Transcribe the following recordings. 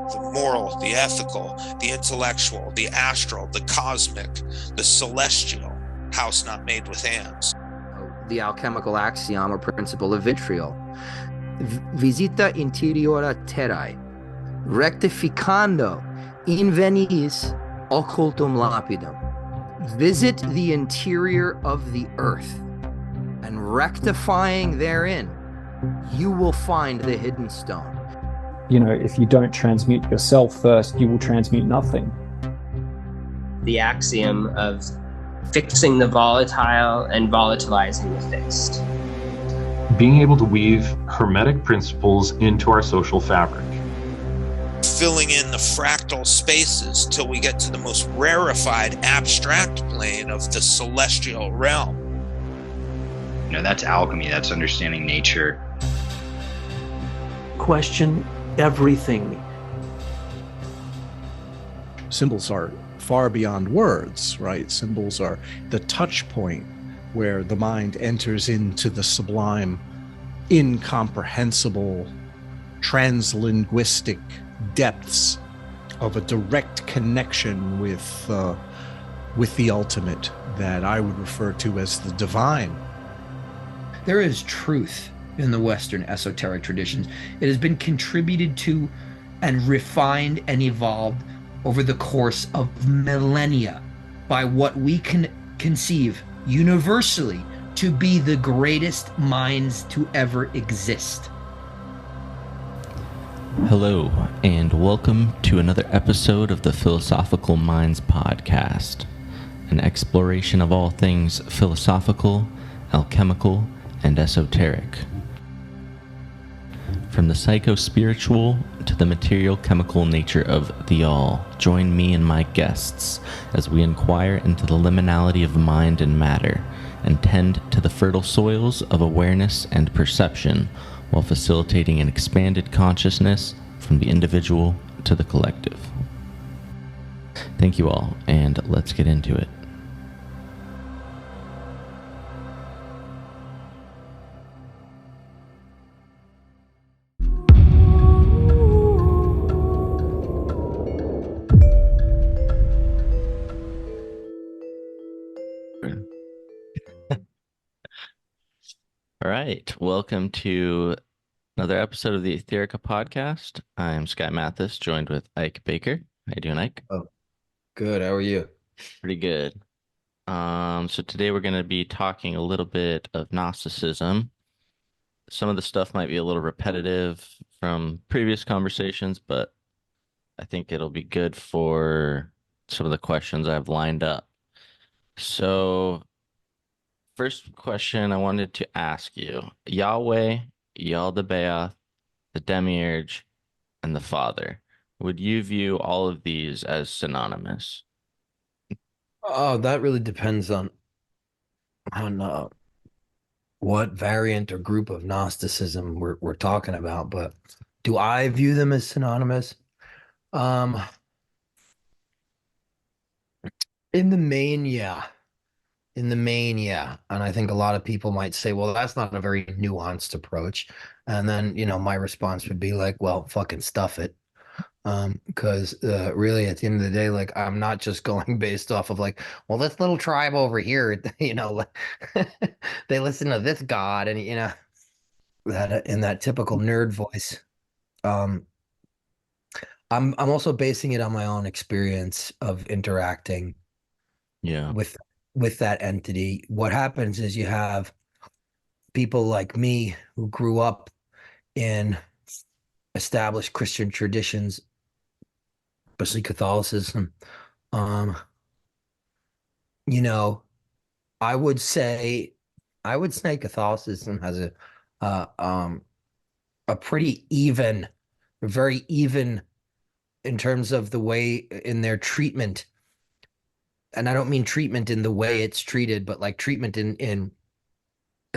the moral, the ethical, the intellectual, the astral, the cosmic, the celestial, house not made with hands. The alchemical axiom or principle of vitriol. Visita interiora terrae, rectificando inveniis occultum lapidum. Visit the interior of the earth, and rectifying therein, you will find the hidden stone. You know, if you don't transmute yourself first, you will transmute nothing. The axiom of fixing the volatile and volatilizing the fixed. Being able to weave hermetic principles into our social fabric. Filling in the fractal spaces till we get to the most rarefied abstract plane of the celestial realm. You know, that's alchemy, that's understanding nature. Question everything. Symbols are far beyond words, right? Symbols are the touch point where the mind enters into the sublime, incomprehensible, translinguistic depths of a direct connection with the ultimate that I would refer to as the divine. There is truth in the Western esoteric traditions. It has been contributed to and refined and evolved over the course of millennia by what we can conceive universally to be the greatest minds to ever exist. Hello, and welcome to another episode of the Philosophical Minds Podcast, an exploration of all things philosophical, alchemical, and esoteric. From the psycho-spiritual to the material-chemical nature of the all, join me and my guests as we inquire into the liminality of mind and matter, and tend to the fertile soils of awareness and perception, while facilitating an expanded consciousness from the individual to the collective. Thank you all, and let's get into it. All right, welcome to another episode of the Aetherica podcast. I'm Sky Mathis, joined with Ike Baker. How you doing, Ike? Oh, good. How are you? Pretty good. So today we're going to be talking a little bit of Gnosticism. Some of the stuff might be a little repetitive from previous conversations, but I think it'll be good for some of the questions I've lined up. So first question I wanted to ask you, Yahweh, Yaldabaoth, the Demiurge, and the Father. Would you view all of these as synonymous? Oh, that really depends on what variant or group of Gnosticism we're talking about. But do I view them as synonymous? In the main, yeah. And I think a lot of people might say, well, that's not a very nuanced approach. And then, my response would be like, well, fucking stuff it. Because really at the end of the day, like, I'm not just going based off of like, well, this little tribe over here, they listen to this God, and that in that typical nerd voice. I'm also basing it on my own experience of interacting with that entity. What happens is you have people like me who grew up in established Christian traditions, especially Catholicism. I would say Catholicism has a pretty even, very even in terms of the way in their treatment. And I don't mean treatment in the way it's treated, but like treatment in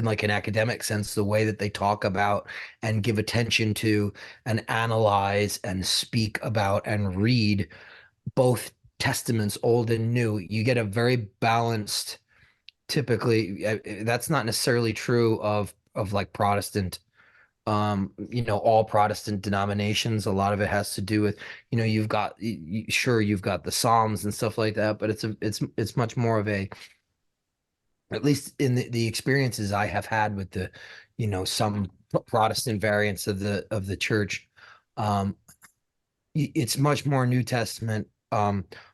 like an academic sense, the way that they talk about and give attention to and analyze and speak about and read both testaments, old and new. You get a very balanced, typically, that's not necessarily true of like Protestant all Protestant denominations. A lot of it has to do with, you've got, sure, you've got the Psalms and stuff like that, but it's much more of a, at least in the experiences I have had with the, some Protestant variants of the church, um, it's much more New Testament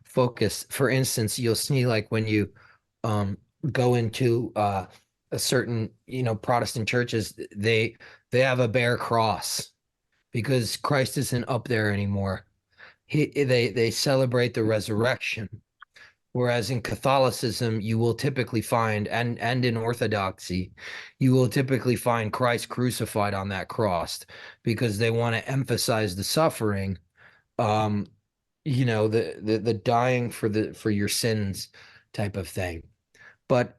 focused. For instance, you'll see like when you um, go into a certain, Protestant churches, they have a bare cross because Christ isn't up there anymore. They celebrate the resurrection. Whereas in Catholicism, you will typically find, and in Orthodoxy, you will typically find Christ crucified on that cross because they want to emphasize the suffering, um, the dying for your sins type of thing. But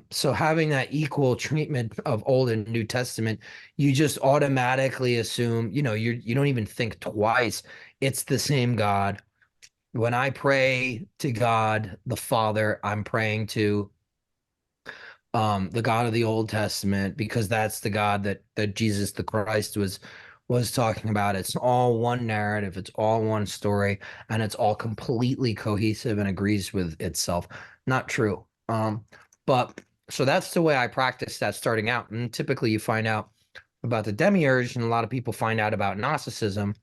so having that equal treatment of Old and New Testament, you just automatically assume, you don't even think twice. It's the same God. When I pray to God the Father, I'm praying to the God of the Old Testament because that's the God that Jesus the Christ was talking about. It's all one narrative, it's all one story, and it's all completely cohesive and agrees with itself. Not true. But so that's the way I practice that starting out. And typically you find out about the demiurge, and a lot of people find out about Gnosticism.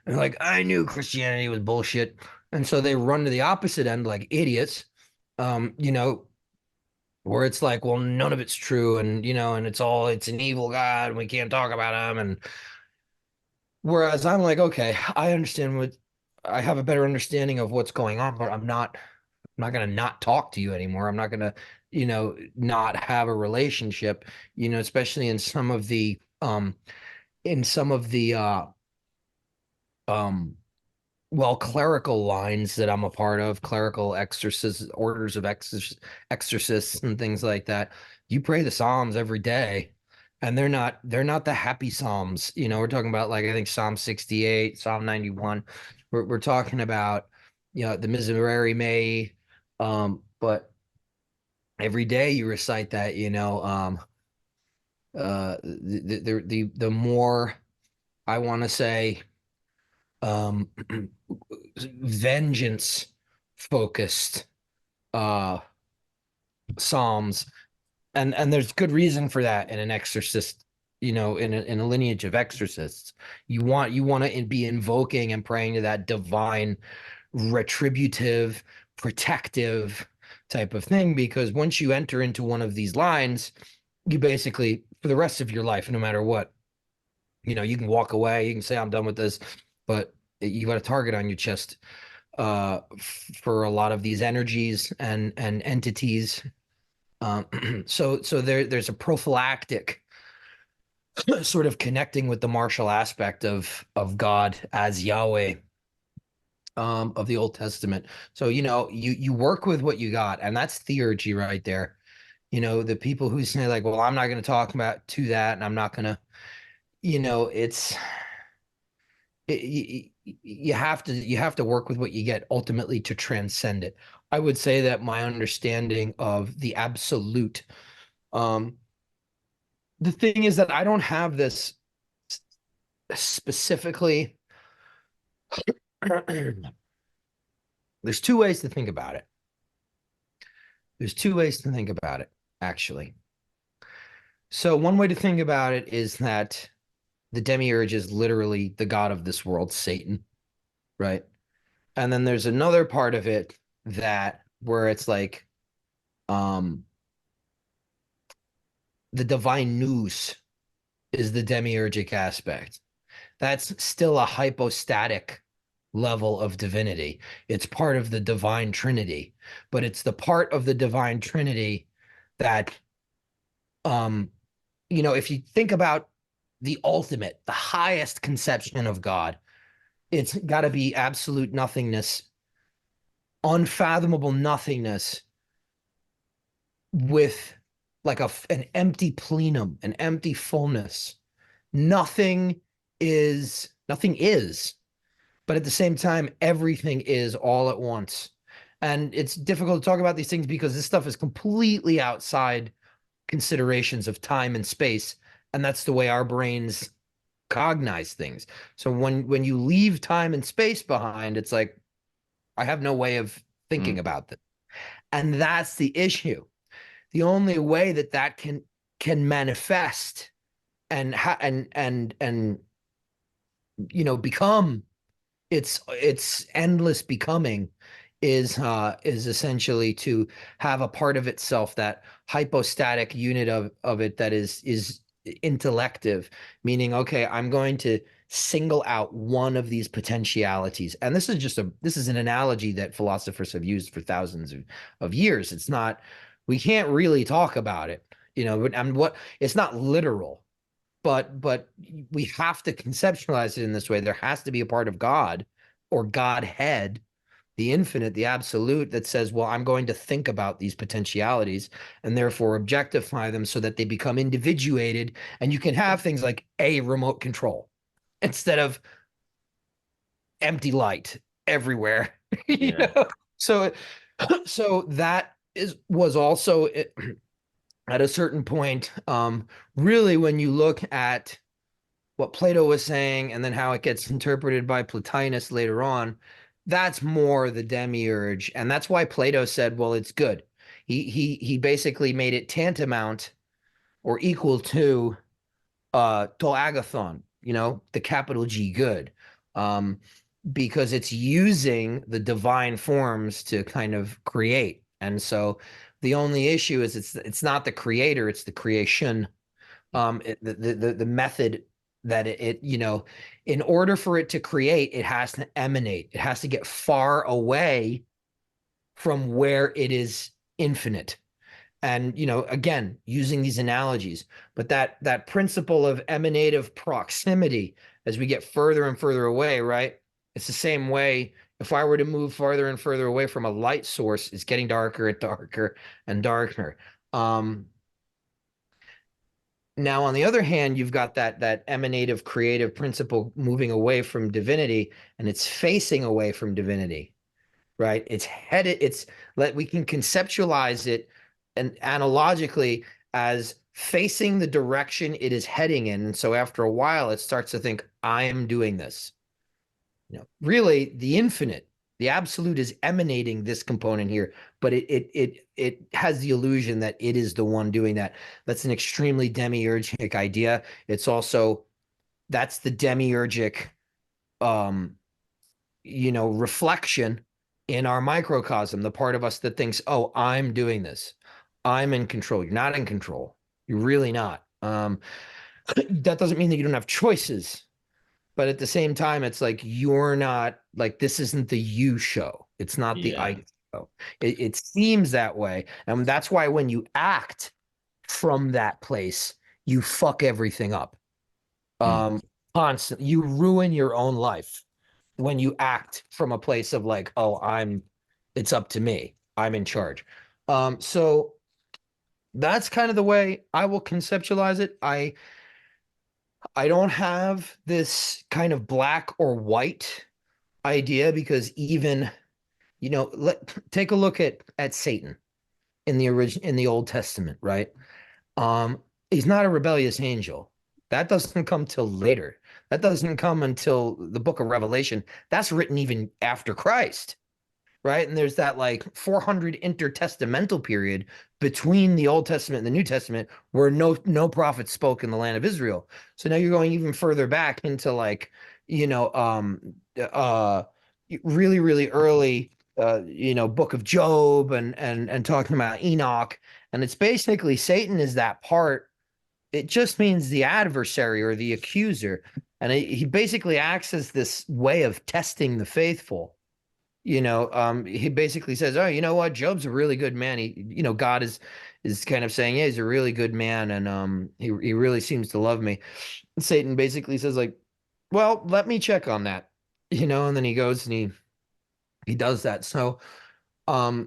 And like, I knew Christianity was bullshit. And so they run to the opposite end like idiots. Um, you know, where it's like, well, none of it's true, and and it's an evil God, and we can't talk about him. And whereas I'm like, okay, I have a better understanding of what's going on, but I'm not gonna not talk to you anymore. I'm not gonna, not have a relationship, especially in some of the um well, clerical lines that I'm a part of, clerical exorcists, orders of exorcists and things like that. You pray the Psalms every day, and they're not the happy Psalms. We're talking about like I think Psalm 68, Psalm 91. We're talking about the Miserere Mei, but every day you recite that. The more I want to say um vengeance focused uh psalms, and there's good reason for that in an exorcist, in a lineage of exorcists. You want to be invoking and praying to that divine retributive protective type of thing, because once you enter into one of these lines, you basically for the rest of your life, no matter what, you can walk away, you can say I'm done with this, but you got a target on your chest for a lot of these energies and entities. So there's a prophylactic sort of connecting with the martial aspect of God as Yahweh, of the Old Testament. So you work with what you got, and that's theurgy right there. The people who say like, well, I'm not going to talk about to that, and I'm not going to, it's you have to work with what you get ultimately to transcend it. I would say that my understanding of the absolute, um, the thing is that I don't have this specifically. There's two ways to think about it. There's two ways to think about it, actually. So one way to think about it is that the demiurge is literally the god of this world, Satan, right? And then there's another part of it that where it's like the divine nous is the demiurgic aspect. That's still a hypostatic level of divinity. It's part of the divine trinity, but it's the part of the divine trinity that if you think about the ultimate, the highest conception of God, it's got to be absolute nothingness, unfathomable nothingness with like an empty plenum, an empty fullness. Nothing is, but at the same time, everything is all at once. And it's difficult to talk about these things because this stuff is completely outside considerations of time and space. And that's the way our brains cognize things. So when you leave time and space behind, it's like I have no way of thinking about this. And that's the issue. The only way that that can manifest and become its endless becoming is essentially to have a part of itself, that hypostatic unit of it, that is intellective, meaning, okay, I'm going to single out one of these potentialities. And this is an analogy that philosophers have used for thousands of years. It's not, we can't really talk about it, but it's not literal, but we have to conceptualize it in this way. There has to be a part of God or Godhead, the infinite, the absolute, that says, well, I'm going to think about these potentialities and therefore objectify them so that they become individuated. And you can have things like a remote control instead of empty light everywhere. So that was also at a certain point, really, when you look at what Plato was saying and then how it gets interpreted by Plotinus later on, that's more the demiurge. And that's why Plato said, well, it's good. He basically made it tantamount or equal to to agathon, the capital G good, because it's using the divine forms to kind of create. And so the only issue is it's not the creator, it's the creation. The method that in order for it to create, it has to emanate. It has to get far away from where it is infinite. And again, using these analogies, but that principle of emanative proximity, as we get further and further away, right? It's the same way. If I were to move farther and further away from a light source, it's getting darker and darker and darker. Now, on the other hand, you've got that emanative creative principle moving away from divinity, and it's facing away from divinity, right? It's headed. We can conceptualize it and analogically as facing the direction it is heading in. And so after a while, it starts to think, I am doing this. Really, the infinite, the absolute, is emanating this component here, but it has the illusion that it is the one doing that. That's an extremely demiurgic idea. It's also, that's the demiurgic reflection in our microcosm, the part of us that thinks, oh, I'm doing this. I'm in control. You're not in control. You're really not. That doesn't mean that you don't have choices. But at the same time, it's like, you're not, like, this isn't the you show. It's not the I show. It seems that way. And that's why when you act from that place, you fuck everything up. Constantly. You ruin your own life when you act from a place of like, oh, it's up to me. I'm in charge. So that's kind of the way I will conceptualize it. I don't have this kind of black or white idea, because even, take a look at Satan in the Old Testament, right? He's not a rebellious angel. That doesn't come till later. That doesn't come until the book of Revelation. That's written even after Christ, right? And there's that like 400 intertestamental period between the Old Testament and the New Testament where no prophet spoke in the land of Israel. So now you're going even further back into like, really, really early, book of Job and talking about Enoch. And it's basically Satan is that part. It just means the adversary or the accuser. And he basically acts as this way of testing the faithful. He basically says, oh, you know what? Job's a really good man. God is kind of saying, yeah, he's a really good man. And he really seems to love me. And Satan basically says like, well, let me check on that, and then he goes and he does that. So, I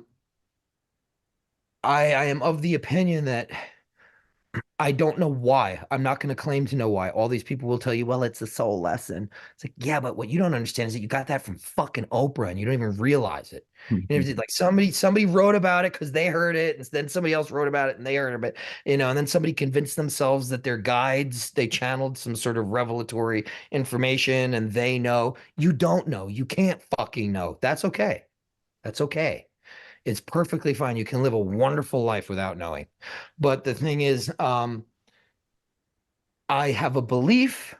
am of the opinion that I don't know why. I'm not going to claim to know why. All these people will tell you, well, it's a soul lesson. It's like, yeah, but what you don't understand is that you got that from fucking Oprah and you don't even realize it. You know, like somebody wrote about it because they heard it, and then somebody else wrote about it and they heard of it, you know, and then somebody convinced themselves that their guides, they channeled some sort of revelatory information and they know. You don't know. You can't fucking know. That's okay. That's okay. It's perfectly fine. You can live a wonderful life without knowing. But the thing is, I have a belief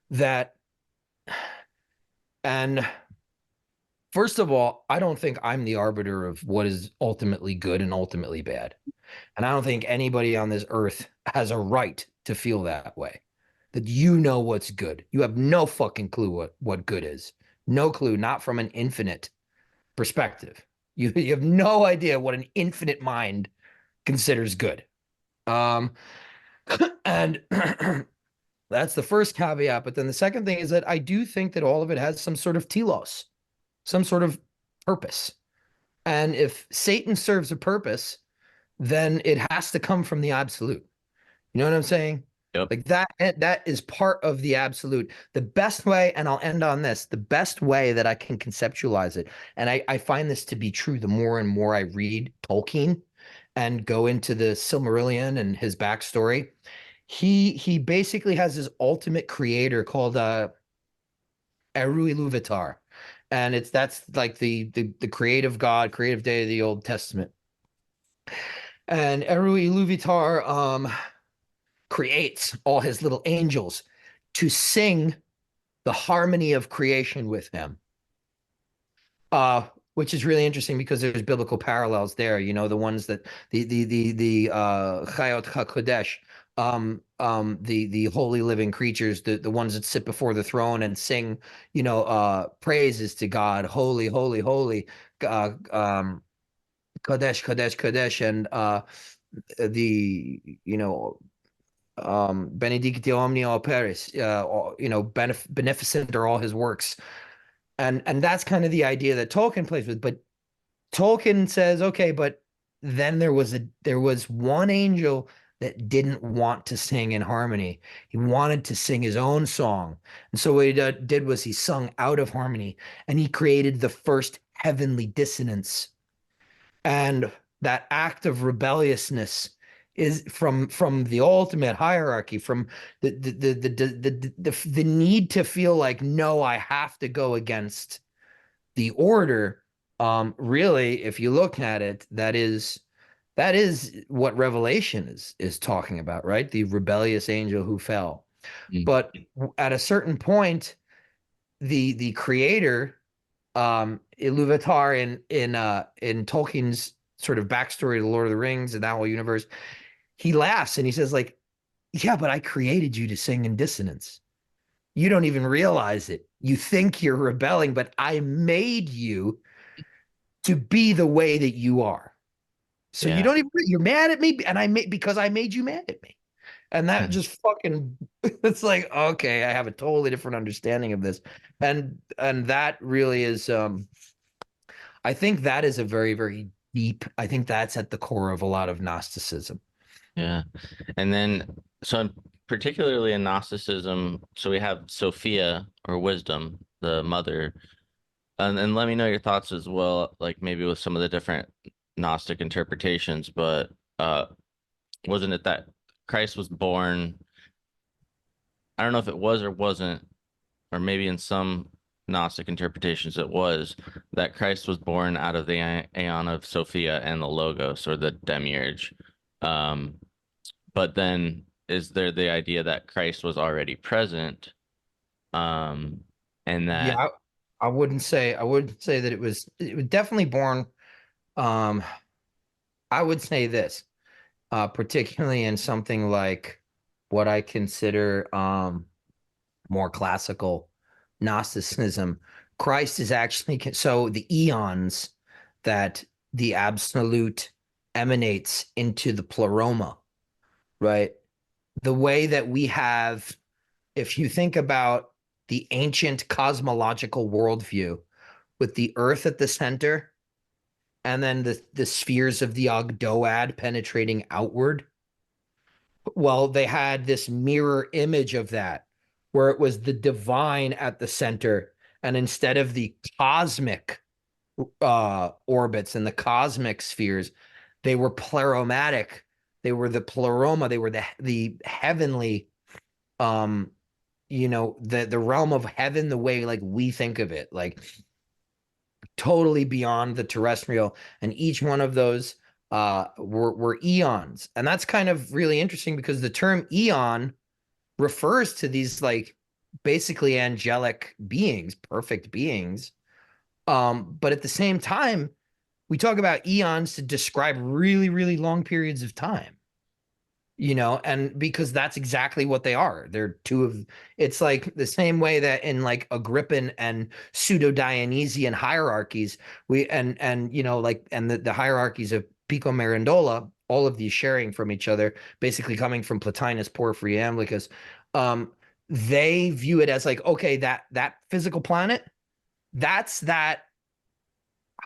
that, and first of all, I don't think I'm the arbiter of what is ultimately good and ultimately bad. And I don't think anybody on this earth has a right to feel that way. That you know what's good. You have no fucking clue what good is. No clue, not from an infinite perspective. You have no idea what an infinite mind considers good. Um, and that's the first caveat. But then the second thing is that I do think that all of it has some sort of telos, some sort of purpose. And if Satan serves a purpose, then it has to come from the absolute. You know what I'm saying? Yep. Like that is part of the absolute. The best way, and I'll end on this, the best way that I can conceptualize it, and I find this to be true the more and more I read Tolkien and go into the Silmarillion and his backstory. He basically has his ultimate creator called Eru Iluvatar. And that's like the creative God, creative day of the Old Testament. And Eru Iluvatar creates all his little angels to sing the harmony of creation with him. Which is really interesting because there's biblical parallels there. You know, the ones that the Chayot HaKodesh, the holy living creatures, the ones that sit before the throne and sing, you know, praises to God, holy, holy, holy, Kodesh, Kodesh, Kodesh, and the you know benedictio omnia operis, you know, beneficent are all his works. And that's kind of the idea that Tolkien plays with. But Tolkien says, okay, but then there was one angel that didn't want to sing in harmony. He wanted to sing his own song. And so what he did was he sung out of harmony, and he created the first heavenly dissonance. And that act of rebelliousness is from the ultimate hierarchy, from the need to feel like, no, I have to go against the order. Really, if you look at it, that is what Revelation is talking about, right? The rebellious angel who fell. But at a certain point, the creator, Iluvatar, in Tolkien's sort of backstory to the Lord of the Rings and that whole universe, he laughs and he says, like, yeah, but I created you to sing in dissonance. You don't even realize it. You think you're rebelling, but I made you to be the way that you are. So you don't even, you're mad at me, and because I made you mad at me. And that just fucking, it's like, okay, I have a totally different understanding of this. And that really is, I think that is a very, very deep, I think that's at the core of a lot of Gnosticism. Yeah. And then, so particularly in Gnosticism, so we have Sophia, or wisdom, the mother. And let me know your thoughts as well, like maybe with some of the different Gnostic interpretations, but wasn't it that Christ was born? I don't know if it was or wasn't, or maybe in some Gnostic interpretations it was, that Christ was born out of the aeon of Sophia and the Logos, or the demiurge. But then is there the idea that Christ was already present? And that, Yeah, I wouldn't say that it was definitely born. I would say this, particularly in something like what I consider more classical Gnosticism. Christ is actually, so the eons that the absolute emanates into the pleroma, right? The way that we have, if you think about the ancient cosmological worldview with the earth at the center and then the spheres of the Ogdoad penetrating outward, Well, they had this mirror image of that, where it was the divine at the center, and instead of the cosmic orbits and the cosmic spheres, they were pleromatic. They were the pleroma. They were the heavenly, the realm of heaven, the way like we think of it, like totally beyond the terrestrial. And each one of those were eons. And that's kind of really interesting because the term eon refers to these like basically angelic beings, perfect beings. But at the same time, we talk about eons to describe really, really long periods of time, and because that's exactly what they are. They're two of, it's like the same way that in like Agrippan and pseudo-Dionysian hierarchies, the hierarchies of Pico Mirandola, all of these sharing from each other, basically coming from Plotinus, Porphyry, Iamblichus, they view it as like, okay, that physical planet, that's that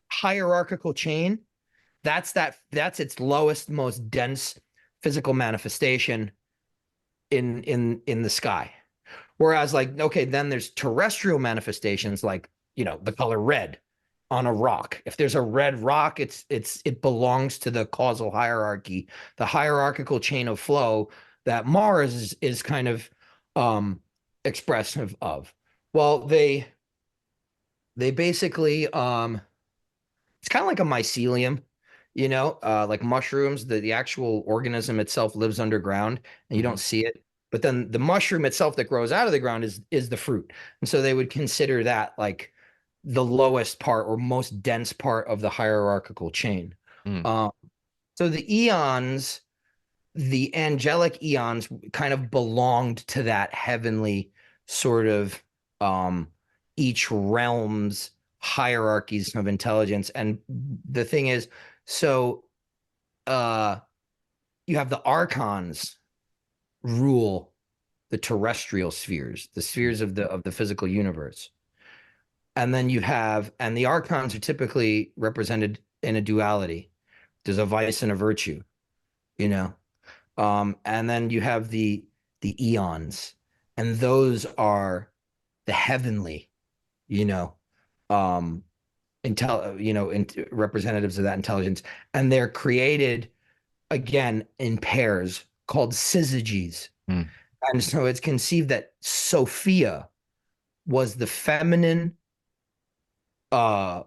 hierarchical chain, that's its lowest, most dense physical manifestation in the sky. Whereas like, okay, then there's terrestrial manifestations like, the color red on a rock. If there's a red rock, it belongs to the causal hierarchy, the hierarchical chain of flow that Mars is kind of expressive of. Well, they basically it's kind of like a mycelium, like mushrooms. The actual organism itself lives underground and you don't see it. But then the mushroom itself that grows out of the ground is the fruit. And so they would consider that like the lowest part or most dense part of the hierarchical chain. Mm. So the eons, the angelic eons kind of belonged to that heavenly sort of each realm's hierarchies of intelligence. And the thing is, so you have the archons rule the terrestrial spheres, the spheres of the physical universe. And then and the archons are typically represented in a duality. There's a vice and a virtue, you know. And then you have the eons, and those are the heavenly, you know, um, representatives of that intelligence, and they're created again in pairs called syzygies. Mm. And so it's conceived that Sophia was the feminine uh,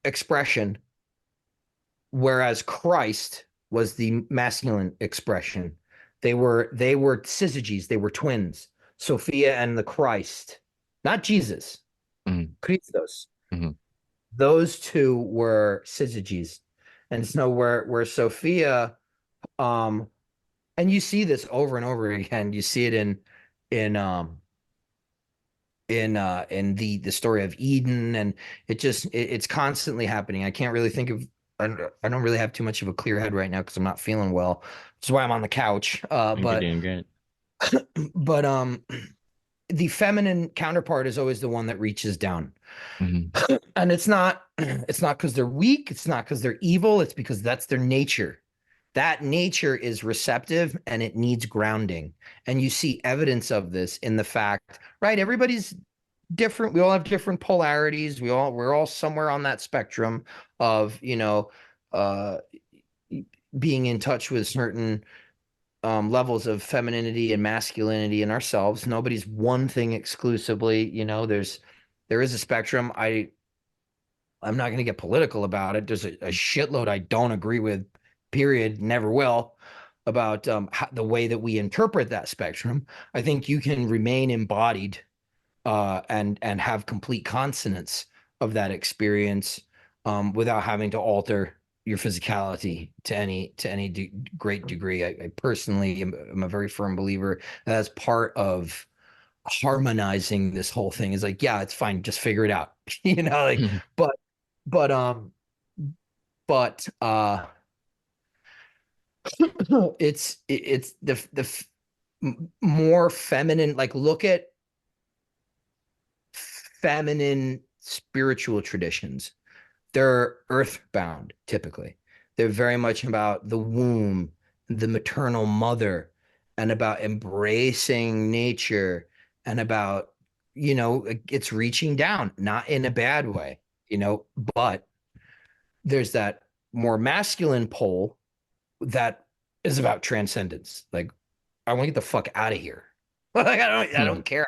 expression, whereas Christ was the masculine expression. They were syzygies. They were twins. Sophia and the Christ, not Jesus, Christos. Mm-hmm. Those two were syzygies, and so where Sophia, and you see this over and over again. You see it in the story of Eden, and it's constantly happening. I can't really think of. I don't really have too much of a clear head right now because I'm not feeling well. That's why I'm on the couch. You're doing great. But the feminine counterpart is always the one that reaches down. Mm-hmm. And it's not because they're weak, it's not because they're evil, it's because that's their nature. That nature is receptive and it needs grounding. And you see evidence of this in the fact, right? Everybody's different. We all have different polarities. We're all somewhere on that spectrum of, being in touch with certain levels of femininity and masculinity in ourselves. Nobody's one thing exclusively. There is a spectrum. I'm not going to get political about it. There's a shitload I don't agree with, period, never will, about the way that we interpret that spectrum. I think you can remain embodied and have complete consonance of that experience without having to alter your physicality to any great degree. I personally am a very firm believer that that's part of harmonizing this whole thing. Is like, yeah, it's fine, just figure it out, like, but it's the more feminine, like look at feminine spiritual traditions. They're earthbound typically. They're very much about the womb the maternal mother, and about embracing nature, and about, it's reaching down, not in a bad way, but there's that more masculine pole that is about transcendence. Like, I want to get the fuck out of here. Like, I don't care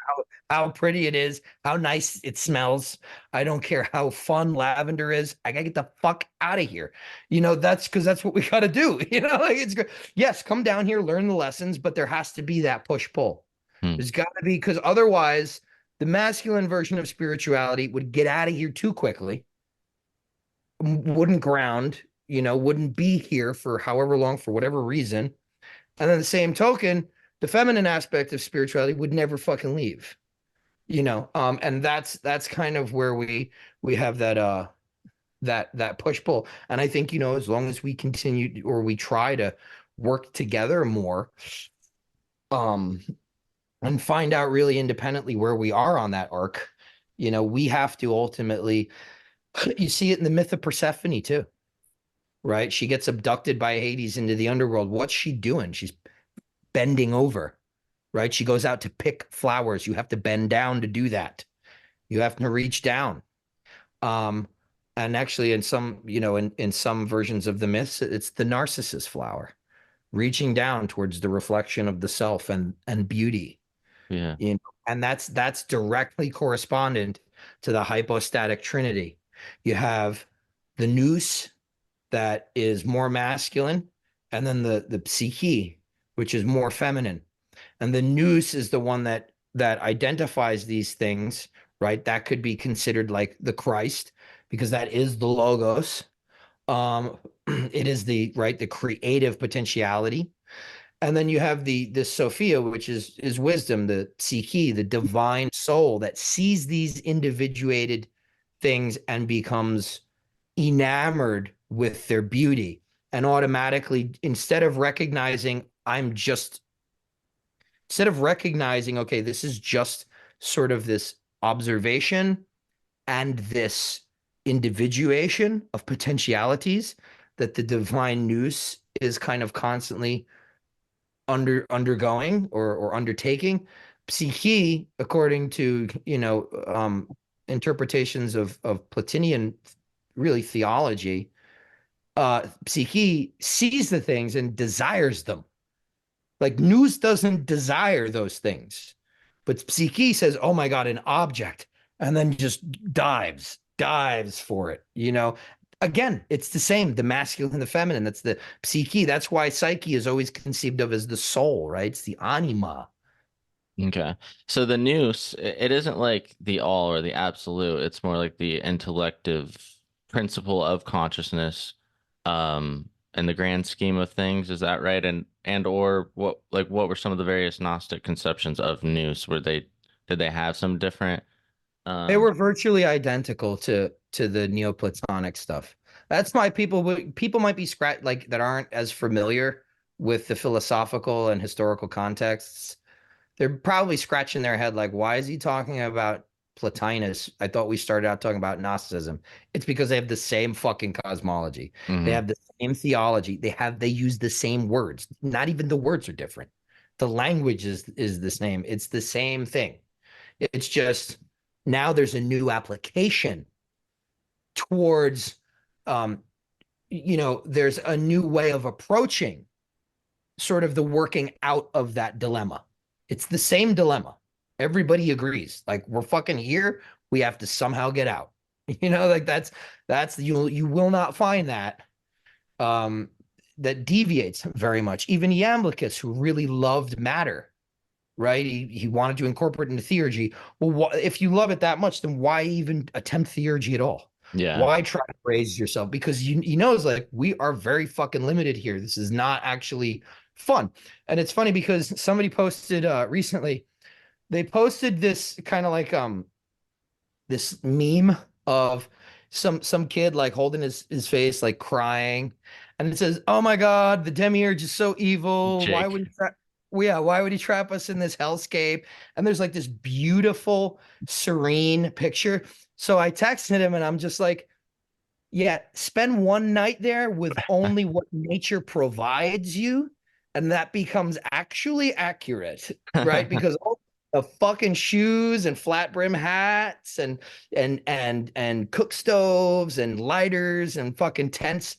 how pretty it is, how nice it smells. I don't care how fun lavender is. I gotta get the fuck out of here. That's because that's what we gotta do. Like, it's good. Yes, come down here, learn the lessons, but there has to be that push pull. There's got to be, because otherwise, the masculine version of spirituality would get out of here too quickly, wouldn't ground, wouldn't be here for however long, for whatever reason. And then the same token, the feminine aspect of spirituality would never fucking leave, and that's kind of where we have that push pull. And I think, as long as we continue, or we try to work together more, and find out really independently where we are on that arc, we have to ultimately, you see it in the myth of Persephone too, right? She gets abducted by Hades into the underworld. What's she doing? She's bending over, right? She goes out to pick flowers. You have to bend down to do that. You have to reach down. And actually, in some, in some versions of the myths, it's the narcissus flower, reaching down towards the reflection of the self and beauty. Yeah. And that's directly correspondent to the hypostatic trinity. You have the nous, that is more masculine, and then the psyche, which is more feminine. And the nous is the one that identifies these things, right? That could be considered like the Christ, because that is the logos. It is the creative potentiality. And then you have the Sophia, which is wisdom, the psyche, the divine soul that sees these individuated things and becomes enamored with their beauty, and automatically, instead of recognizing, okay, this is just sort of this observation and this individuation of potentialities that the divine nous is kind of constantly undergoing or undertaking. Psyche, according to interpretations of Platinian really theology, psyche sees the things and desires them. Like, nous doesn't desire those things, but psyche says, oh my God, an object, and then just dives for it. Again, it's the same, the masculine and the feminine. That's the psyche. That's why psyche is always conceived of as the soul, right? It's the anima. Okay. So the nous, it isn't like the all or the absolute. It's more like the intellective principle of consciousness, in the grand scheme of things. Is that right? And or what were some of the various Gnostic conceptions of nous? Did they have some different? They were virtually identical to the Neoplatonic stuff. That's why people might be that aren't as familiar with the philosophical and historical contexts. They're probably scratching their head like, why is he talking about Plotinus? I thought we started out talking about Gnosticism. It's because they have the same fucking cosmology. Mm-hmm. They have the same theology. They use the same words. Not even the words are different. The language is the same. It's the same thing. It's just now there's a new application towards, there's a new way of approaching sort of the working out of that dilemma. It's the same dilemma. Everybody agrees. Like, we're fucking here. We have to somehow get out. Like that's you will not find that that deviates very much. Even Iamblichus, who really loved matter, right? He wanted to incorporate it into theurgy. Well, if you love it that much, then why even attempt theurgy at all? Yeah. Why try to raise yourself? Because he knows, like, we are very fucking limited here. This is not actually fun. And it's funny because somebody posted recently, they posted this kind of like this meme of some kid like holding his face, like crying, and it says, oh my God, the demiurge is so evil. Jake. Why would he trap us in this hellscape? And there's like this beautiful, serene picture. So I texted him and I'm just like, yeah, spend one night there with only what nature provides you, and that becomes actually accurate, right? Because all the fucking shoes and flat brim hats and cook stoves and lighters and fucking tents,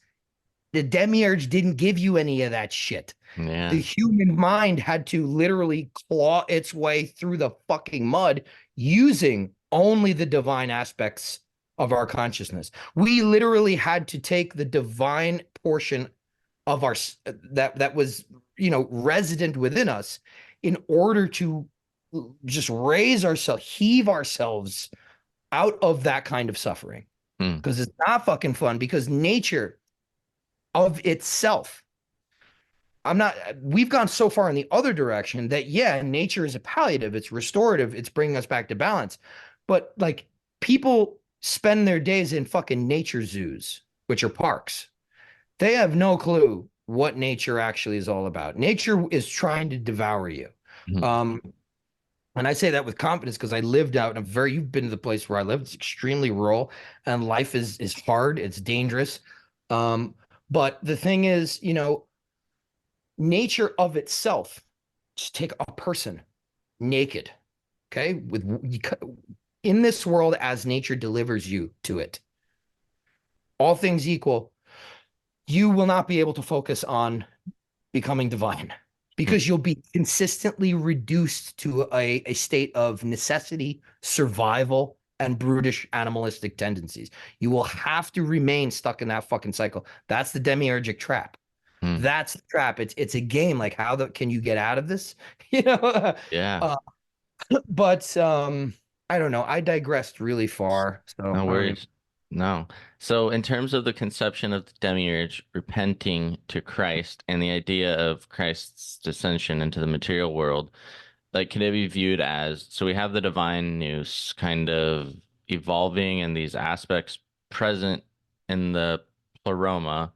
the demiurge didn't give you any of that shit. Yeah. The human mind had to literally claw its way through the fucking mud using only the divine aspects of our consciousness. We literally had to take the divine portion of our that was, you know, resident within us in order to just raise ourselves, heave ourselves out of that kind of suffering. Because it's not fucking fun, because nature of itself, we've gone so far in the other direction that, yeah, nature is a palliative, it's restorative, it's bringing us back to balance. But like, people spend their days in fucking nature zoos, which are parks. They have no clue what nature actually is all about. Nature is trying to devour you. And I say that with confidence because I lived out in you've been to the place where I live. It's extremely rural and life is hard. It's dangerous. But the thing is, you know, nature of itself, just take a person naked, okay, in this world as nature delivers you to it, all things equal, you will not be able to focus on becoming divine because you'll be consistently reduced to a state of necessity, survival, and brutish animalistic tendencies. You will have to remain stuck in that fucking cycle. That's the demiurgic trap. That's the trap. It's a game. Like, can you get out of this? You know? Yeah. But I don't know. I digressed really far. So No worries. No. So in terms of the conception of the demiurge repenting to Christ and the idea of Christ's descension into the material world, like, can it be viewed as, so we have the divine nous kind of evolving and these aspects present in the pleroma,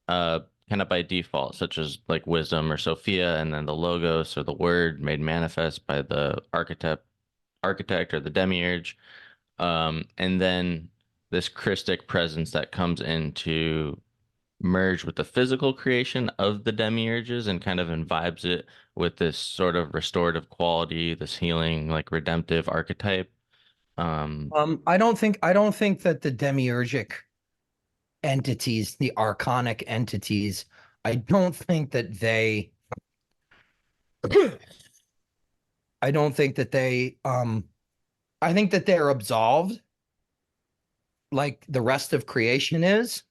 kind of by default, such as like wisdom or Sophia, and then the logos or the word made manifest by the architect or the demiurge, and then this Christic presence that comes in to merge with the physical creation of the demiurges and kind of imbibes it with this sort of restorative quality, this healing, like redemptive archetype. I don't think that the demiurgic entities, the archonic entities, I don't think that they I think that they're absolved like the rest of creation is,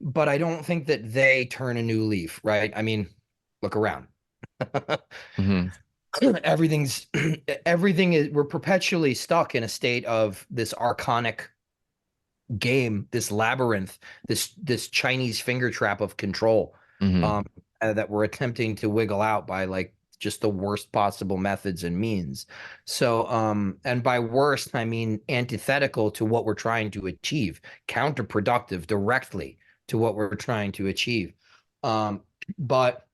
but I don't think that they turn a new leaf, right? I mean, look around. Everything is, we're perpetually stuck in a state of this archonic game, this labyrinth, this Chinese finger trap of control, that we're attempting to wiggle out by like just the worst possible methods and means. So, and by worst, I mean antithetical to what we're trying to achieve, counterproductive directly to what we're trying to achieve. But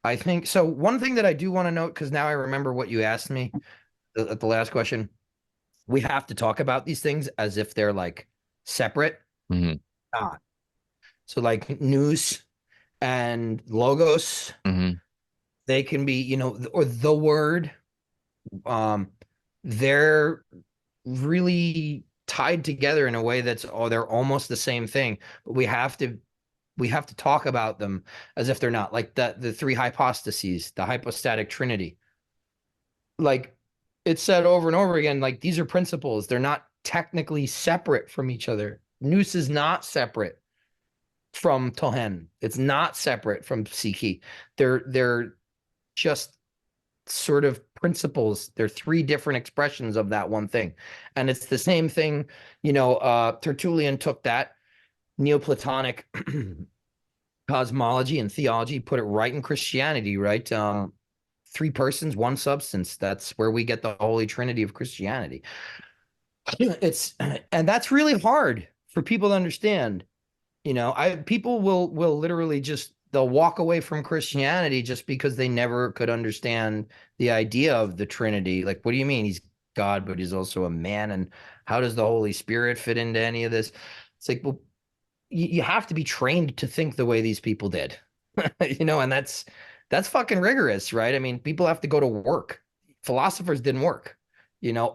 I think, so one thing that I do want to note, because now I remember what you asked me at the last question, we have to talk about these things as if they're like separate. So like nous and logos, they can be, you know, or the word, they're really tied together in a way that's, they're almost the same thing, but we have to talk about them as if they're not, like the three hypostases, the hypostatic trinity. Like it's said over and over again, like these are principles. They're not technically separate from each other. Nous is not separate from Tohen. It's not separate from Psyche. They're just sort of principles. They're three different expressions of that one thing. And it's the same thing, you know, Tertullian took that Neoplatonic cosmology and theology, put it right in Christianity, right? Three persons, one substance. That's where we get the Holy Trinity of Christianity. And that's really hard for people to understand. You know, people will literally just, they'll walk away from Christianity just because they never could understand the idea of the Trinity. Like, what do you mean he's God, but he's also a man? And how does the Holy Spirit fit into any of this? It's like, well, you have to be trained to think the way these people did, you know, and that's That's fucking rigorous, right? I mean, people have to go to work. Philosophers didn't work.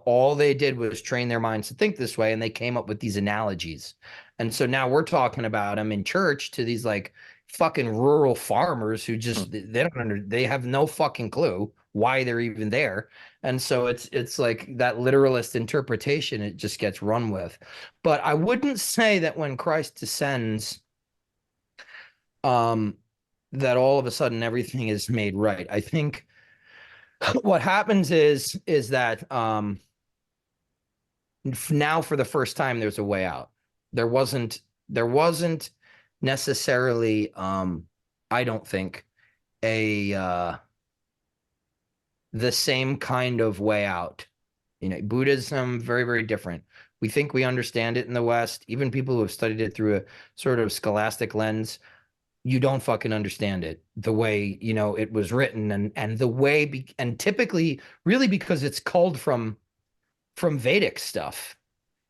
All they did was train their minds to think this way, and they came up with these analogies. And so now we're talking about them in church to these like fucking rural farmers who just they have no fucking clue why they're even there. And so it's like that literalist interpretation, it just gets run with. But I wouldn't say that when Christ descends, that all of a sudden everything is made right. I think what happens is that now for the first time there's a way out. There wasn't necessarily I don't think a the same kind of way out. Buddhism, very, very different. We think we understand it in the West. Even people who have studied it through a sort of scholastic lens, you don't fucking understand it the way it was written, and the way and typically really because it's culled from Vedic stuff.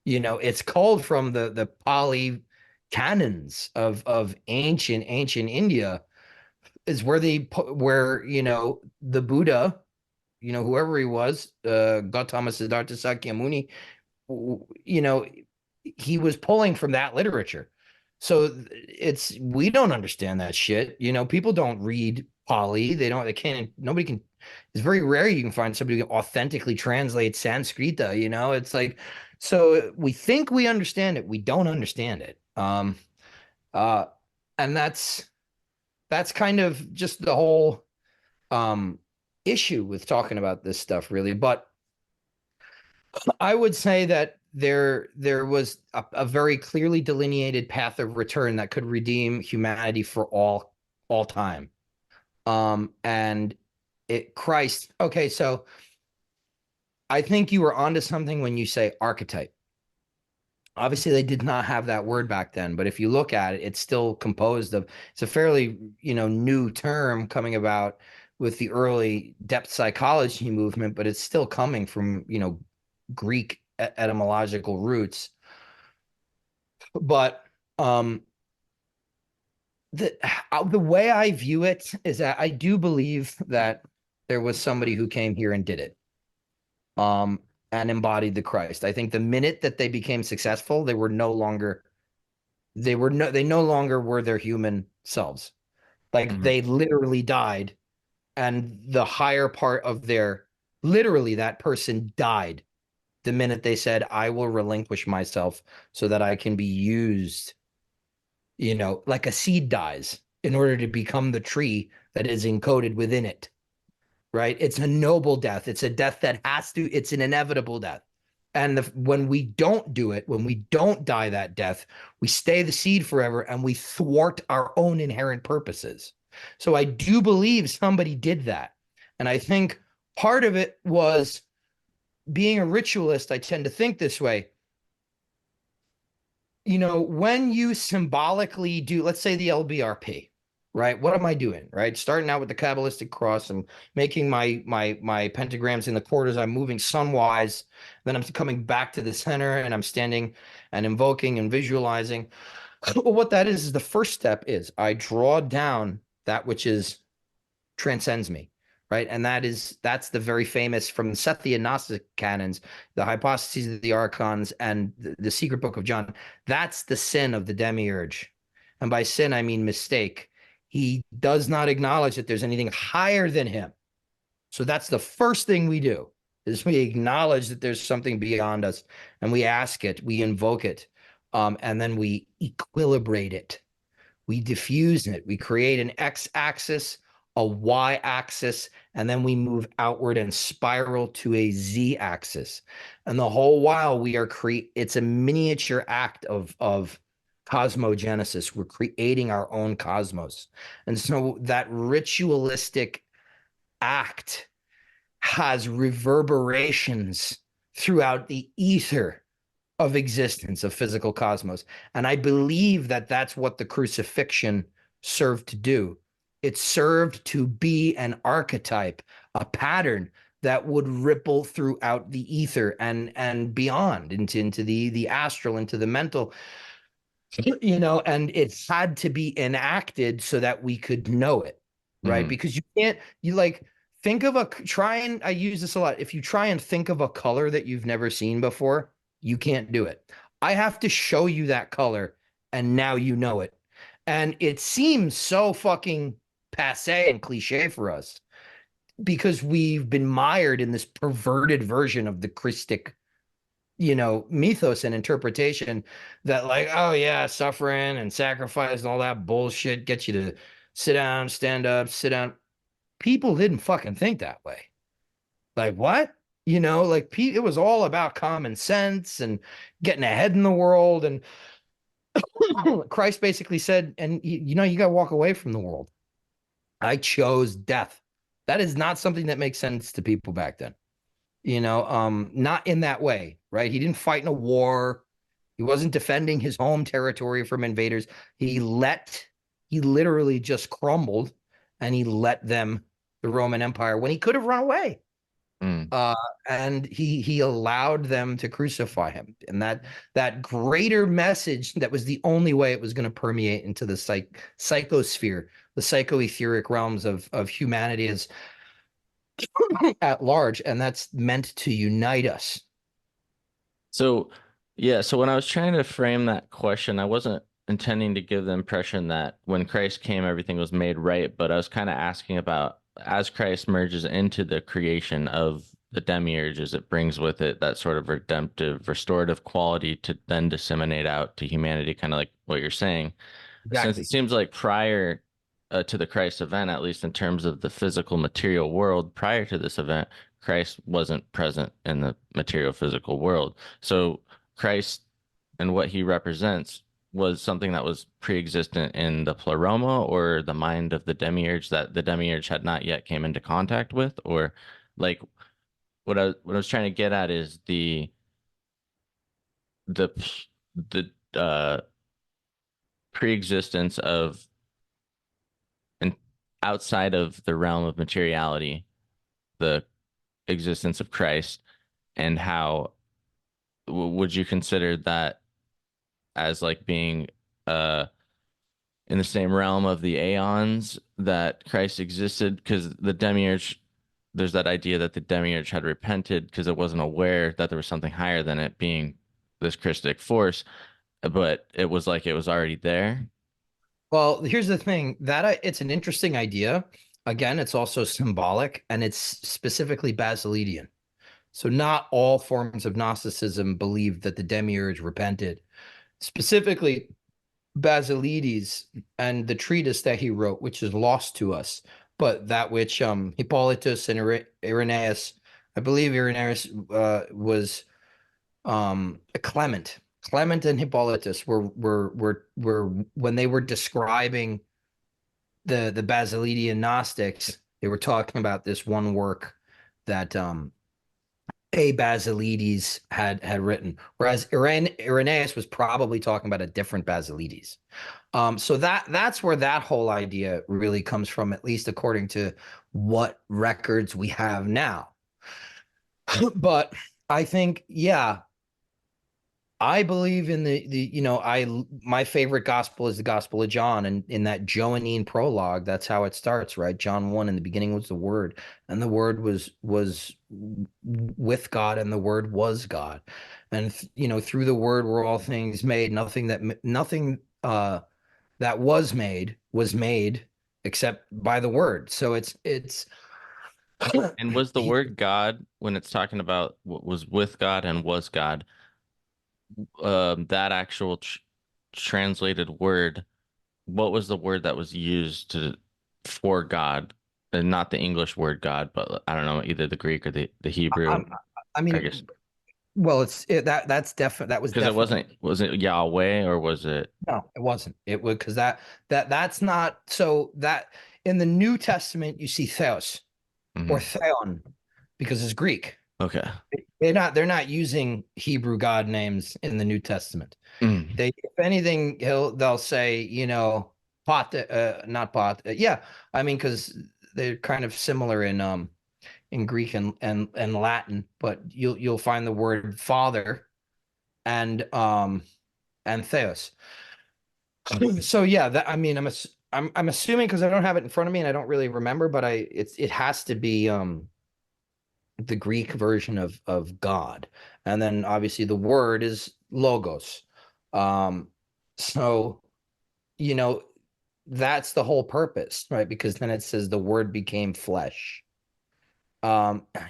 It's culled from the Pali canons of ancient India, is where the Buddha, whoever he was, Gautama Siddhartha Sakyamuni, he was pulling from that literature. So we don't understand that shit. People don't read Pali. They can't, nobody can. It's very rare you can find somebody who can authentically translate Sanskrita. It's like, so we think we understand it. We don't understand it. And that's kind of just the whole issue with talking about this stuff, really. But I would say that there was a very clearly delineated path of return that could redeem humanity for all time. And Christ. Okay, so I think you were onto something when you say archetype. Obviously, they did not have that word back then, but if you look at it, it's still composed of. It's a fairly new term coming about with the early depth psychology movement, but it's still coming from Greek etymological roots. But the way I view it is that I do believe that there was somebody who came here and did it, and embodied the Christ. I think the minute that they became successful, they no longer were their human selves. Like they literally died, and the higher part of literally that person died the minute they said, I will relinquish myself so that I can be used, like a seed dies in order to become the tree that is encoded within it, right? It's a noble death. It's a death that it's an inevitable death. And when we don't do it, when we don't die that death, we stay the seed forever and we thwart our own inherent purposes. So I do believe somebody did that. And I think part of it was being a ritualist. I tend to think this way. When you symbolically do, let's say the LBRP, right? What am I doing, right? Starting out with the Kabbalistic cross, I'm making my pentagrams in the quarters. I'm moving sunwise. Then I'm coming back to the center and I'm standing and invoking and visualizing. Well, what that is the first step is I draw down that which transcends me, right? And that's the very famous from the Sethian Gnostic canons, the hypostases of the archons and the secret book of John. That's the sin of the demiurge. And by sin, I mean mistake. He does not acknowledge that there's anything higher than him. So that's the first thing we do, is we acknowledge that there's something beyond us, and we ask it, we invoke it, and then we equilibrate it. We diffuse it. We create an x-axis, a y-axis, and then we move outward and spiral to a z-axis. And the whole while we are it's a miniature act of cosmogenesis. We're creating our own cosmos. And so that ritualistic act has reverberations throughout the ether of existence, of physical cosmos. And I believe that that's what the crucifixion served to do. It served to be an archetype, a pattern that would ripple throughout the ether and beyond into the astral, into the mental, and it had to be enacted so that we could know it, right? Mhm. Because you can't, you like think of a try and I use this a lot. If you try and think of a color that you've never seen before, you can't do it. I have to show you that color, and now you know it. And it seems so fucking passe and cliche for us because we've been mired in this perverted version of the Christic, mythos and interpretation that, like, oh yeah, suffering and sacrifice and all that bullshit gets you to sit down, stand up, sit down. People didn't fucking think that way. Like, what? Like, it was all about common sense and getting ahead in the world. And Christ basically said, and you got to walk away from the world. I chose death. That is not something that makes sense to people back then. Not in that way, right? He didn't fight in a war. He wasn't defending his home territory from invaders. He literally just crumbled, and he let them, the Roman Empire, when he could have run away. Mm. And he allowed them to crucify him. And that greater message, that was the only way it was going to permeate into the psychosphere, the psychoetheric realms of humanity as at large, and that's meant to unite us. So, yeah, so when I was trying to frame that question, I wasn't intending to give the impression that when Christ came, everything was made right, but I was kind of asking about as Christ merges into the creation of the demiurges, it brings with it that sort of redemptive, restorative quality to then disseminate out to humanity, kind of like what you're saying. Since Exactly. it seems like prior to the Christ event, at least in terms of the physical material world, prior to this event, Christ wasn't present in the material physical world. So Christ and what he represents was something that was pre-existent in the pleroma or the mind of the demiurge that the demiurge had not yet came into contact with, or like what I was trying to get at is the the pre-existence of and outside of the realm of materiality, the existence of Christ, and how would you consider that as like being in the same realm of the aeons that Christ existed? Because the demiurge, there's that idea that the demiurge had repented because it wasn't aware that there was something higher than it being this Christic force, but it was like it was already there. Well, here's the thing, that it's an interesting idea. Again, it's also symbolic, and it's specifically Basilidian. So not all forms of Gnosticism believe that the demiurge repented. Specifically, Basilides and the treatise that he wrote, which is lost to us, but that which Hippolytus and Irenaeus, I believe Irenaeus was Clement. Clement and Hippolytus were when they were describing the Basilidian Gnostics, they were talking about this one work that a Basilides had written, whereas Irenaeus was probably talking about a different Basilides. So that's where that whole idea really comes from, at least according to what records we have now. But I think, yeah, I believe in my favorite gospel is the Gospel of John, and in that Johannine prologue, that's how it starts, right? John 1, in the beginning was the Word, and the Word was with God, and the Word was God. And through the Word were all things made. Nothing that was made except by the Word. So it's And was the word God, when it's talking about what was with God and was God, that actual translated word, what was the word that was used for God, and not the English word God, but I don't know, either the Greek or the Hebrew, I mean, I guess, well, that's definitely, that was because definitely, was it Yahweh or was it? no, it wasn't. It would, because that's not, so that in the New Testament you see theos or Mhm. theon because it's Greek. Okay. They're not using Hebrew God names in the New Testament. Mm. If anything, they'll say, pot, not pot. Yeah, I mean, because they're kind of similar in Greek and Latin, but you'll find the word father and theos. So yeah, that, I mean, I'm assuming, because I don't have it in front of me and I don't really remember, but it has to be the Greek version of God. And then obviously the word is logos. So, you know, that's the whole purpose, right? Because then it says the word became flesh.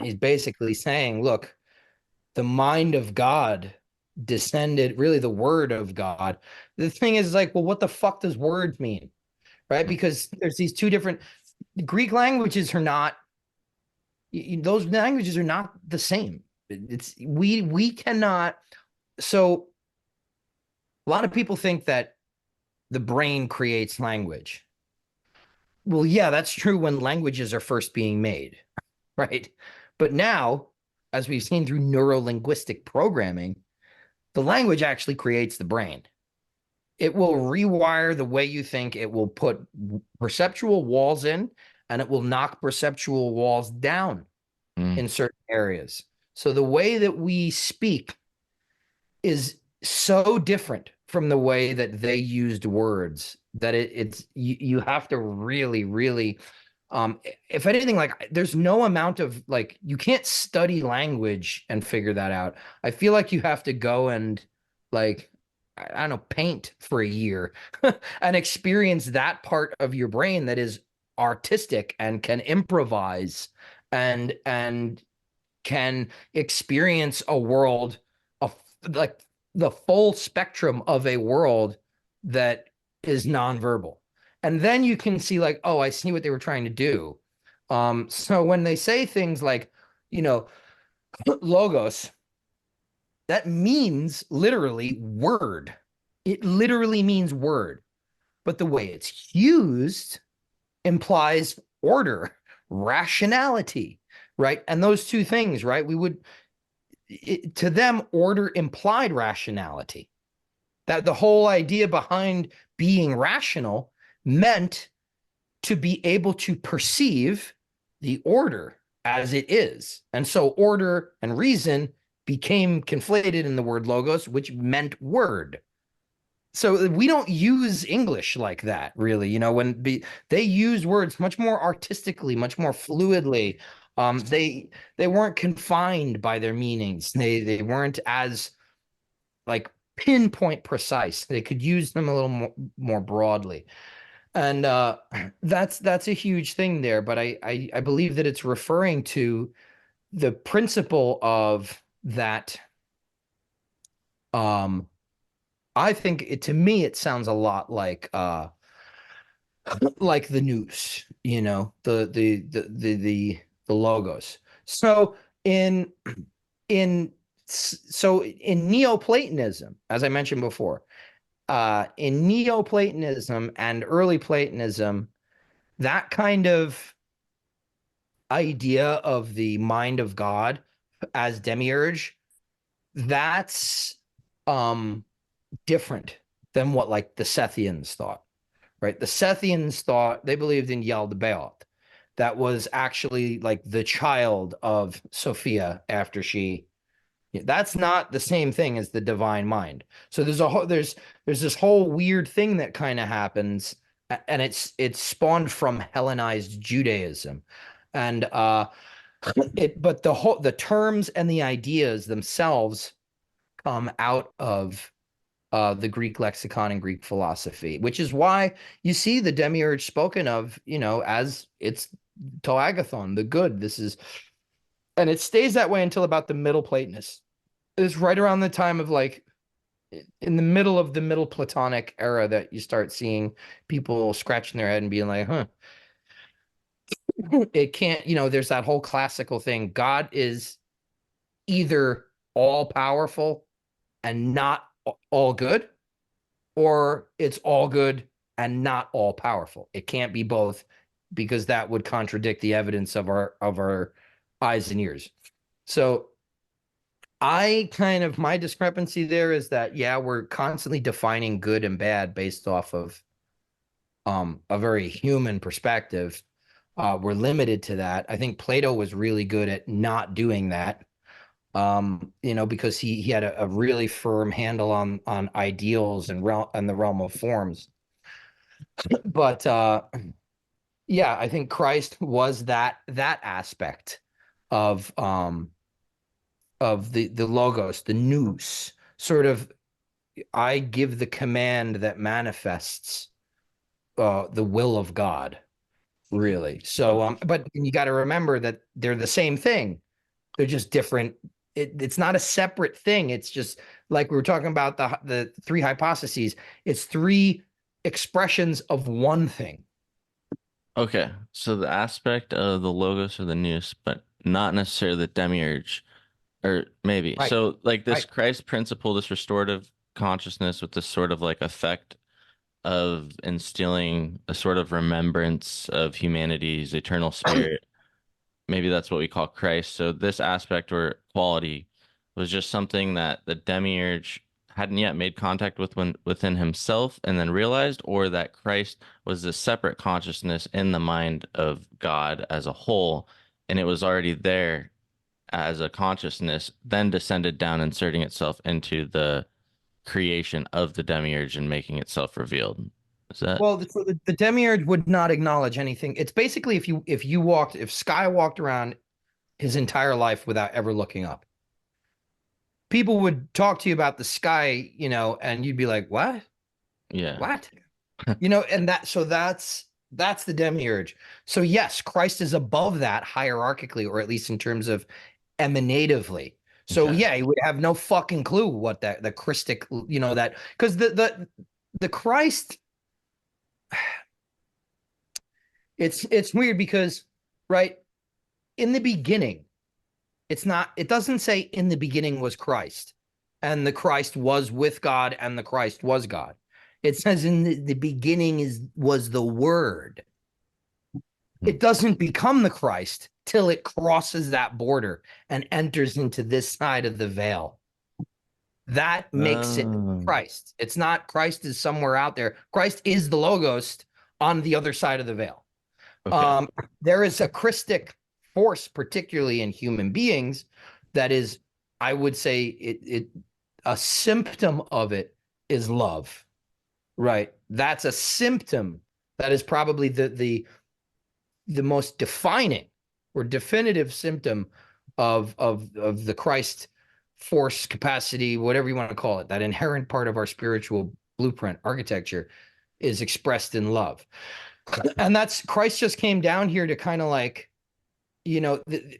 He's basically saying, look, the mind of God descended, really the word of God. The thing is like, well, what the fuck does word mean? Right? Because there's these two different Greek languages are not, those languages are not the same. It's we cannot. So a lot of people think that the brain creates language. Well, yeah, that's true when languages are first being made, right? But now, as we've seen through neuro-linguistic programming, the language actually creates the brain. It will rewire the way you think. It will put perceptual walls in, and it will knock perceptual walls down in certain areas. So the way that we speak is so different from the way that they used words that it's you have to really if anything, like there's no amount of like you can't study language and figure that out. I feel like you have to go and like I don't know, paint for a year and experience that part of your brain that is artistic and can improvise and can experience a world of like the full spectrum of a world that is nonverbal. And then you can see like, oh, I see what they were trying to do. So when they say things like, you know, logos, that means literally word. It literally means word. But the way it's used implies order, rationality, right? And those two things, right? To them, order implied rationality. That the whole idea behind being rational meant to be able to perceive the order as it is. And so order and reason became conflated in the word logos, which meant word. So we don't use English like that, really. You know, they use words much more artistically, much more fluidly. They weren't confined by their meanings. They weren't as like pinpoint precise. They could use them a little more broadly. And that's a huge thing there. But I believe that it's referring to the principle of that. I think to me it sounds a lot like the news, you know, the logos. So in Neoplatonism, as I mentioned before, in Neoplatonism and early Platonism, that kind of idea of the mind of God as demiurge, that's different than what like the Sethians thought, right? The Sethians thought they believed in Yaldabaoth. That was actually like the child of Sophia after she. That's not the same thing as the divine mind. So there's this whole weird thing that kind of happens, and it's spawned from Hellenized Judaism, and but the terms and the ideas themselves come out of the Greek lexicon and Greek philosophy, which is why you see the demiurge spoken of, you know, as it's to agathon, the good. And it stays that way until about the Middle Platonists. It's right around the time of like in the middle of the Middle Platonic era that you start seeing people scratching their head and being like, huh, it can't, you know, there's that whole classical thing. God is either all powerful and not all good, or it's all good and not all powerful. It can't be both, because that would contradict the evidence of our eyes and ears. So my discrepancy there is that, yeah, we're constantly defining good and bad based off of a very human perspective. We're limited to that. I think Plato was really good at not doing that. You know, because he had a really firm handle on ideals and the realm of forms. But yeah, I think Christ was that aspect of the logos, the nous, sort of. I give the command that manifests the will of God, really. So, but you got to remember that they're the same thing. They're just different. It's not a separate thing. It's just like we were talking about the three hypostases. It's three expressions of one thing. Okay, so the aspect of the logos or the nous, but not necessarily the demiurge, or maybe. Right. So like this Right. Christ principle, this restorative consciousness with this sort of like effect of instilling a sort of remembrance of humanity's eternal spirit. Maybe that's what we call Christ. So this aspect or quality was just something that the demiurge hadn't yet made contact with within himself and then realized, or that Christ was a separate consciousness in the mind of God as a whole, and it was already there as a consciousness, then descended down, inserting itself into the creation of the demiurge and making itself revealed. Is that Well, the demiurge would not acknowledge anything. It's basically if Sky walked around his entire life without ever looking up, people would talk to you about the sky, and you'd be like, "What? yeah? What?" And that's the demiurge. So yes, Christ is above that hierarchically, or at least in terms of emanatively. So Okay. yeah, he would have no fucking clue what the Christic, that because the Christ. It's weird because, right, in the beginning, it doesn't say in the beginning was Christ, and the Christ was with God, and the Christ was God. It says in the beginning was the Word. It doesn't become the Christ till it crosses that border and enters into this side of the veil. That makes it Christ. It's not Christ is somewhere out there. Christ is the Logos on the other side of the veil. Okay. There is a Christic force, particularly in human beings, that is, I would say, a symptom of it is love, right? That's a symptom. That is probably the most defining or definitive symptom of the Christ force capacity, whatever you want to call it, that inherent part of our spiritual blueprint architecture is expressed in love. And that's Christ just came down here to kind of like,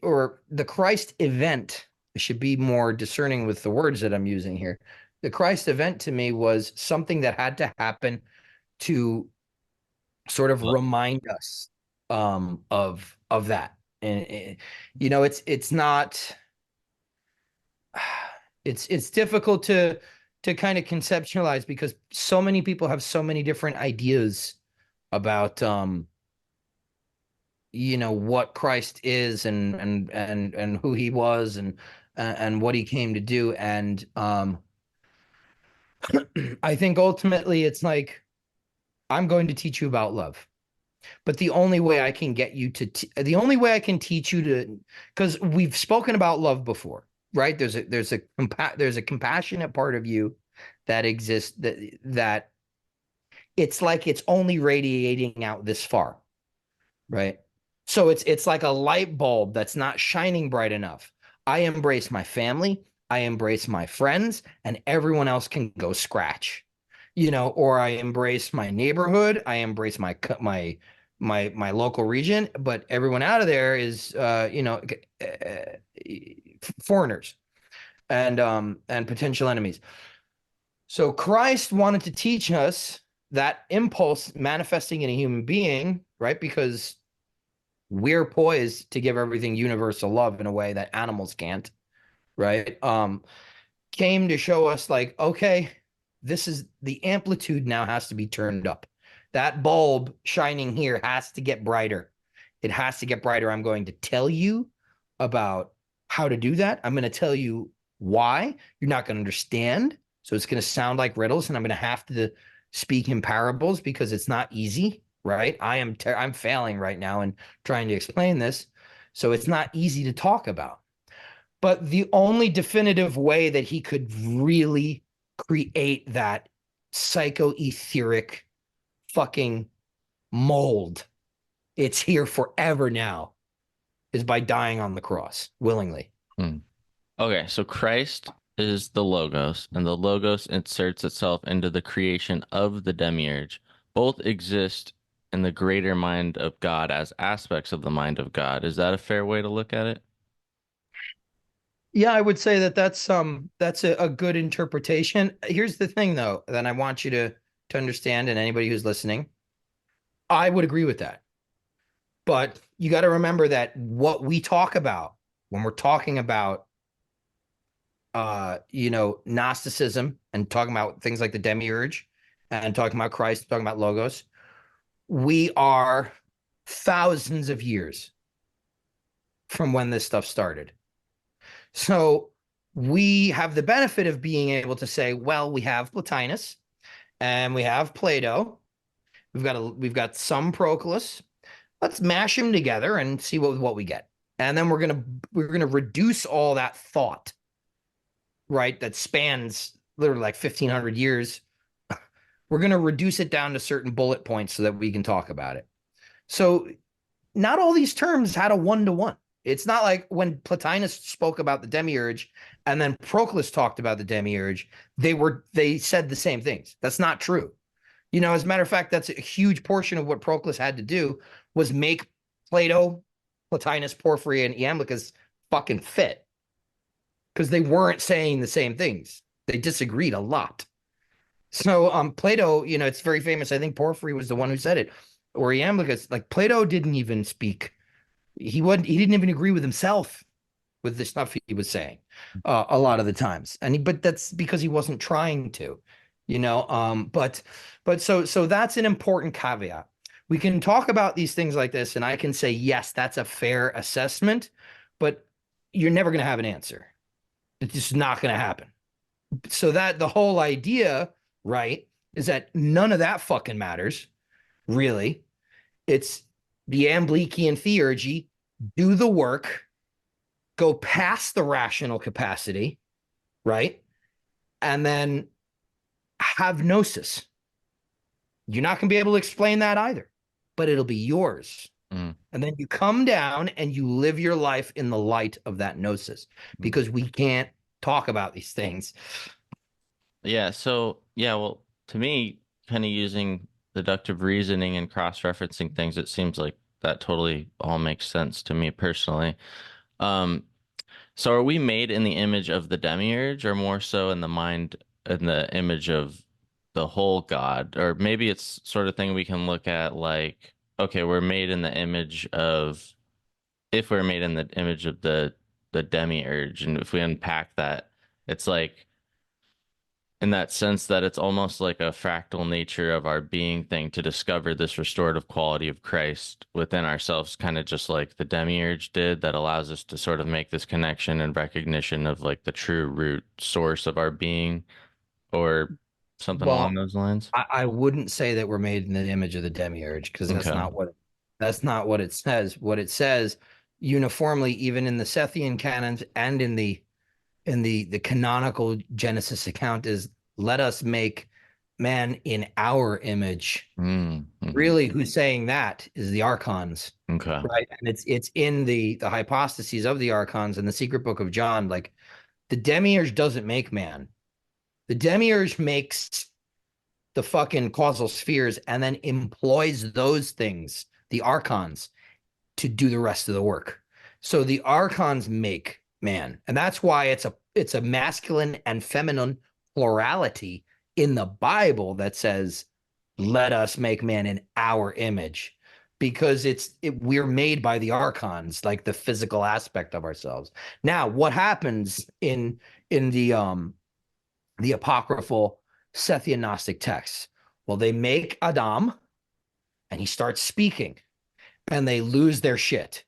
or the Christ event. I should be more discerning with the words that I'm using here. The Christ event to me was something that had to happen to sort of remind us of that. And it's not it's difficult to kind of conceptualize because so many people have so many different ideas about what Christ is and who he was and what he came to do. And I think ultimately it's like, I'm going to teach you about love. But the only way I can get you the only way I can teach you to, because we've spoken about love before, right? There's a compassionate part of you that exists that it's like it's only radiating out this far, right? So it's like a light bulb that's not shining bright enough. I embrace my family, I embrace my friends, and everyone else can go scratch, or I embrace my neighborhood, I embrace my local region, but everyone out of there is foreigners and potential enemies. So Christ wanted to teach us that impulse manifesting in a human being, right? Because we're poised to give everything universal love in a way that animals can't, right? Came to show us like, okay, this is the amplitude now has to be turned up. That bulb shining here has to get brighter. It has to get brighter. I'm going to tell you about how to do that. I'm going to tell you why. You're not going to understand. So it's going to sound like riddles, and I'm going to have to speak in parables because it's not easy, right? I'm failing right now in trying to explain this. So it's not easy to talk about. But the only definitive way that he could really create that psychoetheric fucking mold, it's here forever now, is by dying on the cross willingly. Okay, so Christ is the Logos, and the Logos inserts itself into the creation of the demiurge. Both exist in the greater mind of God as aspects of the mind of God. Is that a fair way to look at it? Yeah, I would say that that's a good interpretation. Here's the thing though, that I want you to understand, and anybody who's listening, I would agree with that. But you got to remember that what we talk about when we're talking about Gnosticism and talking about things like the demiurge and talking about Christ, talking about Logos, we are thousands of years from when this stuff started. So we have the benefit of being able to say, well, we have Plotinus and we have Plato. We've got some Proclus. Let's mash them together and see what we get. And then we're gonna reduce all that thought, right? That spans literally like 1,500 years. We're gonna reduce it down to certain bullet points so that we can talk about it. So not all these terms had a one-to-one. It's not like when Plotinus spoke about the demiurge and then Proclus talked about the demiurge, they said the same things. That's not true. As a matter of fact, that's a huge portion of what Proclus had to do was make Plato, Plotinus, Porphyry, and Iamblichus fucking fit, because they weren't saying the same things. They disagreed a lot. So Plato, it's very famous. I think Porphyry was the one who said it, or Iamblichus. Like Plato didn't even speak. He didn't even agree with himself with the stuff he was saying a lot of the times. But that's because he wasn't trying to, but so that's an important caveat. We can talk about these things like this, and I can say, yes, that's a fair assessment, but you're never going to have an answer. It's just not going to happen. So that the whole idea, right, is that none of that fucking matters, really. It's the Amblichian theurgy, do the work, go past the rational capacity, right? And then have gnosis. You're not going to be able to explain that either, but it'll be yours. And then you come down and you live your life in the light of that gnosis, because we can't talk about these things. Yeah, so well, to me, kind of using deductive reasoning and cross-referencing things, it seems like that totally all makes sense to me personally. So are we made in the image of the demiurge, or more so in the image of the whole God? Or maybe it's sort of thing we can look at like, okay, we're made in the image of, if we're made in the image of the demiurge, and if we unpack that, it's like, in that sense that it's almost like a fractal nature of our being thing to discover this restorative quality of Christ within ourselves, kind of just like the demiurge did, that allows us to sort of make this connection and recognition of like the true root source of our being, or something along those lines. I wouldn't say that we're made in the image of the demiurge, because that's Okay. not what it says. What it says uniformly, even in the Sethian canons and in the canonical Genesis account, is let us make man in our image. Mm-hmm. Really, who's saying that is the archons. Okay. Right. And it's in the hypostases of the archons in the secret book of John. Like, the demiurge doesn't make man. The demiurge makes the fucking causal spheres and then employs those things, the archons, to do the rest of the work. So the archons make man, and that's why it's a masculine and feminine plurality in the Bible that says, "Let us make man in our image," because we're made by the archons, like the physical aspect of ourselves. Now, what happens in the apocryphal Sethian Gnostic texts? Well, they make Adam, and he starts speaking, and they lose their shit.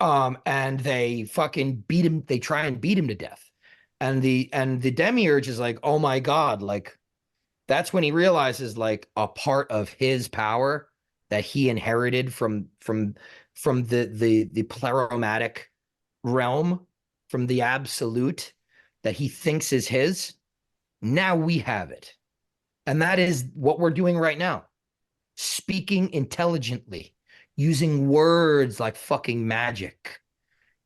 And they fucking beat him. They try and beat him to death. And the demiurge is like, oh my God, like, that's when he realizes, like, a part of his power that he inherited from the pleromatic realm, from the absolute that he thinks is his. Now we have it. And that is what we're doing right now. Speaking intelligently, using words like fucking magic,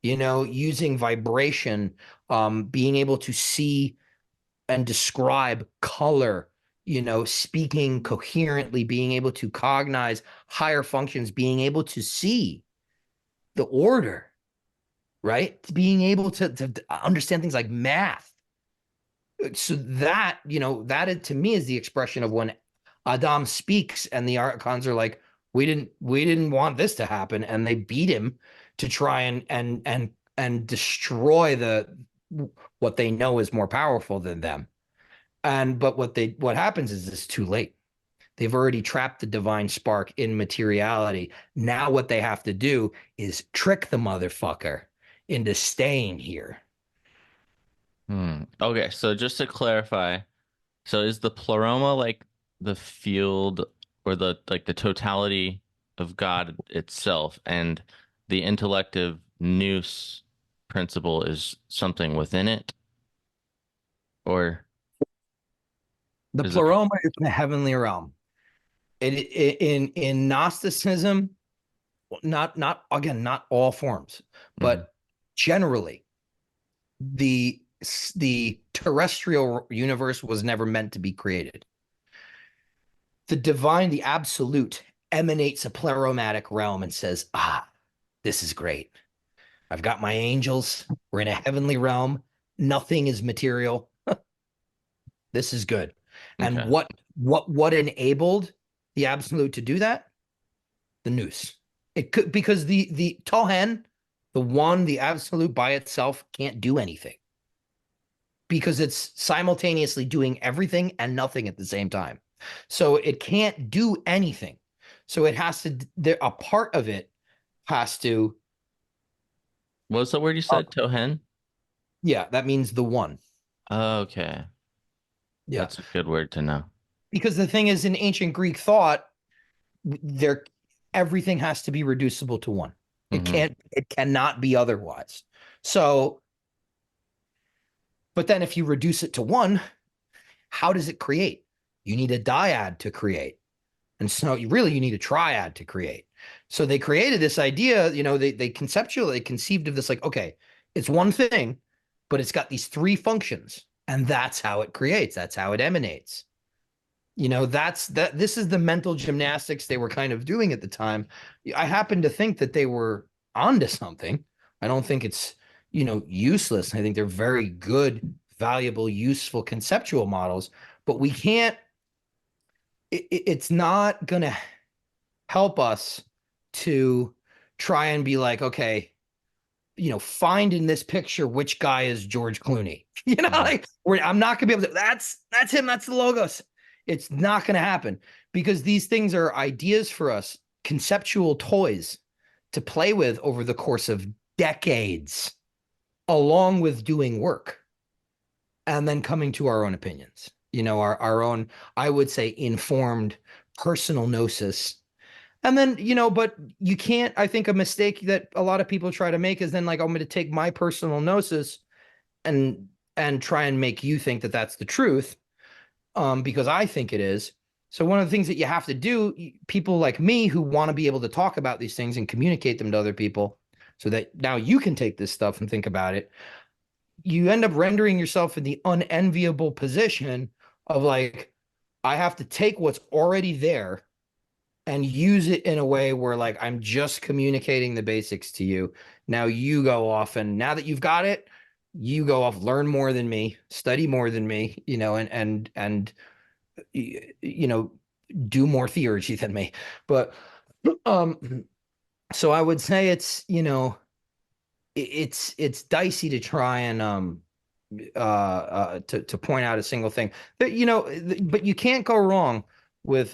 using vibration, being able to see and describe color, speaking coherently, being able to cognize higher functions, being able to see the order, right? Being able to understand things like math. So that, that to me is the expression of when Adam speaks and the archons are like, we didn't want this to happen, and they beat him to try and destroy what they know is more powerful than them. But what happens is it's too late. They've already trapped the divine spark in materiality. Now what they have to do is trick the motherfucker into staying here. Okay, so just to clarify, so is the pleroma like the field or the totality of God itself, and the intellective nous principle is something within it? Or The is it pleroma is the heavenly realm. In Gnosticism, not again, not all forms, but generally, the terrestrial universe was never meant to be created. The divine, the absolute, emanates a pleromatic realm and says, this is great. I've got my angels. We're in a heavenly realm. Nothing is material. This is good. And Okay. what enabled the absolute to do that? The nous. It could, because the Tohen, the one, the absolute by itself can't do anything, because it's simultaneously doing everything and nothing at the same time. So it can't do anything. So it has to, a part of it has to. What was the word you said? Tohen? Yeah, that means the one. Okay. Yeah. That's a good word to know. Because the thing is, in ancient Greek thought, everything has to be reducible to one. It cannot be otherwise. So, but then if you reduce it to one, how does it create? You need a dyad to create. And so you need a triad to create. So they created this idea, they conceptually conceived of this like, okay, it's one thing, but it's got these three functions, and that's how it creates. That's how it emanates. This is the mental gymnastics they were kind of doing at the time. I happen to think that they were onto something. I don't think it's, useless. I think they're very good, valuable, useful conceptual models, but we can't, it's not going to help us to try and be like, okay, find in this picture which guy is George Clooney. I'm not gonna be able to. That's him. That's the logos. It's not gonna happen, because these things are ideas for us, conceptual toys to play with over the course of decades, along with doing work, and then coming to our own opinions. Our own, I would say, informed personal gnosis. And then, but you can't, I think a mistake that a lot of people try to make is then like, I'm going to take my personal gnosis and try and make you think that that's the truth, because I think it is. So one of the things that you have to do, people like me who want to be able to talk about these things and communicate them to other people so that now you can take this stuff and think about it, you end up rendering yourself in the unenviable position of like, I have to take what's already there and use it in a way where like I'm just communicating the basics to you. Now you go off, and now that you've got it, you go off, learn more than me, study more than me, and do more theology than me. But so I would say it's it's dicey to try and to point out a single thing. But you can't go wrong with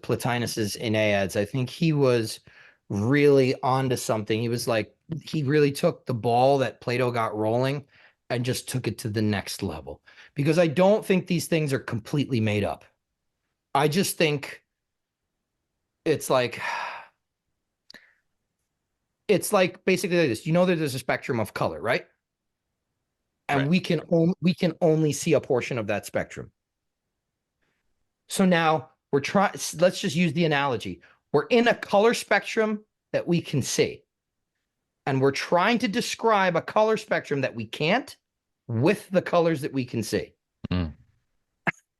Plotinus's Aeneads. I think he was really onto something. He was like, he really took the ball that Plato got rolling and just took it to the next level. Because I don't think these things are completely made up. I just think it's like basically like this. That there's a spectrum of color, right? And Right. we can only see a portion of that spectrum. So now we're trying, let's just use the analogy. We're in a color spectrum that we can see, and we're trying to describe a color spectrum that we can't with the colors that we can see. Mm.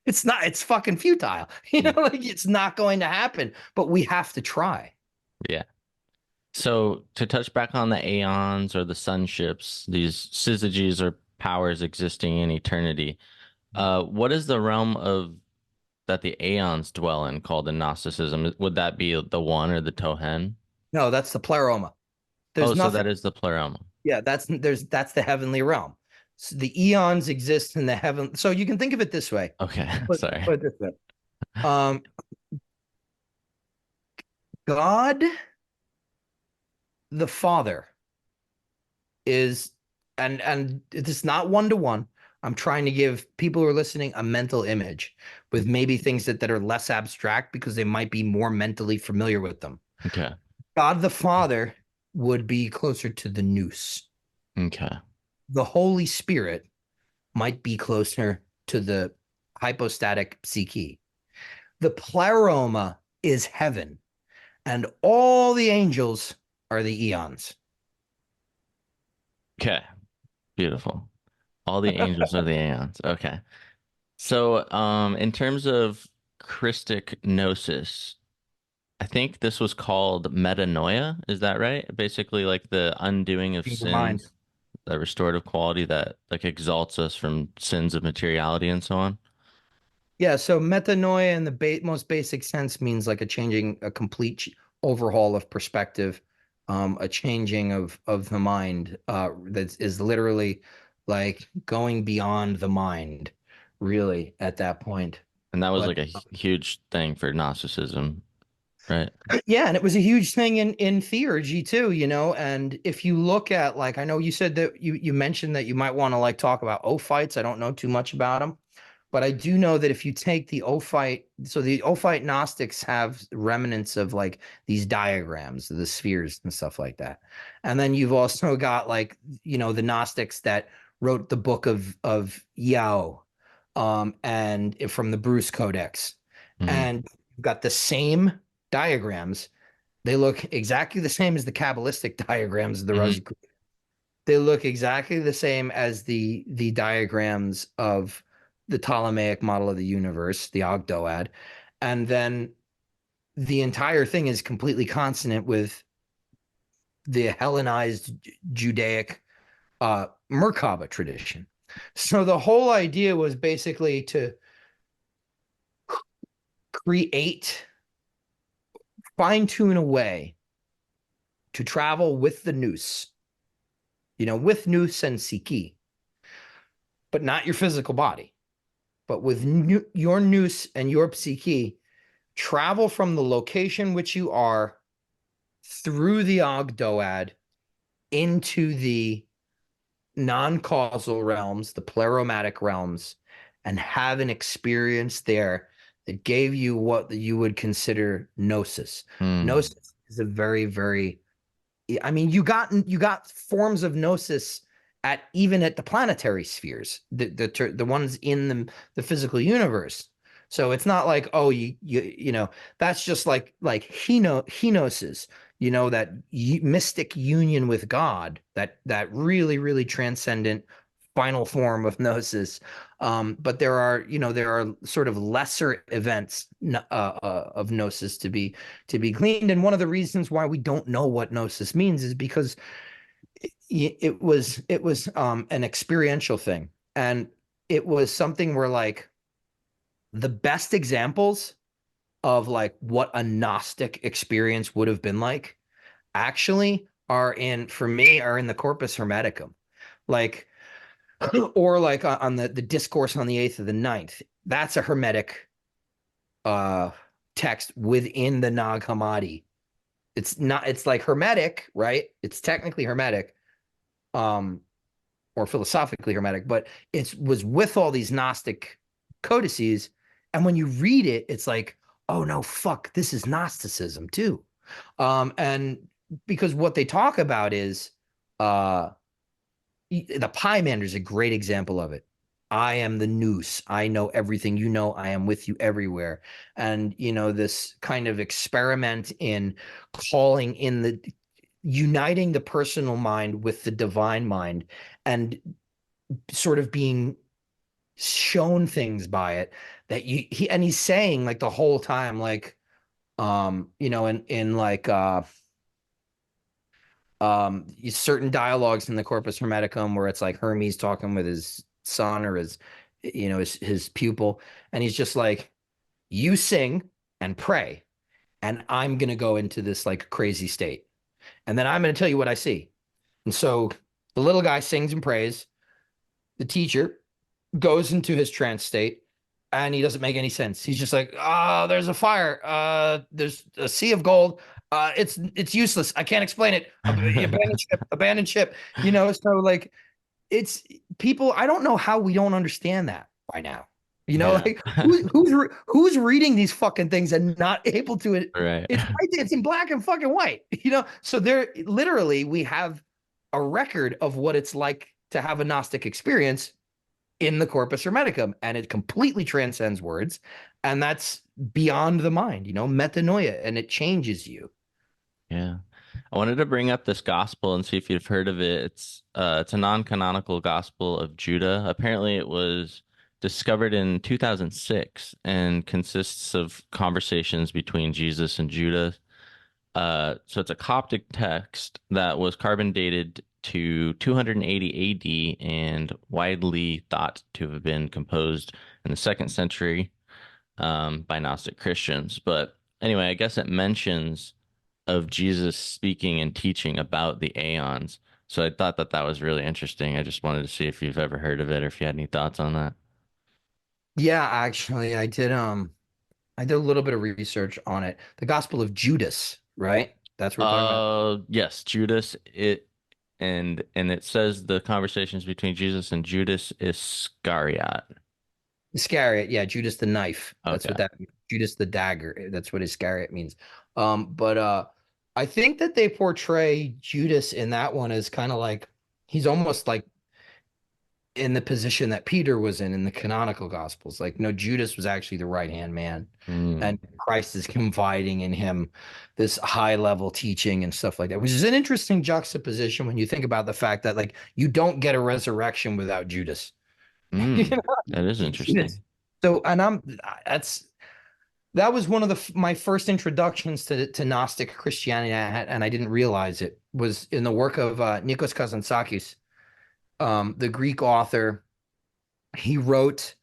It's fucking futile. Like it's not going to happen, but we have to try. Yeah. So to touch back on the aeons or the sunships, these syzygies or powers existing in eternity, what is the realm of that the aeons dwell in called in Gnosticism? Would that be the one or the Tohen? No, that's the pleroma. There's So nothing. that is the pleroma. Yeah, that's the heavenly realm. So the eons exist in the heaven. So you can think of it this way. Okay, sorry. Put it this way. God, the Father, is, and it's not one to one. I'm trying to give people who are listening a mental image with maybe things that are less abstract because they might be more mentally familiar with them. Okay. God the Father would be closer to the nous. Okay. The Holy Spirit might be closer to the hypostatic psyche. The pleroma is heaven, and all the angels are the eons. Okay. Beautiful. All the angels are the aeons. Okay. So, in terms of Christic gnosis, I think this was called metanoia. Is that right? Basically, like the undoing of Change of mind. sins, the restorative quality that like exalts us from sins of materiality and so on. Yeah, so metanoia in the most basic sense means like a complete overhaul of perspective, a changing of the mind, that is literally like going beyond the mind, really, at that point. And that was But like a huge thing for Gnosticism, right? yeah, and it was a huge thing in theurgy too, and if you look at, like, I know you said that you mentioned that you might want to like talk about Ophites. I don't know too much about them. But I do know that if you take the Ophite, so the Ophite Gnostics have remnants of like these diagrams, the spheres and stuff like that. And then you've also got like, the Gnostics that wrote the book of Yao, and from the Bruce Codex. Mhm. And you've got the same diagrams. They look exactly the same as the Kabbalistic diagrams of the Rosicrucians. They look exactly the same as the diagrams of the Ptolemaic model of the universe, the Ogdoad, and then the entire thing is completely consonant with the Hellenized Judaic Merkaba tradition. So the whole idea was basically to create, fine-tune a way to travel with the nous, with nous and psyche, but not your physical body. But with your nous and your psyche, travel from the location which you are through the Ogdoad into the non-causal realms, the pleromatic realms, and have an experience there that gave you what you would consider gnosis. Gnosis is a very, very, I mean, you got forms of gnosis even at the planetary spheres, the ones in the physical universe. So it's not like, oh, that's just like henosis, that mystic union with God, that really, really transcendent final form of gnosis. But there are sort of lesser events of gnosis to be gleaned. And one of the reasons why we don't know what gnosis means is because it was an experiential thing, and it was something where like the best examples of like what a Gnostic experience would have been like actually are in the Corpus Hermeticum, like, or like on the discourse on the 8th of the 9th. That's a Hermetic text within the Nag Hammadi. It's like Hermetic, right? It's technically Hermetic, or philosophically Hermetic, but it was with all these Gnostic codices. And when you read it, it's like, oh no, fuck, this is Gnosticism too. And because what they talk about is the Pymander is a great example of it. I am the nous. I know everything. You know, I am with you everywhere. And, this kind of experiment in calling in uniting the personal mind with the divine mind and sort of being shown things by it that he's saying like the whole time, like, in like, certain dialogues in the Corpus Hermeticum where it's like Hermes talking with his son or his pupil, and he's just like, you sing and pray, and I'm gonna go into this like crazy state, and then I'm gonna tell you what I see. And so the little guy sings and prays, the teacher goes into his trance state, and he doesn't make any sense. He's just like, there's a fire, there's a sea of gold, it's useless, I can't explain it, abandon ship. So like, it's people, I don't know how we don't understand that by now. Like, who's reading these fucking things and not able to it? Right. It's in black and fucking white. So there literally we have a record of what it's like to have a Gnostic experience in the Corpus Hermeticum, and it completely transcends words, and that's beyond the mind, metanoia, and it changes you. Yeah. I wanted to bring up this gospel and see if you've heard of it. It's a non-canonical gospel of Judah. Apparently it was discovered in 2006 and consists of conversations between Jesus and Judah. So it's a Coptic text that was carbon dated to 280 AD and widely thought to have been composed in the 2nd century by Gnostic Christians. But anyway, I guess it mentions of Jesus speaking and teaching about the aeons. So I thought that was really interesting. I just wanted to see if you've ever heard of it or if you had any thoughts on that. Yeah, actually, I did a little bit of research on it. The Gospel of Judas, right? That's what we're talking about. Yes, Judas. And it says the conversations between Jesus and Judas Iscariot. Iscariot, yeah, Judas the knife. That's Okay. what that means. Judas the dagger. That's what Iscariot means. But I think that they portray Judas in that one as kind of like he's almost like in the position that Peter was in the canonical gospels. Like, no, Judas was actually the right-hand man, and Christ is confiding in him this high-level teaching and stuff like that, which is an interesting juxtaposition when you think about the fact that like you don't get a resurrection without Judas. That is interesting. So, and that was one of my first introductions to Gnostic Christianity, and I didn't realize it was in the work of Nikos Kazantzakis, the Greek author. He wrote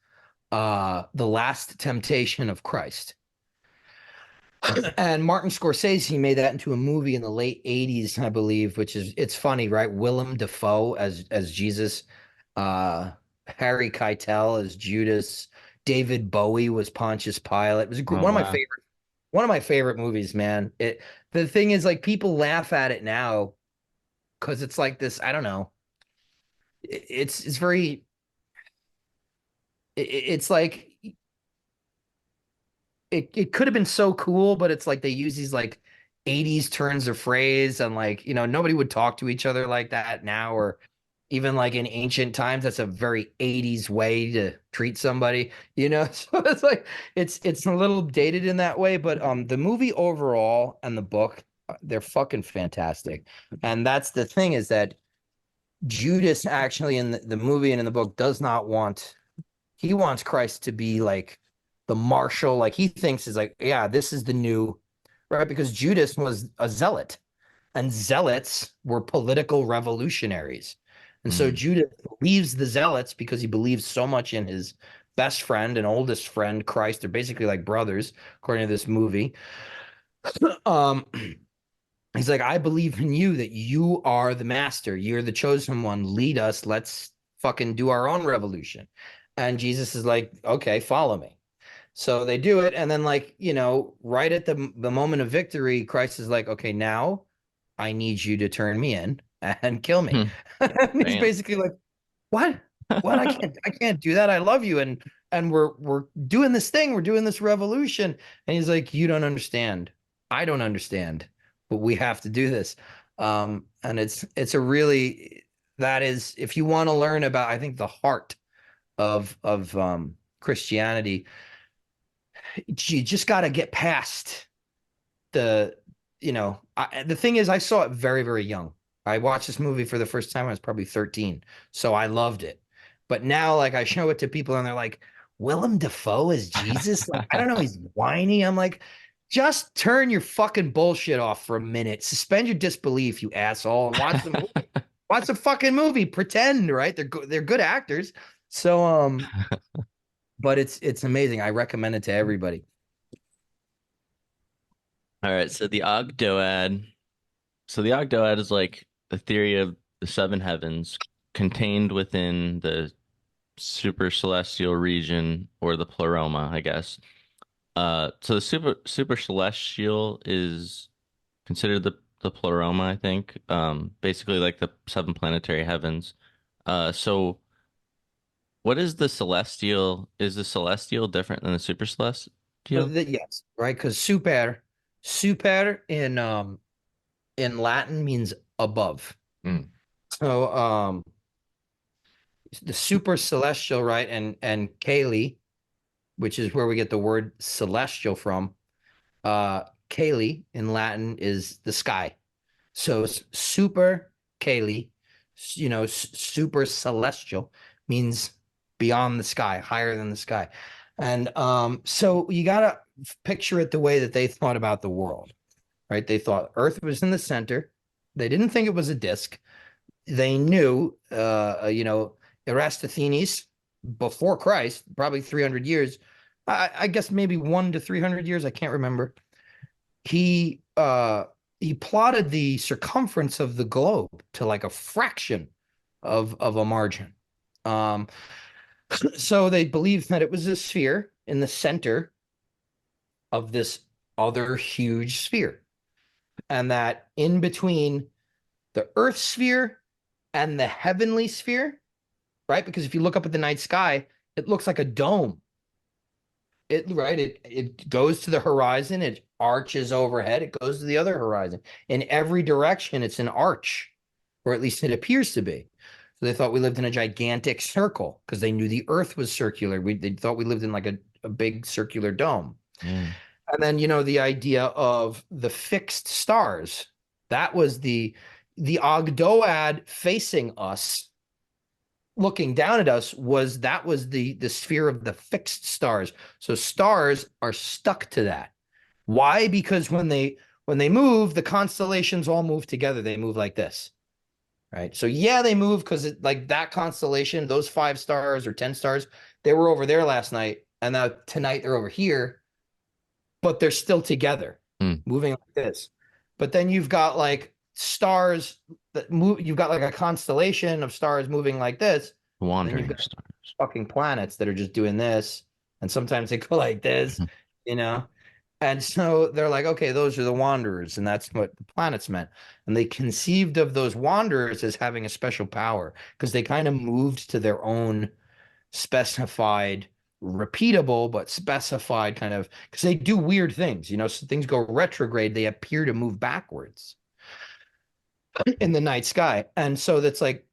The Last Temptation of Christ. And Martin Scorsese made that into a movie in the late 80s, I believe, it's funny, right? Willem Dafoe as Jesus, Harry Keitel as Judas, David Bowie was Pontius Pilate. It was one of my favorite movies, man. The thing is, like, people laugh at it now because it's like this, I don't know. It's very, it's like, it could have been so cool, but it's like they use these like 80s turns of phrase, and like, nobody would talk to each other like that now, or even like in ancient times. That's a very 80s way to treat somebody, so it's like it's a little dated in that way, but the movie overall and the book, they're fucking fantastic. And that's the thing, is that Judas actually in the movie and in the book he wants Christ to be like the marshal, like he thinks is like, yeah, this is the new, right? Because Judas was a zealot, and zealots were political revolutionaries. And so Judas believes the zealots because he believes so much in his best friend and oldest friend, Christ. They're basically like brothers, according to this movie. He's like, I believe in you, that you are the master. You're the chosen one. Lead us. Let's fucking do our own revolution. And Jesus is like, okay, follow me. So they do it. And then, like, right at the moment of victory, Christ is like, okay, now I need you to turn me in and kill me. And he's basically like, what? I can't do that. I love you. And we're doing this thing. We're doing this revolution. And he's like, you don't understand. I don't understand, but we have to do this. And it's a really, that is, if you want to learn about, I think, the heart of Christianity. You just got to get past the, the thing is, I saw it very, very young. I watched this movie for the first time. I was probably 13. So I loved it. But now, like, I show it to people and they're like, Willem Dafoe is Jesus? Like, I don't know. He's whiny. I'm like, just turn your fucking bullshit off for a minute. Suspend your disbelief, you asshole, and watch the movie. Watch the fucking movie. Pretend, right? They're good actors. So, but it's amazing. I recommend it to everybody. All right, so the Ogdoad. So the Ogdoad is like the theory of the seven heavens contained within the super celestial region or the pleroma, I guess. So the super celestial is considered the pleroma, I think. Basically like the seven planetary heavens. So what is the celestial? Is the celestial different than the super celestial? Yes, right? Because super in Latin means above. Mm. So the super celestial, right? And Kali, which is where we get the word celestial from. Kali in Latin is the sky. So super Kali, super celestial means beyond the sky, higher than the sky. And so you gotta picture it the way that they thought about the world, right? They thought Earth was in the center. They didn't think it was a disk. They knew, Eratosthenes before Christ, probably 300 years, I guess maybe 1 to 300 years, I can't remember. He plotted the circumference of the globe to like a fraction of a margin. So they believed that it was a sphere in the center of this other huge sphere, and that in between the Earth sphere and the heavenly sphere, right? Because if you look up at the night sky, it looks like a dome. It goes to the horizon, it arches overhead, it goes to the other horizon. In every direction, it's an arch, or at least it appears to be. So they thought we lived in a gigantic circle because they knew the Earth was circular. They thought we lived in like a big circular dome. Mm. And then, the idea of the fixed stars, that was the Ogdoad facing us, looking down at us, was the sphere of the fixed stars. So stars are stuck to that. Why? Because when they move, the constellations all move together. They move like this, right? So yeah, they move because like that constellation, those 5 stars or 10 stars, they were over there last night, and now tonight they're over here, but they're still together, moving like this. But then you've got like stars that move. You've got like a constellation of stars moving like this. Wandering stars. Fucking planets that are just doing this, and sometimes they go like this, And so they're like, okay, those are the wanderers, and that's what the planets meant. And they conceived of those wanderers as having a special power because they kind of moved to their own specified, repeatable, but specified kind of, because they do weird things, so things go retrograde, they appear to move backwards in the night sky. And so that's like,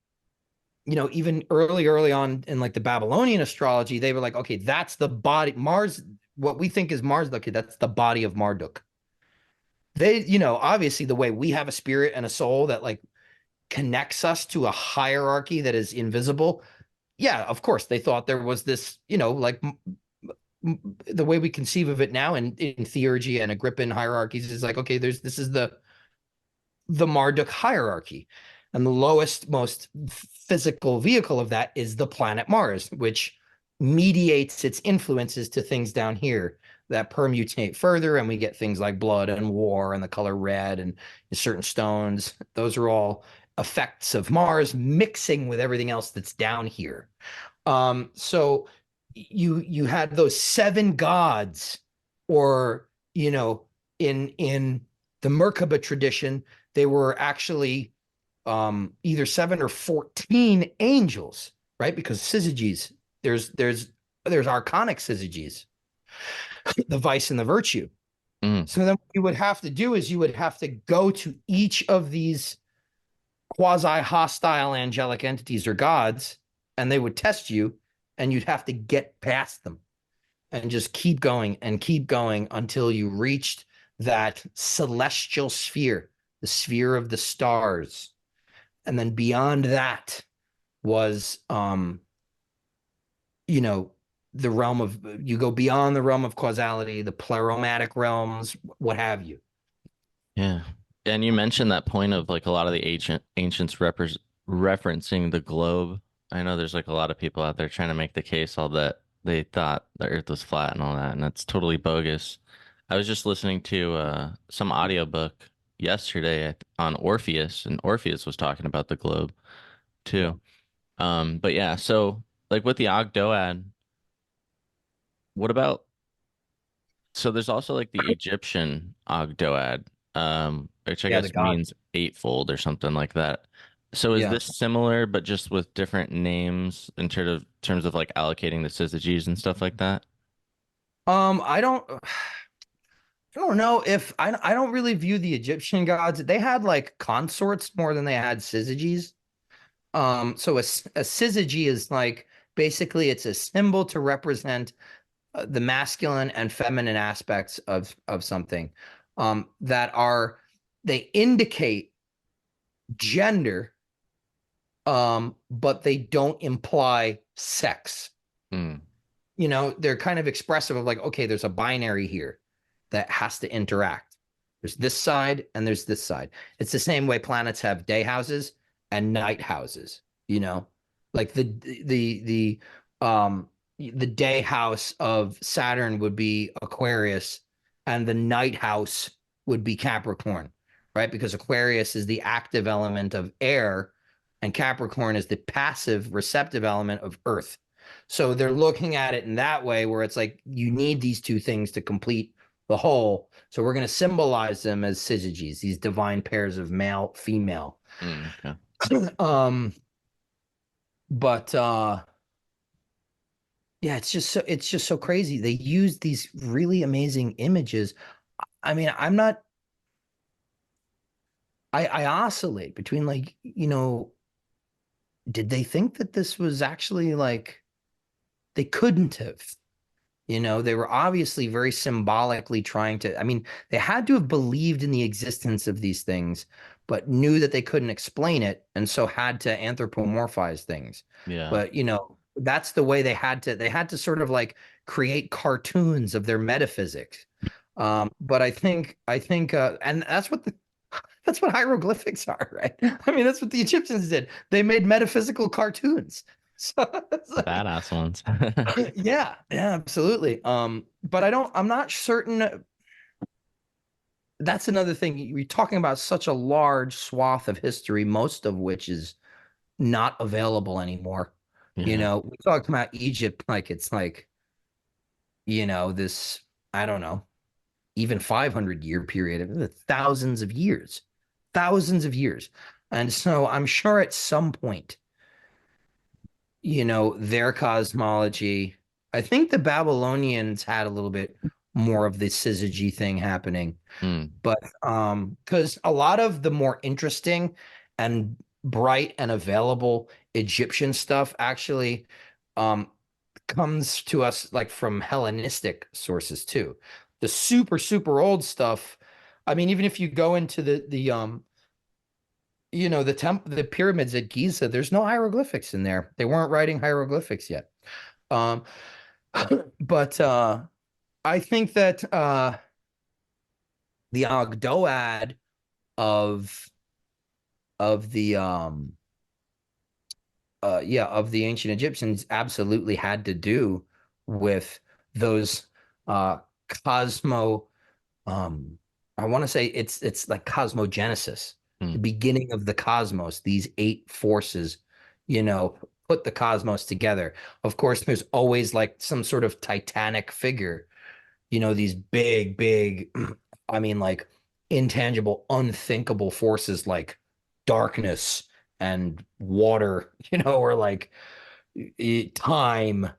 even early on in like the Babylonian astrology, they were like, okay, that's the body, Mars, what we think is Mars, okay, that's the body of Marduk. They, obviously the way we have a spirit and a soul that like connects us to a hierarchy that is invisible. Yeah, of course, they thought there was this, like the way we conceive of it now in theurgy and Agrippan hierarchies is like, okay, this is the Marduk hierarchy. And the lowest, most physical vehicle of that is the planet Mars, which mediates its influences to things down here that permutate further. And we get things like blood and war and the color red and certain stones. Those are all effects of Mars mixing with everything else that's down here. So you had those 7 gods, or, in the Merkaba tradition, they were actually either 7 or 14 angels, right? Because syzygies, there's archonic syzygies, the vice and the virtue. So then what you would have to do is you would have to go to each of these quasi-hostile angelic entities or gods, and they would test you, and you'd have to get past them and just keep going until you reached that celestial sphere, the sphere of the stars. And then beyond that was, the realm of, you go beyond the realm of causality, the pleromatic realms, what have you. Yeah. And you mentioned that point of like a lot of the ancients referencing the globe. I know there's like a lot of people out there trying to make the case all that they thought the earth was flat and all that, and that's totally bogus. I was just listening to some audiobook yesterday on Orpheus, and Orpheus was talking about the globe too. But yeah, so like with the Ogdoad, what about, so there's also like the Egyptian Ogdoad, which I Yeah, the guess god. means eightfold or something like that. So is Yeah. this similar, but just with different names in terms of like allocating the syzygies and stuff like that? I don't know if I don't really view the Egyptian gods. They had like consorts more than they had syzygies. So a syzygy is like basically it's a symbol to represent the masculine and feminine aspects of something, that are, they indicate gender, but they don't imply sex. Mm. They're kind of expressive of like, okay, there's a binary here that has to interact. There's this side and there's this side. It's the same way planets have day houses and night houses, like the day house of Saturn would be Aquarius and the night house would be Capricorn, right? Because Aquarius is the active element of air and Capricorn is the passive receptive element of earth. So they're looking at it in that way where it's like you need these two things to complete the whole. So we're going to symbolize them as syzygies, these divine pairs of male, female. Okay. But yeah, it's just so crazy. They use these really amazing images. I mean, I oscillate between like, did they think that this was actually like, they couldn't have, they were obviously very symbolically trying to, I mean, they had to have believed in the existence of these things, but knew that they couldn't explain it. And so had to anthropomorphize things. Yeah. But, that's the way they had to sort of like create cartoons of their metaphysics. But I think, and that's what hieroglyphics are, right? I mean, that's what the Egyptians did. They made metaphysical cartoons. So it's like, Badass ones. yeah, absolutely. But I'm not certain. That's another thing. You're talking about such a large swath of history, most of which is not available anymore. Yeah. We talked about Egypt like it's like, this, I don't know, even 500-year period, thousands of years. And so I'm sure at some point, their cosmology, I think the Babylonians had a little bit more of the syzygy thing happening. But because a lot of the more interesting and bright and available Egyptian stuff actually comes to us like from Hellenistic sources too. The super, super old stuff. I mean, even if you go into the the pyramids at Giza, there's no hieroglyphics in there. They weren't writing hieroglyphics yet. But I think that the Ogdoad of the of the ancient Egyptians absolutely had to do with those cosmo I want to say it's like cosmogenesis, the beginning of the cosmos, these 8 forces, put the cosmos together. Of course, there's always like some sort of titanic figure, these big, I mean, like intangible, unthinkable forces like darkness and water, or like time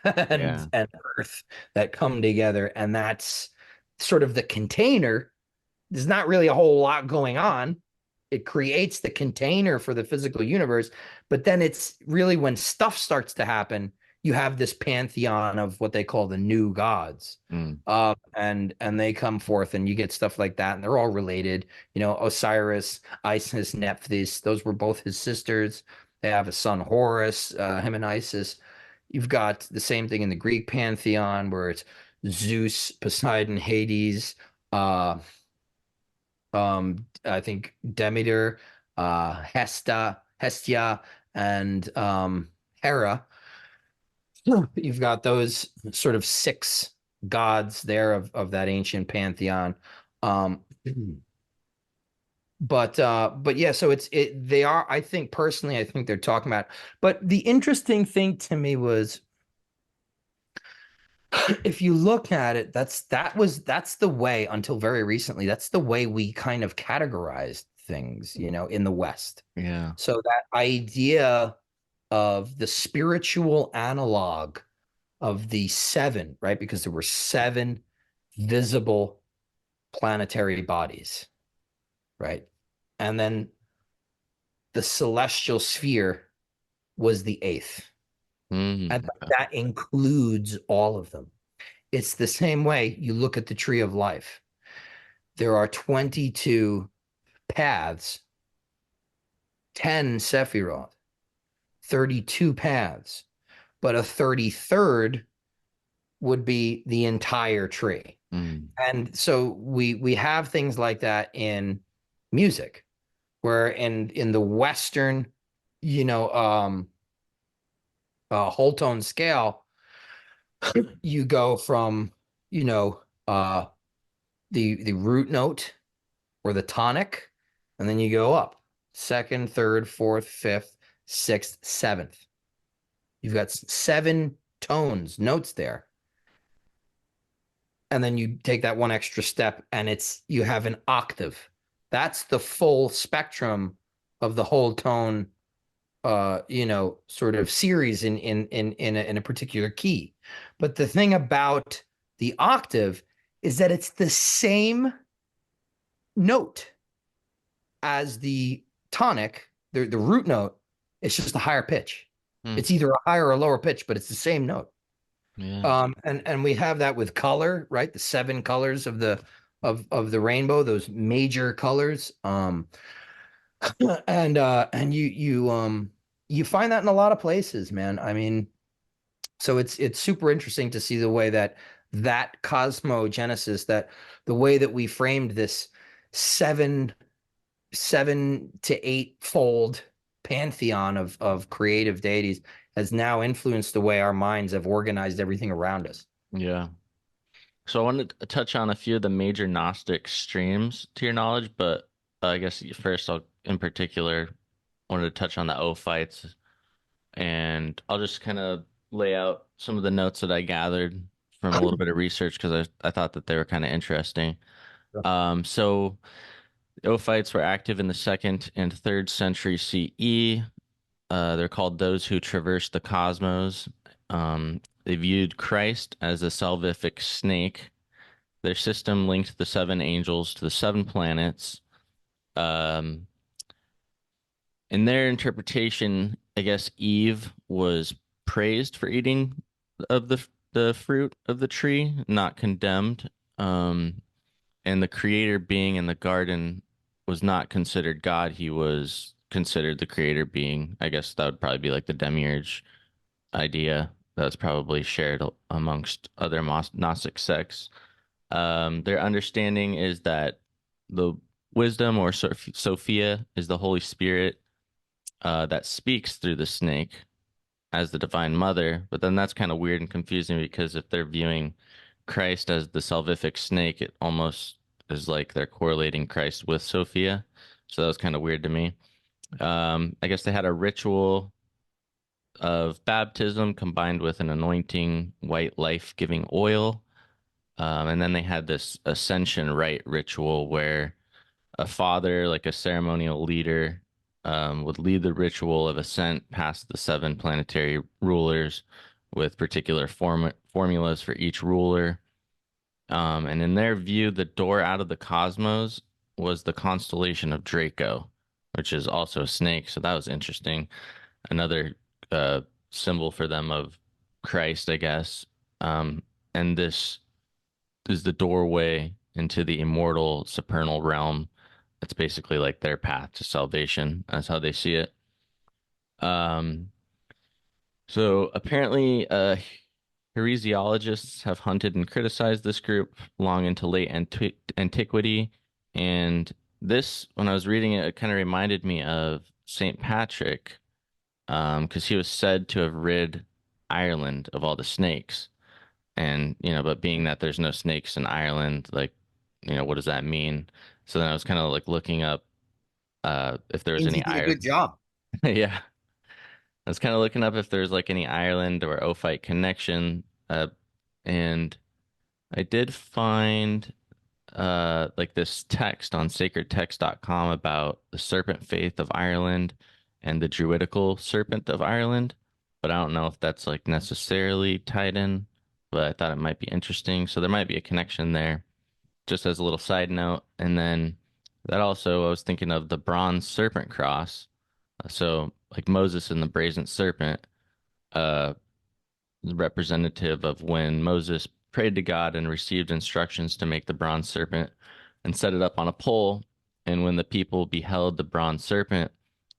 and earth that come together. And that's sort of the container. There's not really a whole lot going on. It creates the container for the physical universe, but then it's really when stuff starts to happen, you have this pantheon of what they call the new gods. Mm. And they come forth, and you get stuff like that, and they're all related. Osiris, Isis, Nephthys, those were both his sisters. They have a son, Horus, him and Isis. You've got the same thing in the Greek pantheon, where it's Zeus, Poseidon, Hades, I think Demeter, Hestia, and Hera. You've got those sort of six gods there of that ancient pantheon. Um, but yeah, so they are, I think personally, I think they're talking about. But the interesting thing to me was, if you look at it, that's the way, until very recently, that's the way we kind of categorized things, in the West. Yeah. So that idea of the spiritual analog of the seven, right? Because there were seven visible planetary bodies, right? And then the celestial sphere was the eighth. Mm. And that includes all of them. It's the same way you look at the tree of life. There are 22 paths, 10 Sephiroth, 32 paths, but a 33rd would be the entire tree. Mm. And so we have things like that in music, where in the Western, whole tone scale, you go from, the root note or the tonic, and then you go up second, third, fourth, fifth, sixth, seventh. You've got seven tones, notes there. And then you take that one extra step, and you have an octave. That's the full spectrum of the whole tone, sort of series in a particular key. But the thing about the octave is that it's the same note as the tonic, the root note. It's just a higher pitch. It's either a higher or a lower pitch, but it's the same note. Yeah. And we have that with color, right? The seven colors of the rainbow, those major colors. And you find that in a lot of places, man. I mean, so it's super interesting to see the way that cosmogenesis, that the way that we framed this seven to eight fold pantheon of creative deities has now influenced the way our minds have organized everything around us. Yeah. So I wanted to touch on a few of the major Gnostic streams to your knowledge, but I guess first in particular, wanted to touch on the Ophites, and I'll just kind of lay out some of the notes that I gathered from a little bit of research, because I thought that they were kind of interesting. So the Ophites were active in the 2nd and 3rd century CE. They're called those who traverse the cosmos. They viewed Christ as a salvific snake. Their system linked the 7 angels to the 7 planets. In their interpretation, I guess Eve was praised for eating of the fruit of the tree, not condemned. And the creator being in the garden was not considered God. He was considered the creator being. I guess that would probably be like the demiurge idea that's probably shared amongst other Gnostic sects. Their understanding is that the wisdom, or Sophia, is the Holy Spirit that speaks through the snake as the divine mother. But then that's kind of weird and confusing, because if they're viewing Christ as the salvific snake, it almost is like they're correlating Christ with Sophia. So that was kind of weird to me. I guess they had a ritual of baptism combined with an anointing white life-giving oil. And then they had this ascension rite ritual where a father, like a ceremonial leader, would lead the ritual of ascent past the 7 planetary rulers with particular formulas for each ruler. And in their view, the door out of the cosmos was the constellation of Draco, which is also a snake. So that was interesting. Another symbol for them of Christ, I guess. And this is the doorway into the immortal supernal realm. That's basically like their path to salvation. That's how they see it. Um, so apparently, heresiologists have hunted and criticized this group long into late antiquity. And this, when I was reading it, it kind of reminded me of Saint Patrick, because he was said to have rid Ireland of all the snakes. And, but being that there's no snakes in Ireland, like, what does that mean? So then I was kind of like looking up if there was Means he any did a good Ireland. job. Yeah. I was kind of looking up if there's like any Ireland or Ophite connection. And I did find like this text on sacredtext.com about the serpent faith of Ireland and the druidical serpent of Ireland, but I don't know if that's like necessarily tied in, but I thought it might be interesting. So there might be a connection there, just as a little side note. And then that also, I was thinking of the bronze serpent cross. So like Moses and the brazen serpent, uh, representative of when Moses prayed to God and received instructions to make the bronze serpent and set it up on a pole. And when the people beheld the bronze serpent,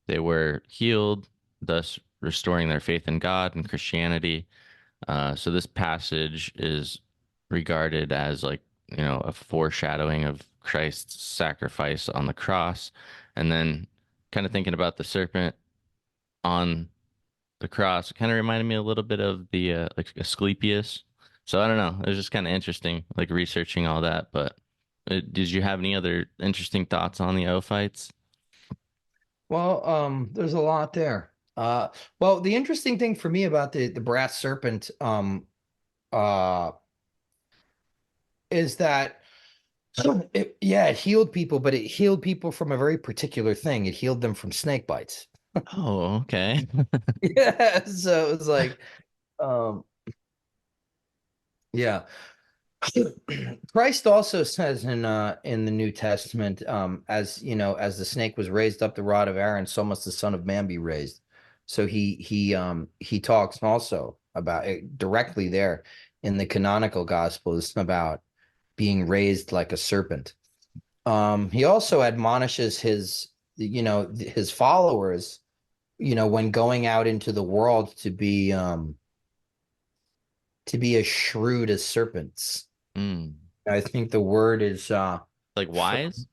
they were healed, thus restoring their faith in God and Christianity. So this passage is regarded as like, a foreshadowing of Christ's sacrifice on the cross. And then kind of thinking about the serpent on the cross, it kind of reminded me a little bit of the like Asclepius. So I don't know. It was just kind of interesting, like researching all that. But did you have any other interesting thoughts on the Ophites? Well, there's a lot there. Well, the interesting thing for me about the brass serpent, uh, is that it healed people, but it healed people from a very particular thing. It healed them from snake bites. Oh, okay. Yeah, so it was like, um, yeah. Christ also says in the New Testament, as as the snake was raised up the rod of Aaron, so must the Son of Man be raised. So he talks also about it directly there in the canonical Gospels about being raised like a serpent. He also admonishes his followers, when going out into the world to be as shrewd as serpents. Mm. I think the word is Like wise?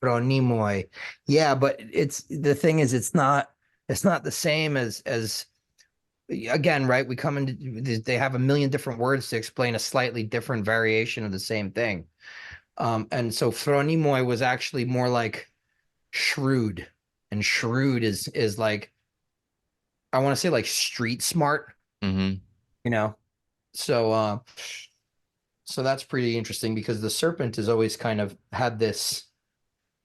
phronimoi. Yeah, but it's the thing is it's not the same as again, right? We come into they have a million different words to explain a slightly different variation of the same thing. And so phronimoi was actually more like shrewd, and shrewd is like, I want to say like street smart, Mm-hmm. you know. So so that's pretty interesting because the serpent has always kind of had this,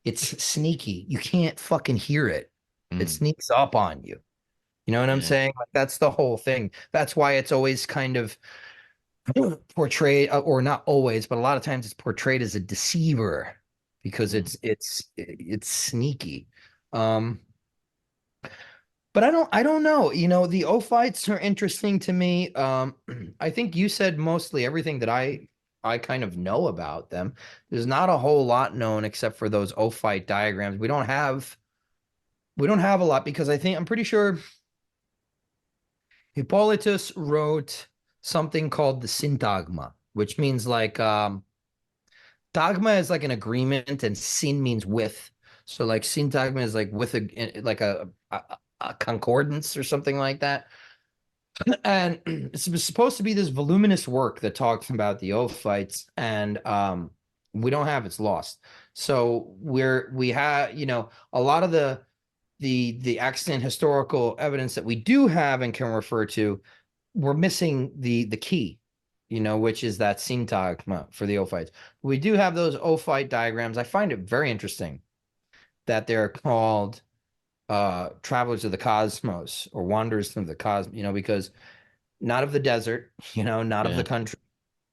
it's sneaky. You can't fucking hear it. It Mm. sneaks up on you. You know what I'm Yeah. saying? Like, that's the whole thing. That's why it's always kind of portrayed, or not always, but a lot of times it's portrayed as a deceiver because Mm. it's sneaky. Um, but I don't know. The Ophites are interesting to me. I think you said mostly everything that I kind of know about them. There's not a whole lot known except for those Ophite diagrams. We don't have a lot because I'm pretty sure Hippolytus wrote something called the syntagma, which means like dogma is like an agreement and sin means with. So like syntagma is like with a concordance or something like that. And it's supposed to be this voluminous work that talks about the Ophites, and we don't have, it's lost. So we have, a lot of the extant historical evidence that we do have and can refer to, we're missing the key, which is that syntagma for the Ophites. We do have those Ophite diagrams. I find it very interesting that they're called travelers of the cosmos or wanderers through the cosmos, because not of the desert, not of Yeah. the country,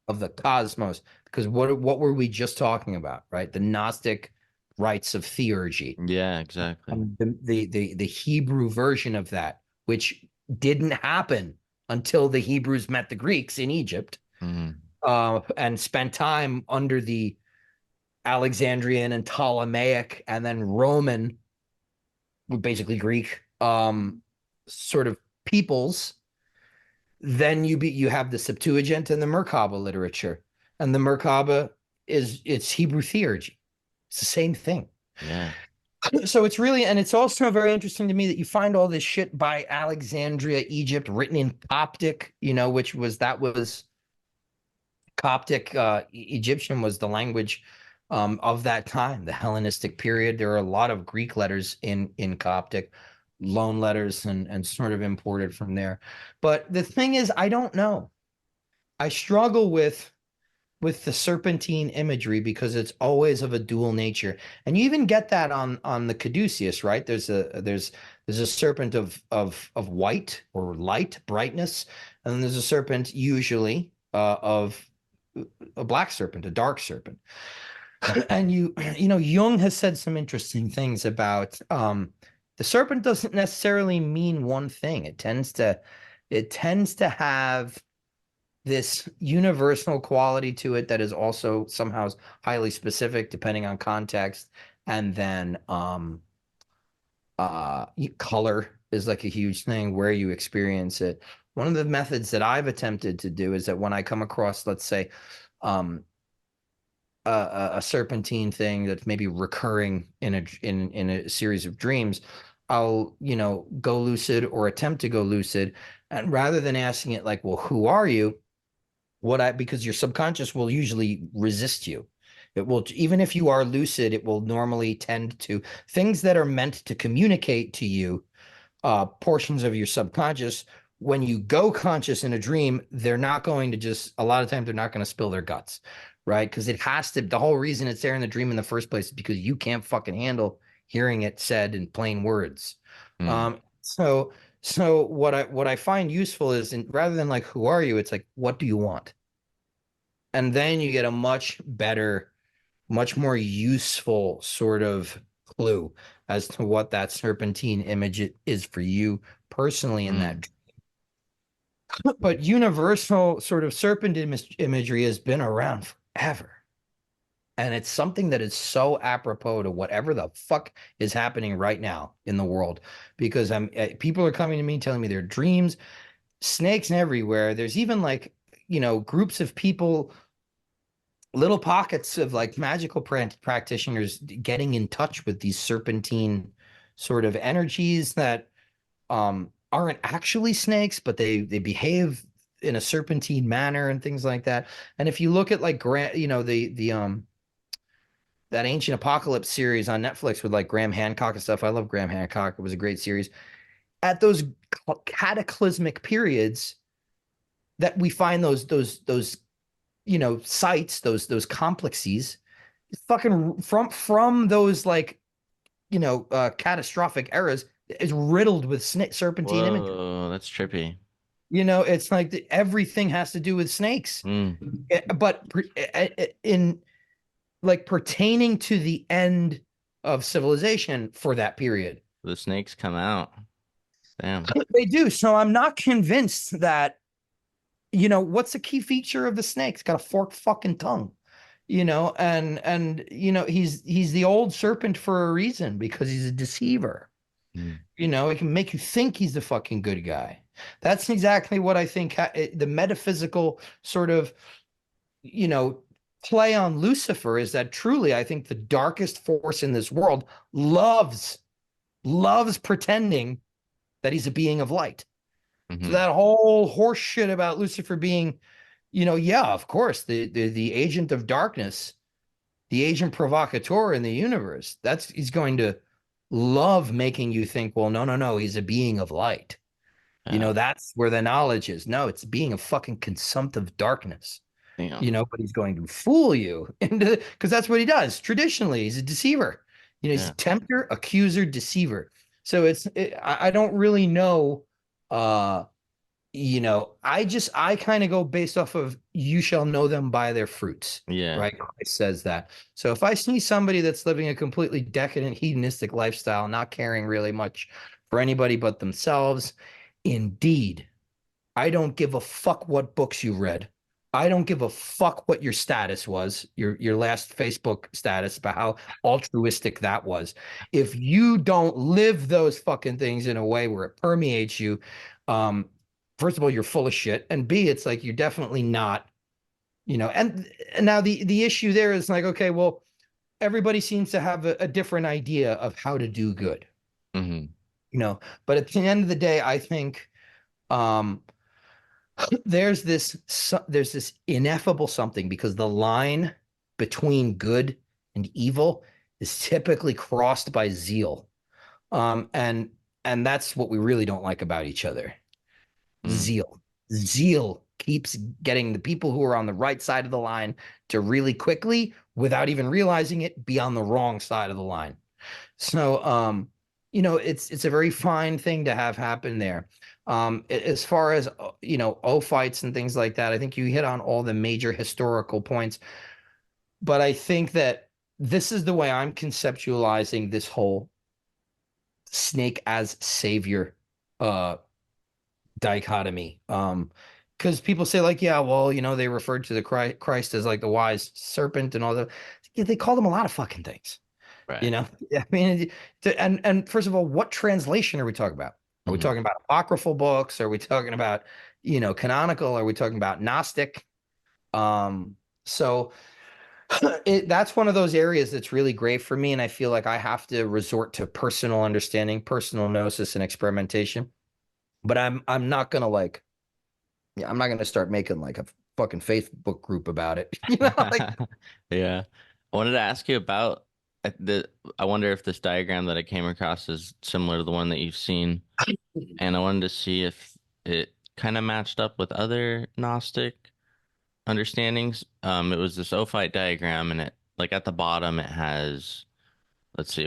of the cosmos. Because what were we just talking about, right? The Gnostic rites of theurgy. Yeah, exactly. The Hebrew version of that, which didn't happen until the Hebrews met the Greeks in Egypt, and spent time under the Alexandrian and Ptolemaic and then Roman, basically Greek, sort of peoples. Then you have the Septuagint and the Merkaba literature, and the Merkaba it's Hebrew theurgy. It's the same thing. Yeah. So it's really, and it's also very interesting to me that you find all this shit by Alexandria, Egypt, written in Coptic, which was Coptic. Egyptian was the language of that time, the Hellenistic period. There are a lot of Greek letters in Coptic, loan letters, and sort of imported from there. But the thing is, I don't know. I struggle with the serpentine imagery because it's always of a dual nature, and you even get that on the caduceus, right? There's a serpent of white or light brightness, and then there's a serpent usually of a black serpent, a dark serpent. And Jung has said some interesting things about the serpent doesn't necessarily mean one thing. It tends to have this universal quality to it that is also somehow highly specific depending on context. And then color is like a huge thing where you experience it. One of the methods that I've attempted to do is that when I come across, let's say, a serpentine thing that's maybe recurring in a series of dreams, I'll go lucid or attempt to go lucid, and rather than asking it like, well, who are you, because your subconscious will usually resist you. It will, even if you are lucid, it will normally tend to things that are meant to communicate to you, portions of your subconscious. When you go conscious in a dream, they're not going to a lot of times they're not going to spill their guts, right? Because it has to, the whole reason it's there in the dream in the first place is because you can't fucking handle hearing it said in plain words. So what I find useful is, rather than like, who are you? It's like, what do you want? And then you get a much better, much more useful sort of clue as to what that serpentine image is for you personally in that dream. But universal sort of serpent imagery has been around forever. And it's something that is so apropos to whatever the fuck is happening right now in the world, because people are coming to me telling me their dreams, snakes everywhere. There's even like, groups of people, little pockets of like magical practitioners getting in touch with these serpentine sort of energies that aren't actually snakes, but they behave in a serpentine manner and things like that. And if you look at like that Ancient Apocalypse series on Netflix with like Graham Hancock and stuff. I love Graham Hancock. It was a great series. At those cataclysmic periods that we find those sites, those complexes, fucking from those like catastrophic eras, is riddled with serpentine imagery. Oh, that's trippy. It's like everything has to do with snakes, but in like pertaining to the end of civilization for that period. The snakes come out. Damn. They do. So I'm not convinced that, what's the key feature of the snake? It's got a forked fucking tongue, and he's the old serpent for a reason, because he's a deceiver. He can make you think he's the fucking good guy. That's exactly what I think the metaphysical sort of, play on Lucifer is that truly, I think the darkest force in this world loves pretending that he's a being of light. So that whole horse shit about Lucifer being, of course, the agent of darkness, the agent provocateur in the universe, he's going to love making you think, well, no, he's a being of light. That's where the knowledge is. No, it's a being of fucking consumptive darkness. But he's going to fool you because that's what he does. Traditionally, he's a deceiver. He's a tempter, accuser, deceiver. So I don't really know. I kind of go based off of, you shall know them by their fruits. Yeah. Right. Christ says that. So if I see somebody that's living a completely decadent, hedonistic lifestyle, not caring really much for anybody but themselves, indeed, I don't give a fuck what books you read. I don't give a fuck what your status was, your last Facebook status, about how altruistic that was. If you don't live those fucking things in a way where it permeates you, um, first of all, you're full of shit, and B, it's like you're definitely not, and now the issue there is like, okay, well, everybody seems to have a different idea of how to do good, Hmm. but at the end of the day, I think um there's this ineffable something, because the line between good and evil is typically crossed by zeal. And that's what we really don't like about each other. Mm. Zeal keeps getting the people who are on the right side of the line to really quickly, without even realizing it, be on the wrong side of the line. So, it's a very fine thing to have happen there. As far as Ophites and things like that, I think you hit on all the major historical points. But I think that this is the way I'm conceptualizing this whole snake as savior uh dichotomy. Because people say, like, yeah, well, they referred to the Christ as like the wise serpent and all that. Yeah, they called him a lot of fucking things. Right. I mean, and first of all, what translation are we talking about? Are we Hmm. talking about apocryphal books? Are we talking about, canonical? Are we talking about Gnostic? So that's one of those areas that's really great for me, and I feel like I have to resort to personal understanding, personal gnosis, and experimentation. But I'm not gonna like, yeah, I'm not gonna start making like a fucking Facebook group about it. Like, Yeah. I wanted to ask you about the, I wonder if this diagram that I came across is similar to the one that you've seen. And I wanted to see if it kind of matched up with other Gnostic understandings. It was this Ophite diagram, and it, like, at the bottom, it has, let's see,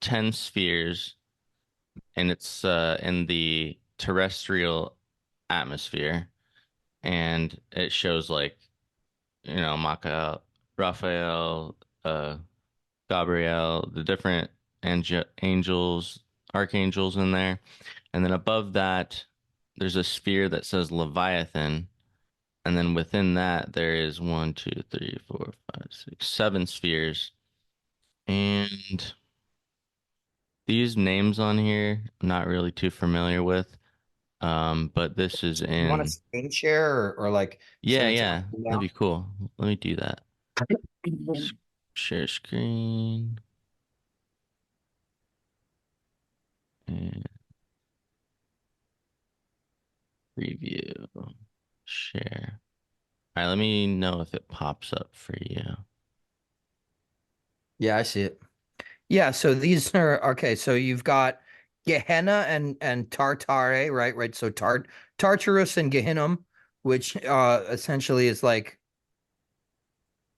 10 spheres, and it's in the terrestrial atmosphere, and it shows, like, Michael, Raphael, Gabriel, the different angels, archangels in there. And then above that, there's a sphere that says Leviathan. And then within that, there is 7 spheres. And these names on here, I'm not really too familiar with. But this is you want to in, screen share, or like yeah, send it to yeah, me that'd now? be cool. Let me do that. Share screen and preview. Share. All right, let me know if it pops up for you. Yeah, I see it. Yeah, so these are okay. So you've got Gehenna and Tartare, right? Right. So Tartarus and Gehinnom, which essentially is like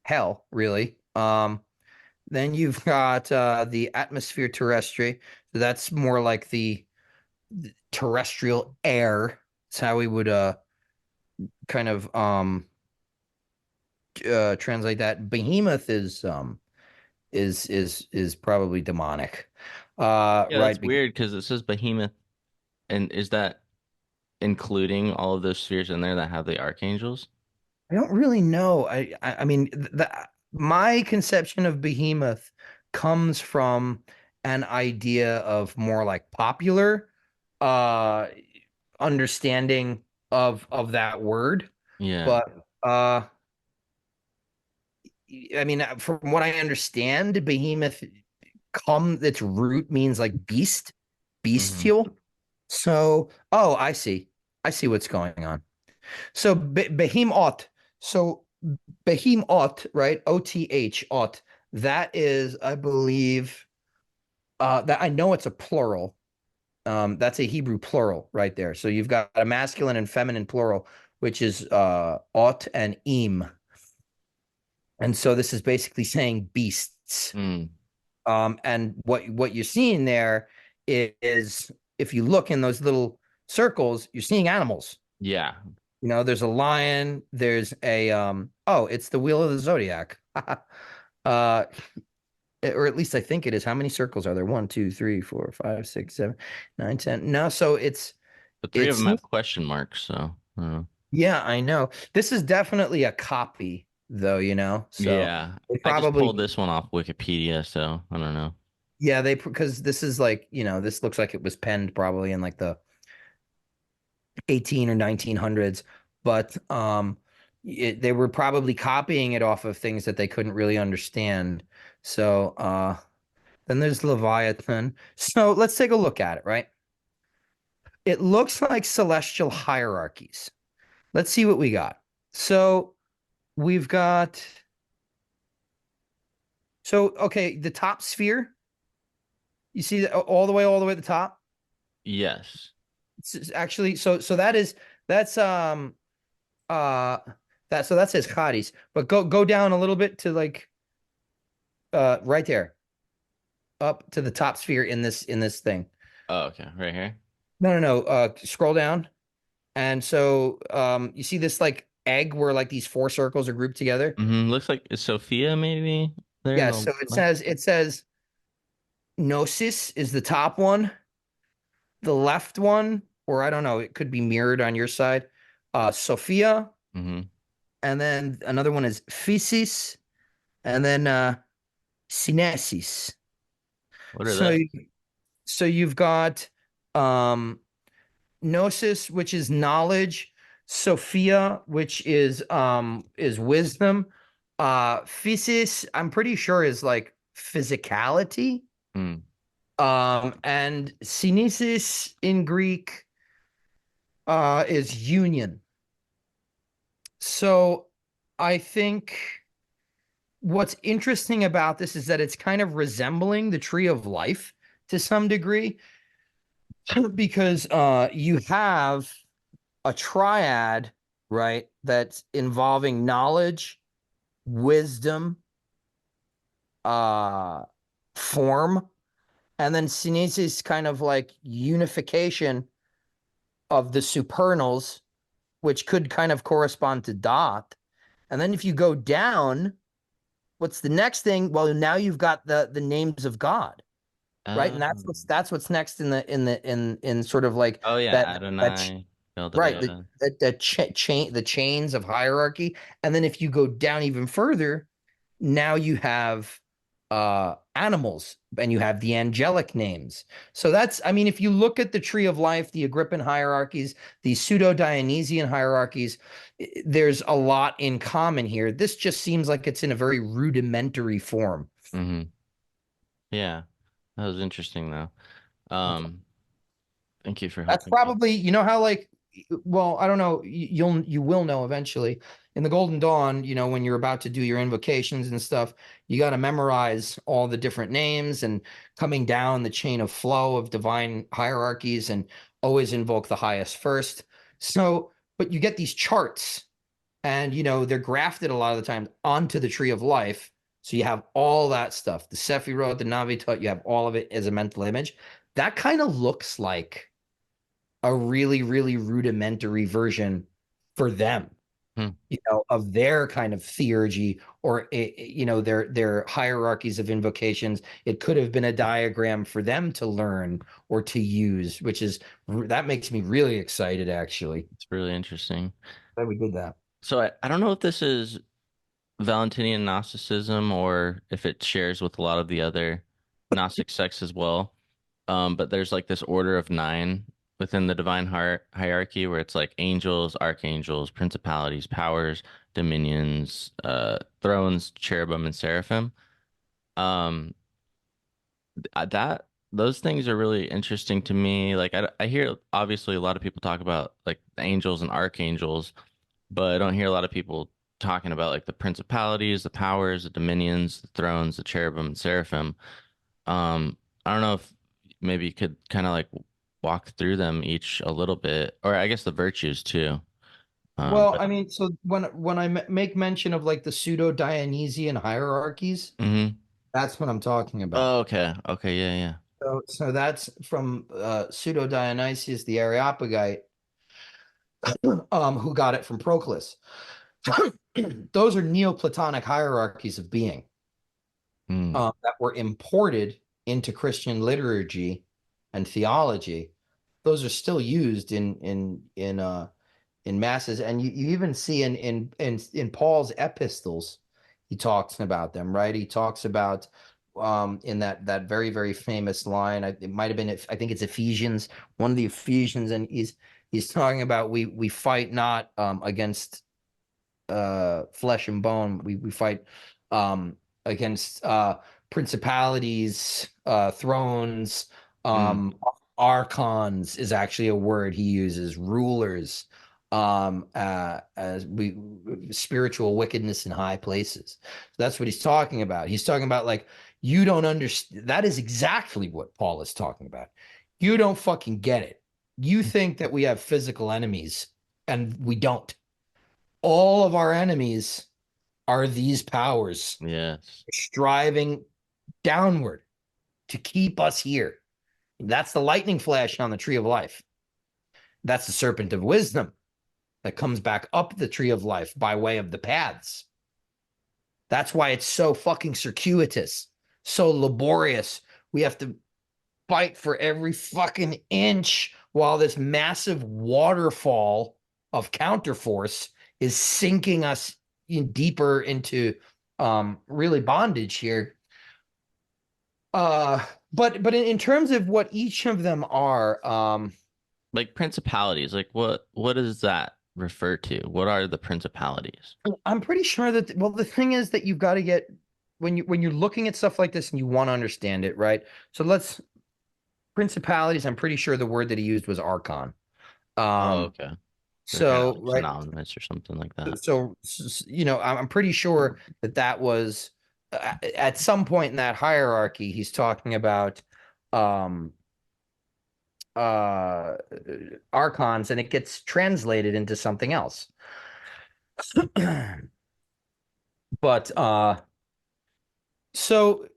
hell, really. Then you've got the atmosphere terrestri. So that's more like the terrestrial air. That's how we would kind of translate that. Behemoth is probably demonic. Yeah, Right. that's weird because it says behemoth, and is that including all of those spheres in there that have the archangels? I don't really know. I mean, my conception of behemoth comes from an idea of more like popular uh understanding of that word. Yeah. But I mean, from what I understand, behemoth its root means like beast, Hmm. bestial. So, oh, I see. I see what's going on. So behemoth. So behemoth, right? OTH, ot. That is, I believe, that I know it's a plural. That's a Hebrew plural right there. So you've got a masculine and feminine plural, which is ot and im. And so this is basically saying beasts. Mm. And what you're seeing there is, if you look in those little circles, you're seeing animals. Yeah. There's a lion, there's a it's the wheel of the zodiac. uh or at least I think it is. How many circles are there? 1, 2, 3, 4, 5, 6, 7, 9, 10. No, so But three of it's them have question marks, so yeah, I know. This is definitely a copy, though, So yeah. they I just pulled probably, this one off Wikipedia, so I don't know. yeah, because this is like, this looks like it was penned probably in like the 18 or 1900s, but they were probably copying it off of things that they couldn't really understand. So then there's Leviathan. So let's take a look at it, right? It looks like celestial hierarchies. Let's see what we got. So we've got, okay, the top sphere. You see all the way at the top. Yes. It's actually, so that's uh that says Hades, but go down a little bit to like right there, up to the top sphere in this thing. Oh, okay. Right here. No, scroll down. And so you see this like egg where like these four circles are grouped together. Looks like it's Sophia maybe there in Yeah, the so it says Gnosis is the top one, the left one, or I don't know, it could be mirrored on your side. Sophia, hmm and then another one is Physis, and then Synesis. What are So those? so you've got um Gnosis, which is knowledge, Sophia, which is wisdom, Physis, I'm pretty sure is like physicality. Hmm. And Synesis in Greek is union. So I think what's interesting about this is that it's kind of resembling the tree of life to some degree, because you have a triad, right? That's involving knowledge, wisdom, uh, form, and then synesis kind of like unification of the supernals, which could kind of correspond to dot. And then if you go down, what's the next thing? Well, now you've got the names of God, right? And that's what's next in sort of like Oh yeah, that Adonai, right, Eldadea. the chains of hierarchy. And then if you go down even further, now you have animals and you have the angelic names. So that's, I mean, if you look at the tree of life, the Agrippan hierarchies, the pseudo-Dionysian hierarchies, there's a lot in common here. This just seems like it's in a very rudimentary form. hmm Yeah, that was interesting though. Um, Thank you for That's helping me. probably, how like, well, I don't know, you will know eventually. In the Golden Dawn, when you're about to do your invocations and stuff, you got to memorize all the different names and coming down the chain of flow of divine hierarchies and always invoke the highest first. So, but you get these charts and they're grafted a lot of the time onto the tree of life. So you have all that stuff, the Sephiroth, the Navitot, you have all of it as a mental image. That kind of looks like a really, really rudimentary version for them, Hmm. of their kind of theurgy or, their hierarchies of invocations. It could have been a diagram for them to learn or to use, that makes me really excited, actually, It's really interesting. that we did that. So I don't know if this is Valentinian Gnosticism or if it shares with a lot of the other Gnostic sects as well. But there's like this order of nine within the divine hierarchy where it's like angels, archangels, principalities, powers, dominions, thrones, cherubim, and seraphim. Um, that those things are really interesting to me. Like I hear obviously a lot of people talk about like the angels and archangels, but I don't hear a lot of people talking about like the principalities, the powers, the dominions, the thrones, the cherubim, and seraphim. I don't know if maybe you could kind of like walk through them each a little bit, or I guess the virtues too. Well, But I mean, so when I make mention of like the pseudo Dionysian hierarchies, hmm that's what I'm talking about. Oh, okay, okay, yeah, yeah. So that's from pseudo Dionysius the Areopagite, who got it from Proclus. Those are Neoplatonic hierarchies of being. that were imported into Christian liturgy and theology. Those are still used in masses, and you even see in Paul's epistles, he talks about them, right? He talks about in that very very famous line. It might have been, I think it's Ephesians, one of the Ephesians, and he's talking about we fight not against flesh and bone. We fight against principalities, thrones, archons is actually a word he uses, rulers, as we spiritual wickedness in high places. So that's what he's talking about. He's talking about, like, you don't understand. That is exactly what Paul is talking about. You don't fucking get it. You think that we have physical enemies, and we don't. All of our enemies are these powers, Yes. striving downward to keep us here. That's the lightning flash on the tree of life. That's the serpent of wisdom that comes back up the tree of life by way of the paths. That's why it's so fucking circuitous, so laborious. We have to fight for every fucking inch while this massive waterfall of counterforce is sinking us deeper into really bondage here. But in terms of what each of them are, like principalities, like what does that refer to? What are the principalities? I'm pretty sure that, well, the thing is that you've got to get, when you're looking at stuff like this and you want to understand it, right? So principalities, I'm pretty sure the word that he used was archon. Okay. So, like synonymous or something like that. So, I'm pretty sure that was at some point in that hierarchy, he's talking about archons, and it gets translated into something else. But so,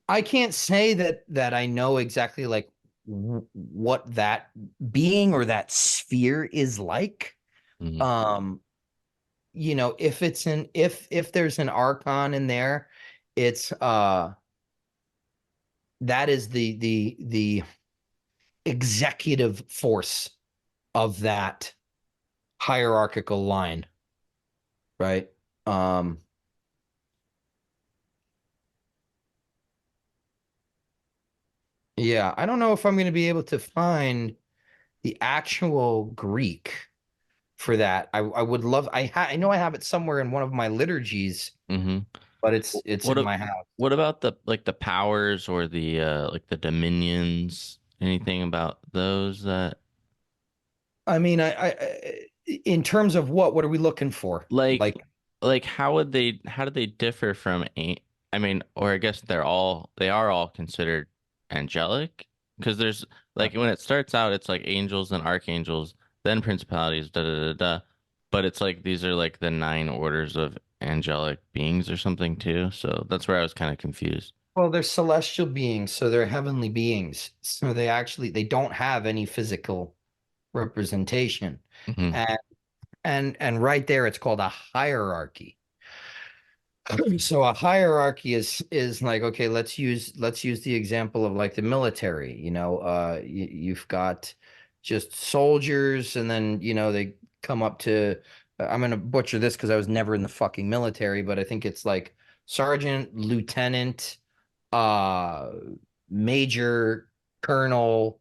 I can't say that I know exactly, like, what that being or that sphere is like. Mhm. If there's an archon in there, it's that is the executive force of that hierarchical line, right? Yeah, I don't know if I'm going to be able to find the actual Greek for that. I would love. I know I have it somewhere in one of my liturgies, but it's What in my house. what about the powers or the like the dominions? Anything about those that I mean, in terms of what are we looking for? like how do they differ from I mean, or I guess they are all considered angelic, because there's like when it starts out it's like angels and archangels, then principalities, da da da da, but it's like these are like the 9 orders of angelic beings or something too. So that's where I was kind of confused. Well, they're celestial beings, so they're heavenly beings. So they don't have any physical representation. Hmm. And right there it's called a hierarchy. So a hierarchy is like, okay, let's use the example of like the military. You've got just soldiers, and then they come up to, I'm gonna butcher this because I was never in the fucking military, but I think it's like sergeant, lieutenant, uh major, colonel,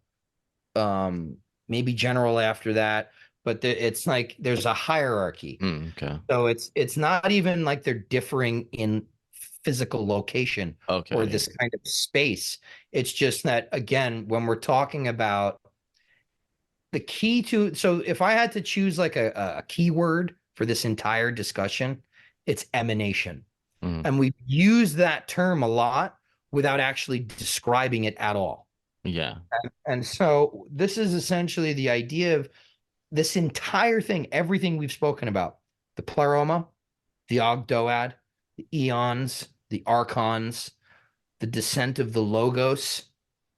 maybe general after that. But it's like there's a hierarchy. Okay. So it's not even like they're differing in physical location or this kind of space. It's just that, again, when we're talking about the key to, so if I had to choose like a keyword for this entire discussion, it's emanation. And we've used that term a lot without actually describing it at all. Yeah. And so this is essentially the idea of this entire thing, everything we've spoken about, the pleroma, the Ogdoad, the eons, the archons, the descent of the logos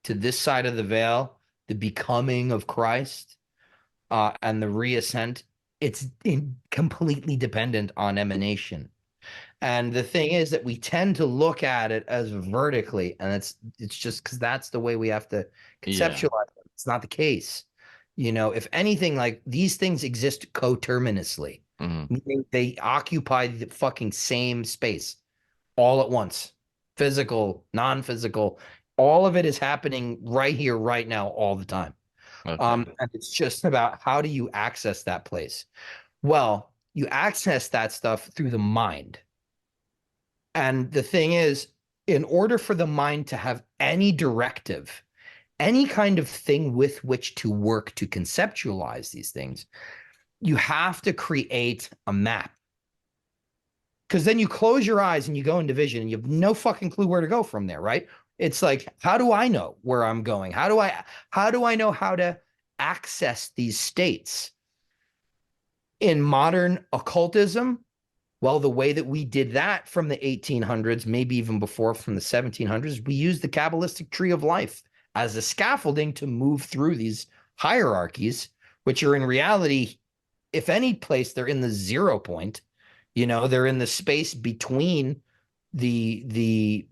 to this side of the veil, the becoming of Christ, and the reascent it's completely dependent on emanation. And the thing is that we tend to look at it as vertically, and it's just because that's the way we have to Yeah. conceptualize it. It's not the case. If anything, like these things exist coterminously, meaning they occupy the fucking same space all at once. Physical, non-physical, all of it is happening right here, right now, all the time. Okay. And it's just about how do you access that place? Well, you access that stuff through the mind. And the thing is, in order for the mind to have any directive, any kind of thing with which to work to conceptualize these things, you have to create a map. Because then you close your eyes and you go into vision and you have no fucking clue where to go from there, right? It's like, how do I know where I'm going? How do I know how to access these states? In modern occultism, well, the way that we did that from the 1800s, maybe even before from the 1700s, we used the Kabbalistic tree of life as a scaffolding to move through these hierarchies, which are in reality, if any place, they're in the 0 point. They're in the space between the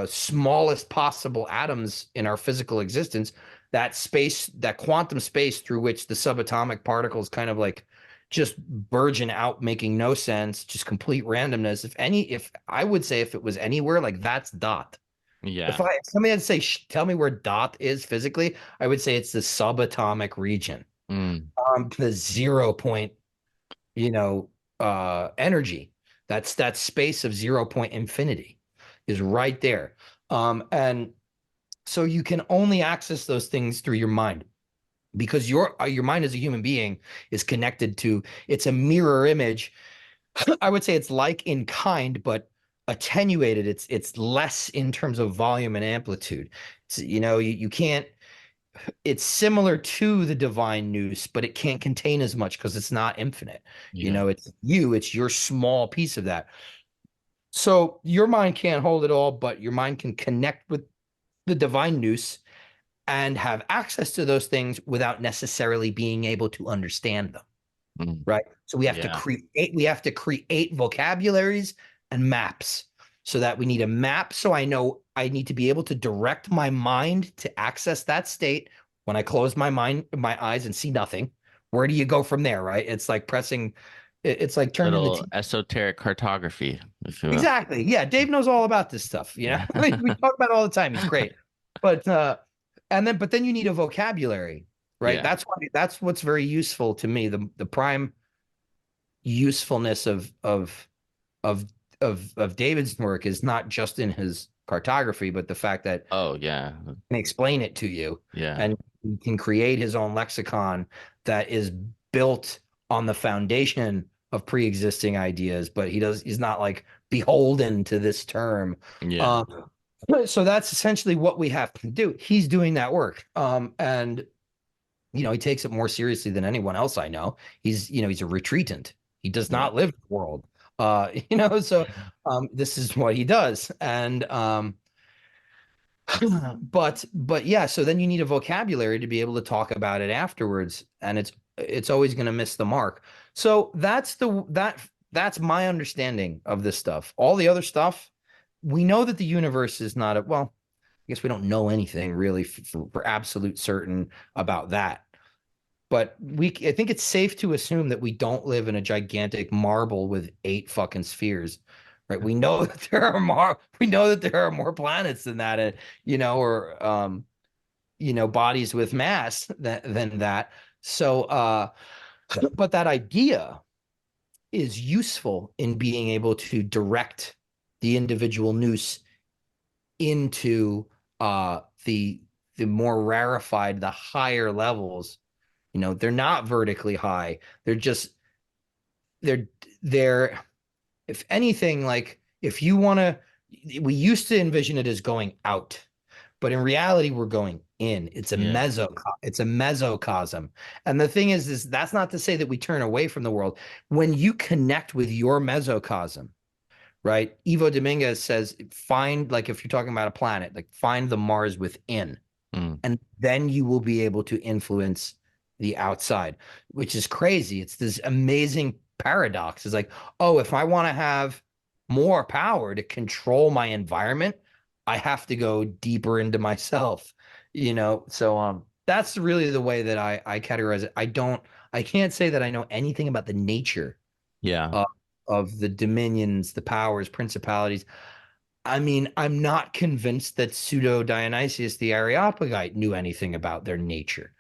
smallest possible atoms in our physical existence, that space, that quantum space through which the subatomic particles kind of like just burgeon out, making no sense, just complete randomness. If I would say if it was anywhere, like that's dot. Yeah. If somebody had to say, tell me where dot is physically, I would say it's the subatomic region. The 0 point, energy. That's that space of 0 point infinity is right there. And so you can only access those things through your mind, because your mind as a human being is connected to, it's a mirror image. I would say it's like in kind, but attenuated. It's less in terms of volume and amplitude. It's, you can't, it's similar to the divine nous, but it can't contain as much because it's not infinite. Yeah. It's your small piece of that. So your mind can't hold it all, but your mind can connect with the divine nous and have access to those things without necessarily being able to understand them. Right. So we have to create vocabularies and maps, so that we need a map. So I know I need to be able to direct my mind to access that state. When I close my eyes and see nothing, where do you go from there? Right. It's like it's like turning Little esoteric cartography, if you will. Exactly. Yeah. Dave knows all about this stuff. We talk about it all the time. He's great. But then you need a vocabulary, right? Yeah. That's what's very useful to me. The prime usefulness of David's work is not just in his cartography, but the fact that he can explain it to you. Yeah. And he can create his own lexicon that is built on the foundation of pre-existing ideas, but he's not like beholden to this term. Yeah. So that's essentially what we have to do. He's doing that work. And he takes it more seriously than anyone else I know. He's a retreatant. He does not live in the world. So this is what he does. And but yeah, so then you need a vocabulary to be able to talk about it afterwards, and it's always going to miss the mark. So that's my understanding of this stuff. All the other stuff, we know that the universe is not I guess we don't know anything really for absolute certain about that. But I think it's safe to assume that we don't live in a gigantic marble with 8 fucking spheres, right? We know that there are more planets than that, or bodies with mass than that. So, but that idea is useful in being able to direct the individual nous into the more rarefied, the higher levels. They're not vertically high. They're if anything, like if you want to, we used to envision it as going out, but in reality, we're going in. It's a mesocosm. And the thing is that's not to say that we turn away from the world. When you connect with your mesocosm, right? Ivo Dominguez says, like if you're talking about a planet, like find the Mars within, and then you will be able to influence the outside, which is crazy. It's this amazing paradox. It's like, oh, if I want to have more power to control my environment, I have to go deeper into myself, So that's really the way that I categorize it. I can't say that I know anything about the nature Yeah. of, of the dominions, the powers, principalities. I mean, I'm not convinced that Pseudo Dionysius the Areopagite knew anything about their nature.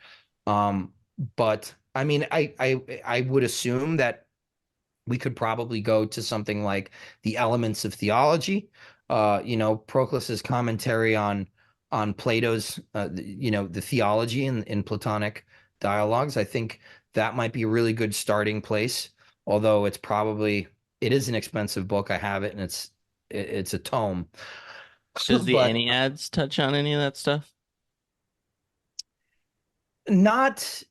Um, but I mean, I would assume that we could probably go to something like the Elements of Theology, Proclus's commentary on Plato's, the theology in Platonic dialogues. I think that might be a really good starting place. Although it is an expensive book. I have it, and it's a tome. Does the But Enneads touch on any of that stuff? not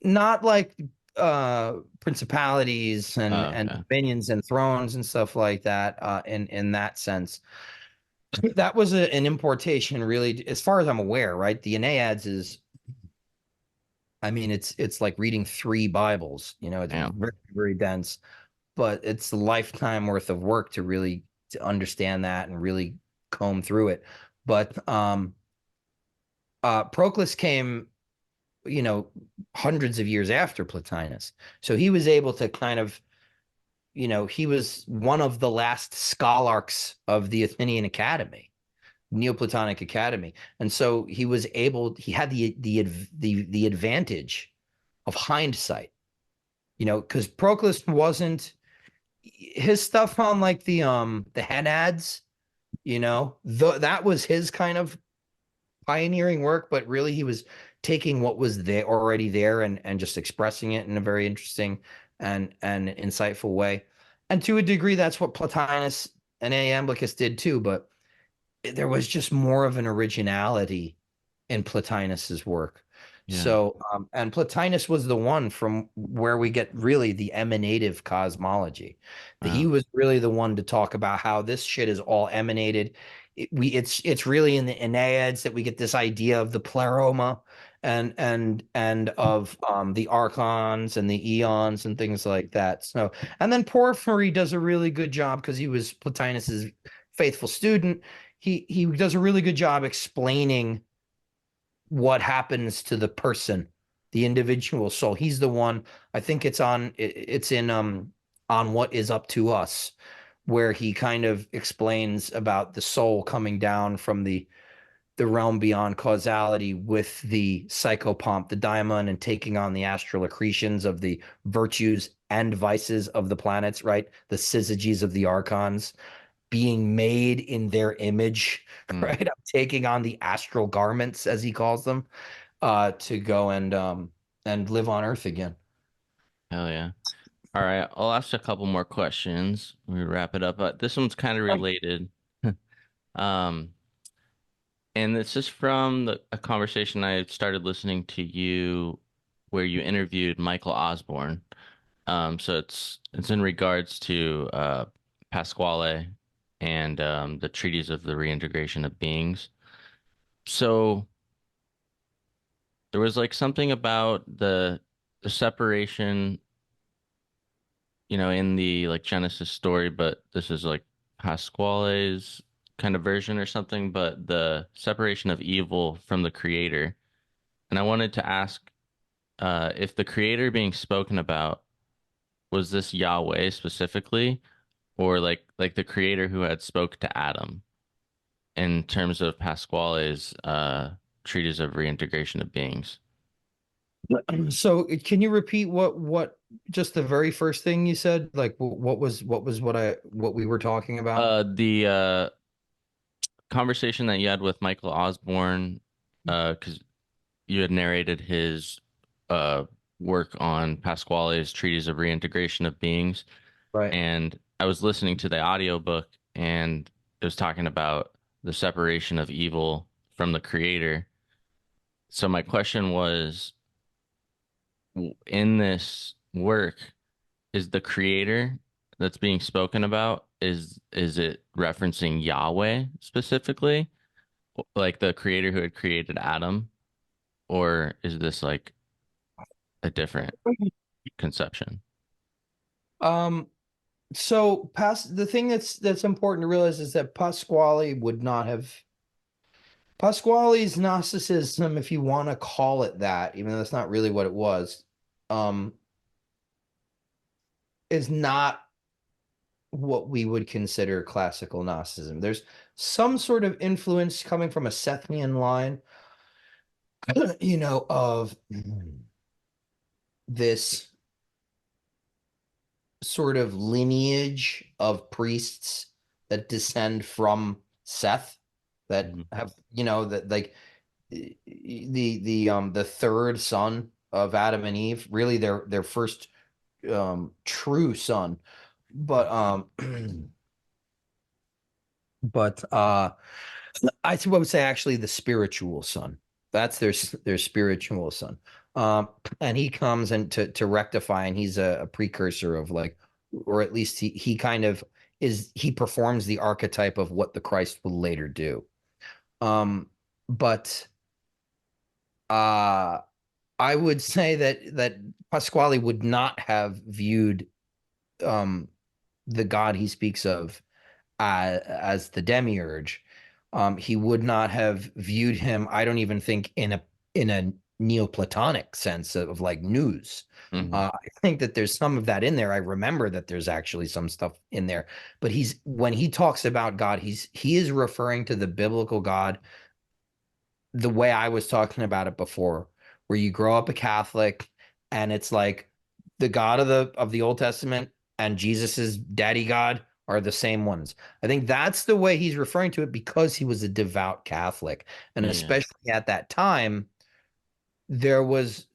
not like principalities and Okay. dominions and thrones and stuff like that in that sense. That was an importation, really, as far as I'm aware, right? The Aeneads is, I mean, it's like reading three Bibles. It's Yeah. very, very dense, but it's a lifetime worth of work to understand that and really comb through it. But Proclus came, hundreds of years after Plotinus. So he was able to kind of, he was one of the last scholarchs of the Athenian Academy, Neoplatonic Academy. And so he had the advantage of hindsight, because Proclus wasn't his stuff on like the Henads, that was his kind of pioneering work, but really he was taking what was there already there and just expressing it in a very interesting and insightful way. And to a degree, that's what Plotinus and Iamblichus did too, but there was just more of an originality in Plotinus's work. Yeah. So, and Plotinus was the one from where we get really the emanative cosmology. He Wow. was really the one to talk about how this shit is all emanated. It's really in the Enneads that we get this idea of the pleroma and of the archons and the eons and things like that. So, and then Porphyry does a really good job because he was Plotinus's faithful student. He does a really good job explaining what happens to the person, the individual soul. He's the one. I think it's in on What Is Up to Us, where he kind of explains about the soul coming down from the realm beyond causality with the psychopomp, the daimon, and taking on the astral accretions of the virtues and vices of the planets, right? The syzygies of the archons being made in their image, right? I'm taking on the astral garments, as he calls them, to go and live on Earth again. Hell yeah. All right. I'll ask a couple more questions. We wrap it up. This one's kind of related. Um, and this is from a conversation I started listening to you where you interviewed Michael Osborne. So it's in regards to Pasquale and the treatise of the reintegration of beings. So there was like something about the separation, in the like Genesis story, but this is like Pasquale's kind of version or something, but the separation of evil from the creator. And I wanted to ask if the creator being spoken about was this Yahweh specifically, or like the creator who had spoke to Adam in terms of Pasquale's treatise of reintegration of beings. So can you repeat what just the very first thing you said? Like what we were talking about? The conversation that you had with Michael Osborne, because you had narrated his uh work on Pasquale's treatise of reintegration of beings, Right. and I was listening to the audiobook and it was talking about the separation of evil from the creator. So my question was, in this work, is the creator that's being spoken about, is it referencing Yahweh specifically, like the creator who had created Adam, or is this like a different conception. So the thing that's important to realize is that Pasquale would not have Pasquale's Gnosticism, if you want to call it that, even though that's not really what it was, is not what we would consider classical Gnosticism. There's some sort of influence coming from a Sethian line, of this sort of lineage of priests that descend from Seth, that have, that like the third son of Adam and Eve, really their first true son. But but I would say actually the spiritual son. That's their spiritual son. And he comes and to rectify, and he's a precursor of, like, or at least he kind of he performs the archetype of what the Christ will later do. But I would say that Pasquale would not have viewed the God he speaks of as the demiurge. He would not have viewed him, I don't even think, in a Neoplatonic sense of like nous. I think that there's some of that in there. I remember that there's actually some stuff in there, but when he talks about God, he is referring to the biblical God the way I was talking about it before, where you grow up a Catholic and it's like the God of the Old Testament and Jesus's daddy God are the same ones. I think that's the way he's referring to it, because he was a devout Catholic. And especially at that time, this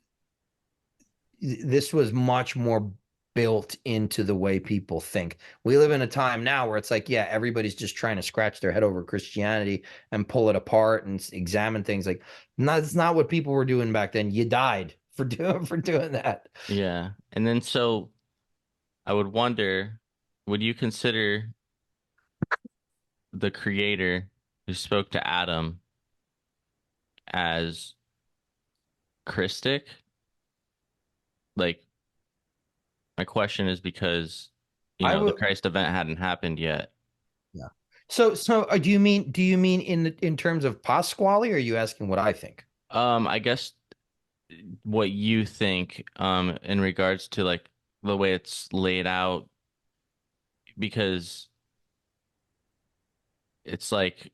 was much more built into the way people think. We live in a time now where it's like, yeah, everybody's just trying to scratch their head over Christianity and pull it apart and examine things. Like, that's not what people were doing back then. You died for doing that. Yeah. And then so I would wonder, would you consider the creator who spoke to Adam as Christic? Like, my question is because, the Christ event hadn't happened yet. Yeah. So do you mean in terms of Pasquale, or are you asking what I think? I guess what you think in regards to like the way it's laid out, because it's like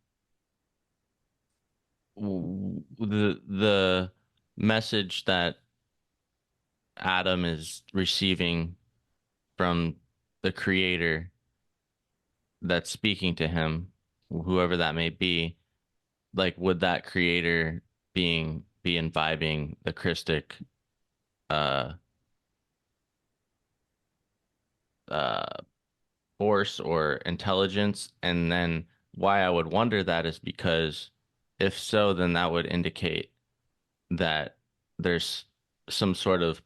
the message that Adam is receiving from the creator that's speaking to him, whoever that may be, like, would that creator be imbibing the Christic uh force or intelligence? And then why I would wonder that is because if so, then that would indicate that there's some sort of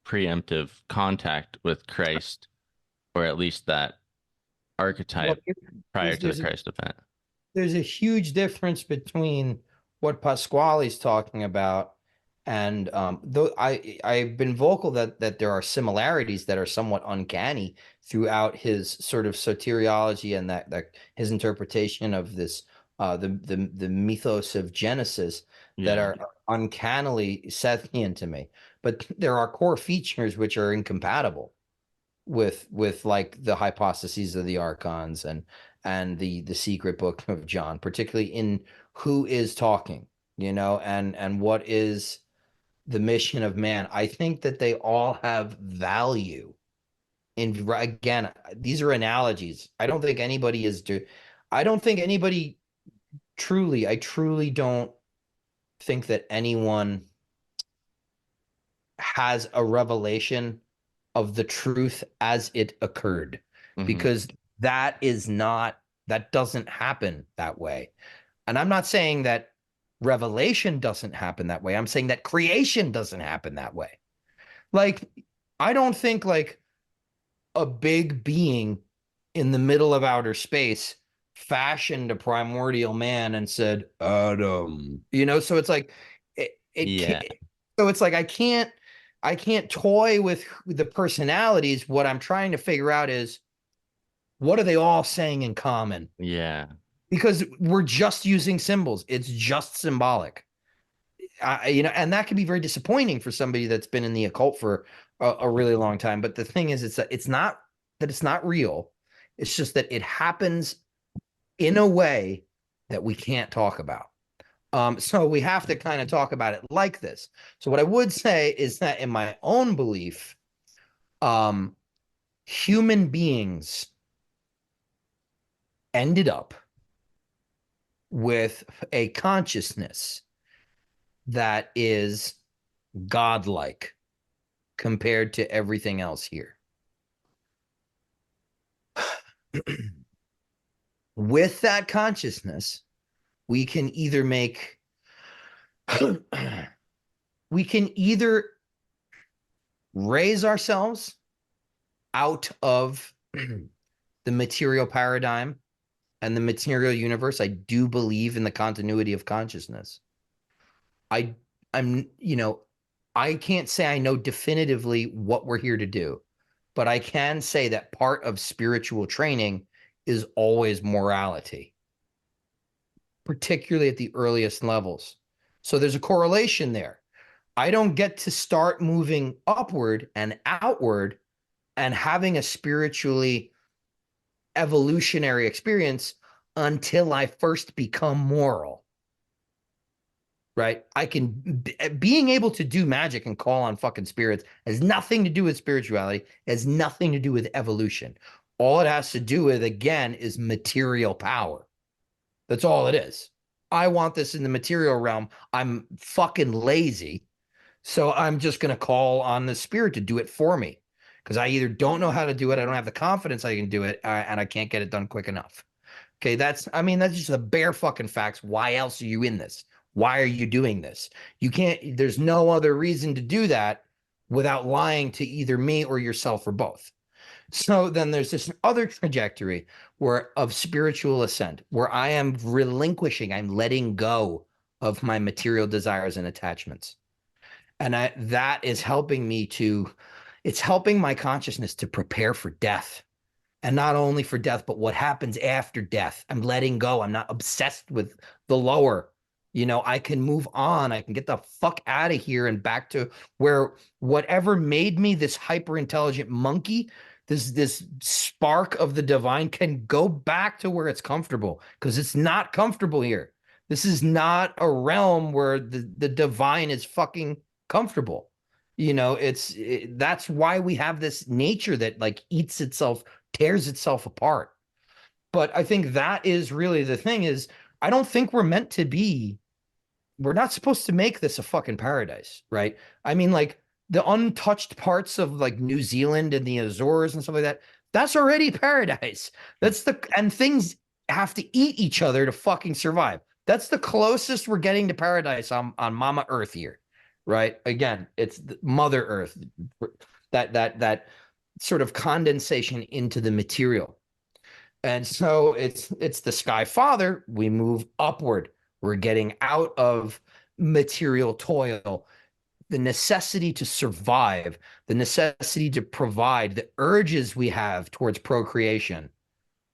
preemptive contact with Christ, or at least that archetype prior to the Christ event. There's a huge difference between what Pasquale's talking about, and though I've been vocal that there are similarities that are somewhat uncanny throughout his sort of soteriology, and that his interpretation of this the mythos of Genesis that are uncannily Sethian to me. But there are core features which are incompatible with like the hypostases of the archons and the secret book of John, particularly in who is talking, and what is the mission of man. I think that they all have value. And again, these are analogies. I don't think anybody I truly don't think that anyone has a revelation of the truth as it occurred, because that doesn't happen that way. And I'm not saying that revelation doesn't happen that way. I'm saying that creation doesn't happen that way. Like, I don't think like a big being in the middle of outer space fashioned a primordial man and said, Adam, so it's like, so it's like, I can't, I can't toy with the personalities. What I'm trying to figure out is, what are they all saying in common? Yeah. Because we're just using symbols. It's just symbolic. And that can be very disappointing for somebody that's been in the occult for a really long time. But the thing is, it's not that it's not real. It's just that it happens in a way that we can't talk about. So we have to kind of talk about it like this. So what I would say is that in my own belief, human beings ended up with a consciousness that is godlike compared to everything else here. With that consciousness, we can either make we can either raise ourselves out of the material paradigm and the material universe. I do believe in the continuity of consciousness. I can't say I know definitively what we're here to do, but I can say that part of spiritual training is always morality, particularly at the earliest levels. So there's a correlation there. I don't get to start moving upward and outward and having a spiritually evolutionary experience until I first become moral. Right? Being able to do magic and call on fucking spirits has nothing to do with spirituality, has nothing to do with evolution. All it has to do with, again, is material power. That's all it is. I want this in the material realm. I'm fucking lazy. So I'm just going to call on the spirit to do it for me, because I either don't know how to do it, I don't have the confidence I can do it, and I can't get it done quick enough. Okay, that's just the bare fucking facts. Why else are you in this? Why are you doing this? You can't, there's no other reason to do that without lying to either me or yourself or both. So then there's this other trajectory of spiritual ascent, where I am relinquishing, I'm letting go of my material desires and attachments. And that is helping me it's helping my consciousness to prepare for death. And not only for death, but what happens after death. I'm letting go. I'm not obsessed with the lower. I can move on. I can get the fuck out of here and back to where whatever made me this hyper intelligent monkey, this spark of the divine, can go back to where it's comfortable, because it's not comfortable here. This is not a realm where the divine is fucking comfortable. That's why we have this nature that like eats itself, tears itself apart. But I think that is really the thing, is I don't think we're not supposed to make this a fucking paradise, right? I mean, like the untouched parts of like New Zealand and the Azores and stuff like that, that's already paradise. And things have to eat each other to fucking survive. That's the closest we're getting to paradise on Mama Earth here, right? Again, it's Mother Earth, that sort of condensation into the material. And so it's the Sky Father. We move upward. We're getting out of material toil, the necessity to survive, the necessity to provide, the urges we have towards procreation.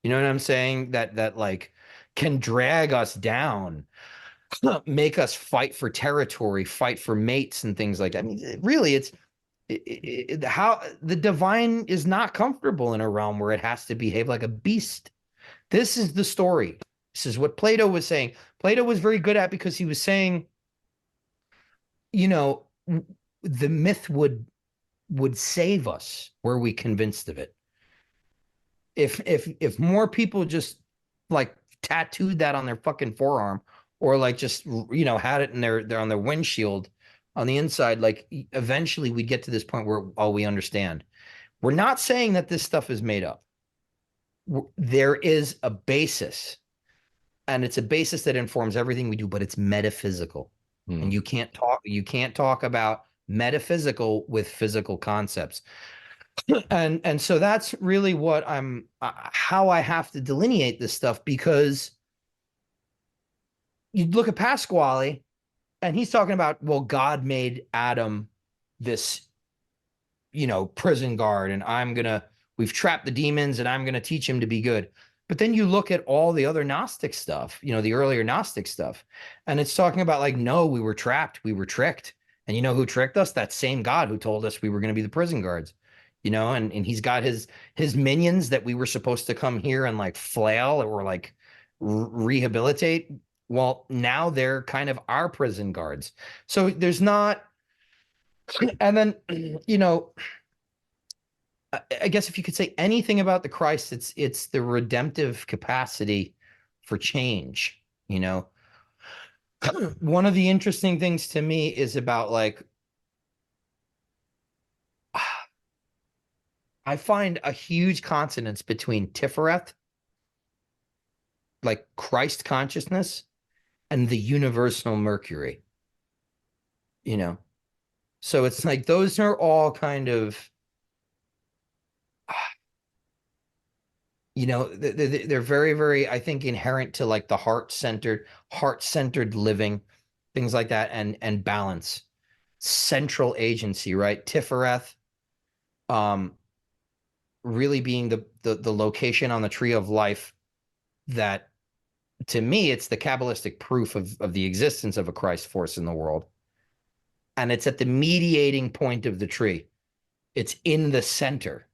You know what I'm saying? That like can drag us down, make us fight for territory, fight for mates and things like that. I mean, really, how the divine is not comfortable in a realm where it has to behave like a beast. This is the story. This is what Plato was saying. Plato was very good at, because he was saying, the myth would save us were we convinced of it. If more people just like tattooed that on their fucking forearm, or like just had it in their on their windshield on the inside, like eventually we'd get to this point where we understand. We're not saying that this stuff is made up. There is a basis, and it's a basis that informs everything we do, but it's metaphysical. And you can't talk about metaphysical with physical concepts. And so that's really what how I have to delineate this stuff, because you look at Pasquale and he's talking about, well, God made Adam this prison guard, and we've trapped the demons, and I'm going to teach him to be good. But then you look at all the other Gnostic stuff, the earlier Gnostic stuff, and it's talking about like, no, we were trapped, we were tricked. And you know who tricked us? That same God who told us we were going to be the prison guards, and he's got his minions that we were supposed to come here and like flail or like rehabilitate. Well, now they're kind of our prison guards. So there's not, and then, I guess if you could say anything about the Christ, it's the redemptive capacity for change. One of the interesting things to me is about like, I find a huge consonance between Tifereth, like Christ consciousness, and the universal Mercury. So it's like those are all kind of, they're very, very, I think, inherent to like the heart-centered living, things like that, and balance, central agency, right? Tifereth, really being the location on the tree of life that, to me, it's the Kabbalistic proof of the existence of a Christ force in the world. And it's at the mediating point of the tree. It's in the center.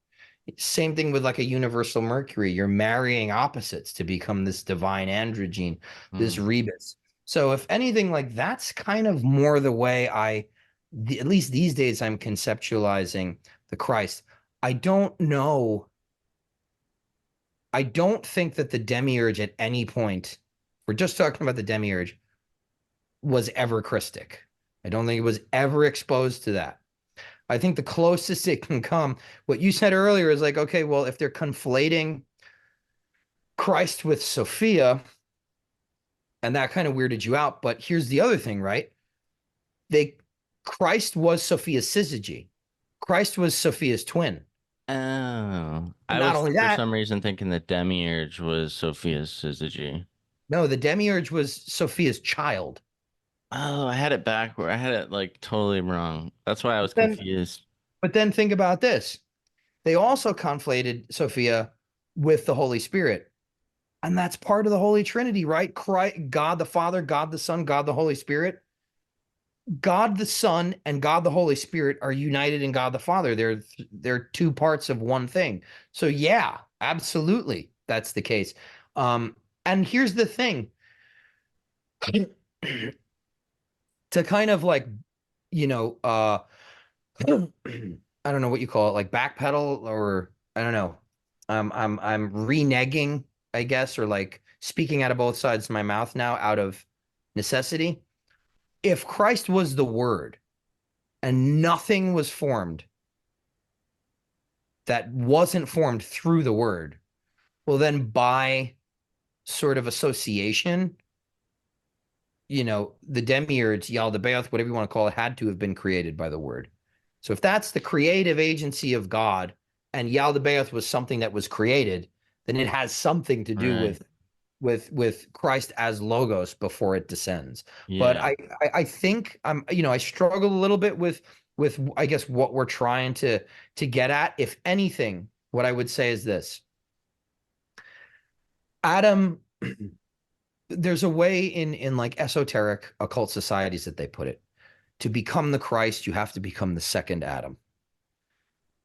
Same thing with like a universal Mercury. You're marrying opposites to become this divine androgyne, this rebus. So if anything, like that's kind of more the way at least these days, I'm conceptualizing the Christ. I don't know. I don't think that the demiurge at any point, we're just talking about the demiurge, was ever Christic. I don't think it was ever exposed to that. I think the closest it can come, what you said earlier is like, okay, well, if they're conflating Christ with Sophia, and that kind of weirded you out, but here's the other thing, right? Christ was Sophia's syzygy. Christ was Sophia's twin. Oh, I not was only for that, some reason thinking the demiurge was Sophia's syzygy. No, the demiurge was Sophia's child. Oh, I had it backward. I had it like totally wrong. That's why I was confused. But then think about this. They also conflated Sophia with the Holy Spirit. And that's part of the Holy Trinity, right? God the Father, God the Son, God the Holy Spirit. God the Son and God the Holy Spirit are united in God the Father. They're two parts of one thing. So yeah, absolutely, that's the case. And here's the thing. To kind of like, I don't know what you call it, like backpedal, or I don't know. I'm reneging, I guess, or like speaking out of both sides of my mouth now out of necessity. If Christ was the Word and nothing was formed that wasn't formed through the Word, well, then by sort of association, the demiurge, Yaldabaoth, whatever you want to call it, had to have been created by the Word. So if that's the creative agency of God, and Yaldabaoth was something that was created, then it has something to do with Christ as Logos before it descends. Yeah. But I think I struggle a little bit with I guess what we're trying to get at. If anything, what I would say is this: Adam. There's a way in like esoteric occult societies that they put it. To become the Christ, you have to become the second Adam.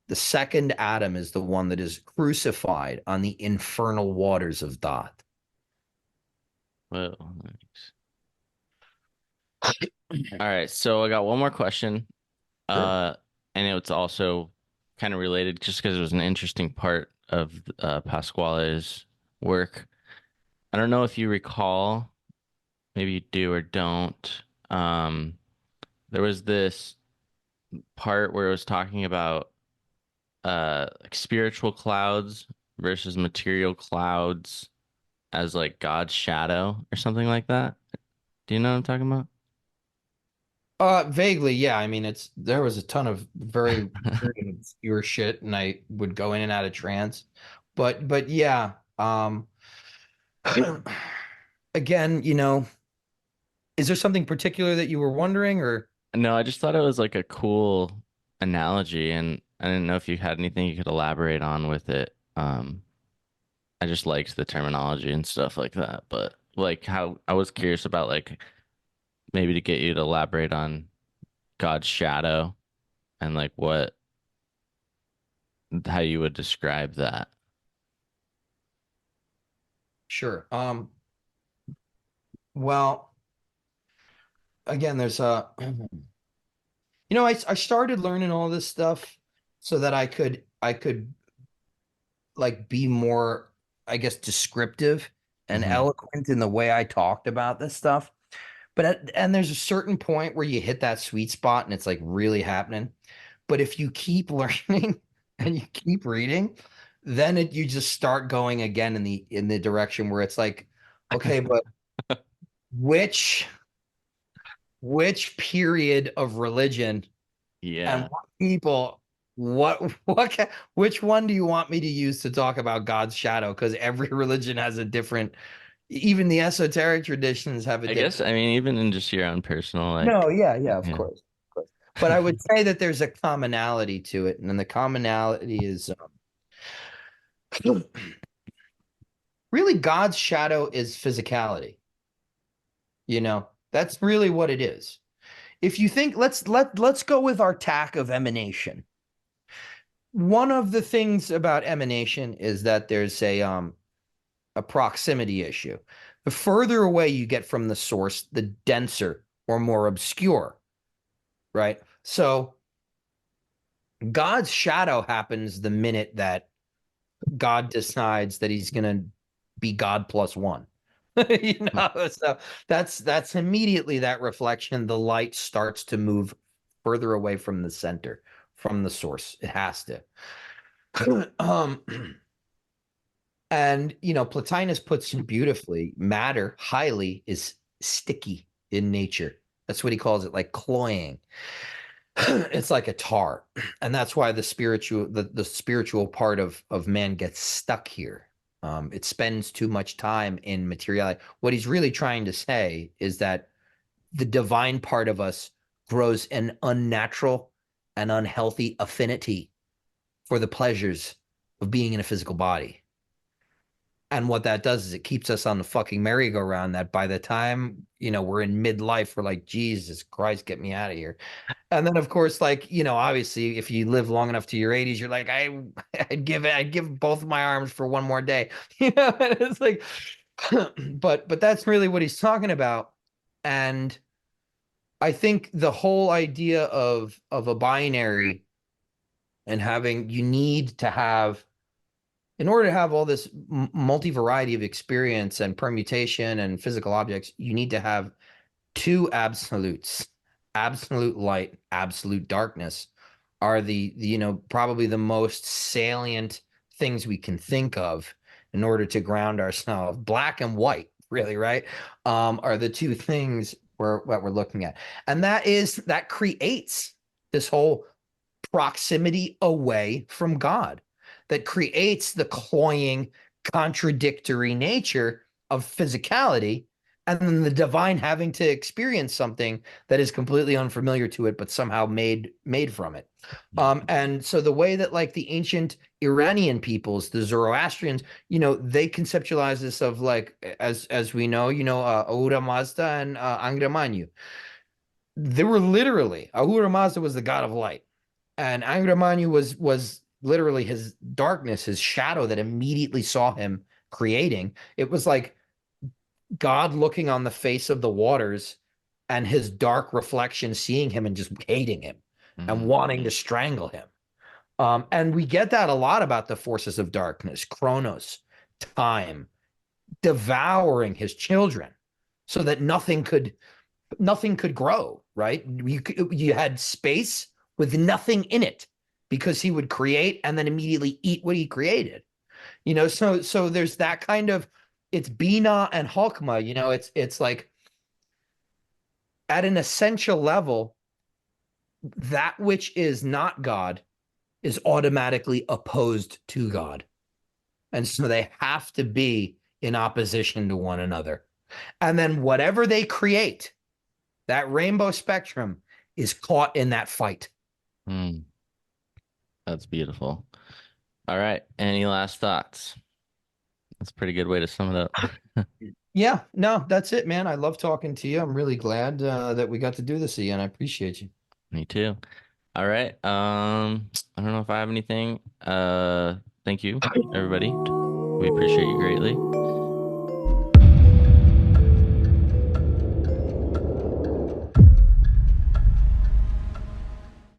The second Adam is the one that is crucified on the infernal waters of Thoth. Well, nice. All right, so I got one more question. Sure. And it's also kind of related just because it was an interesting part of Pasquale's work. I don't know if you recall, maybe you do or don't. There was this part where it was talking about like spiritual clouds versus material clouds as like God's shadow or something like that. Do you know what I'm talking about? Vaguely, yeah. I mean, there was a ton of very, very obscure shit, and I would go in and out of trance. But yeah. Again, is there something particular that you were wondering, or? No, I just thought it was like a cool analogy, and I didn't know if you had anything you could elaborate on with it. I just liked the terminology and stuff like that, but like how I was curious about like maybe to get you to elaborate on God's shadow and like what how you would describe that. Sure. Well, again, there's a, I started learning all this stuff so that I could like be more, I guess, descriptive and eloquent in the way I talked about this stuff. And there's a certain point where you hit that sweet spot and it's like really happening. But if you keep learning and you keep reading, then you just start going again in the direction where it's like, okay, but which period of religion and Yeah. what people which one do you want me to use to talk about God's shadow? Because every religion has a different, even the esoteric traditions have a I different. guess I mean even in just your own personal No, like yeah, of yeah. course, of course. But I would say that there's a commonality to it, and then the commonality is really God's shadow is physicality. That's really what it is. If you think, let's go with our tack of emanation. One of the things about emanation is that there's a proximity issue. The further away you get from the source, the denser or more obscure, right? So God's shadow happens the minute that God decides that he's going to be God plus one. So that's immediately that reflection. The light starts to move further away from the center, from the source. It has to. And Plotinus puts it beautifully. Matter highly is sticky in nature. That's what he calls it, like cloying. It's like a tar, and that's why the spiritual part of man gets stuck here. It spends too much time in materiality. What he's really trying to say is that the divine part of us grows an unnatural and unhealthy affinity for the pleasures of being in a physical body. And what that does is it keeps us on the fucking merry-go-round that by the time, we're in midlife, we're like, Jesus Christ, get me out of here. And then of course, like, obviously if you live long enough to your 80s, you're like, I'd give both of my arms for one more day. And it's like, but that's really what he's talking about. And I think the whole idea of a binary and you need to have, in order to have all this multi-variety of experience and permutation and physical objects, you need to have two absolutes. Absolute light, absolute darkness are probably the most salient things we can think of in order to ground ourselves. Black and white, really, right? Are the two things what we're looking at. And that creates this whole proximity away from God, that creates the cloying, contradictory nature of physicality, and then the divine having to experience something that is completely unfamiliar to it, but somehow made from it. And so the way that like the ancient Iranian peoples, the Zoroastrians, they conceptualize this of like, as we know, Ahura Mazda and Angra Mainyu. They were literally, Ahura Mazda was the god of light, and Angra Mainyu was literally his darkness, his shadow that immediately saw him creating. It was like God looking on the face of the waters and his dark reflection seeing him and just hating him and wanting to strangle him. And we get that a lot about the forces of darkness, Chronos, time, devouring his children so that nothing could grow, right? You had space with nothing in it because he would create and then immediately eat what he created. So there's that kind of, it's Bina and Hokmah, it's like at an essential level, that which is not God is automatically opposed to God. And so they have to be in opposition to one another. And then whatever they create, that rainbow spectrum is caught in that fight. That's beautiful. All right. Any last thoughts? That's a pretty good way to sum it up. Yeah, no, that's it, man. I love talking to you. I'm really glad that we got to do this again. I appreciate you. Me too. All right. I don't know if I have anything. Thank you, everybody. We appreciate you greatly.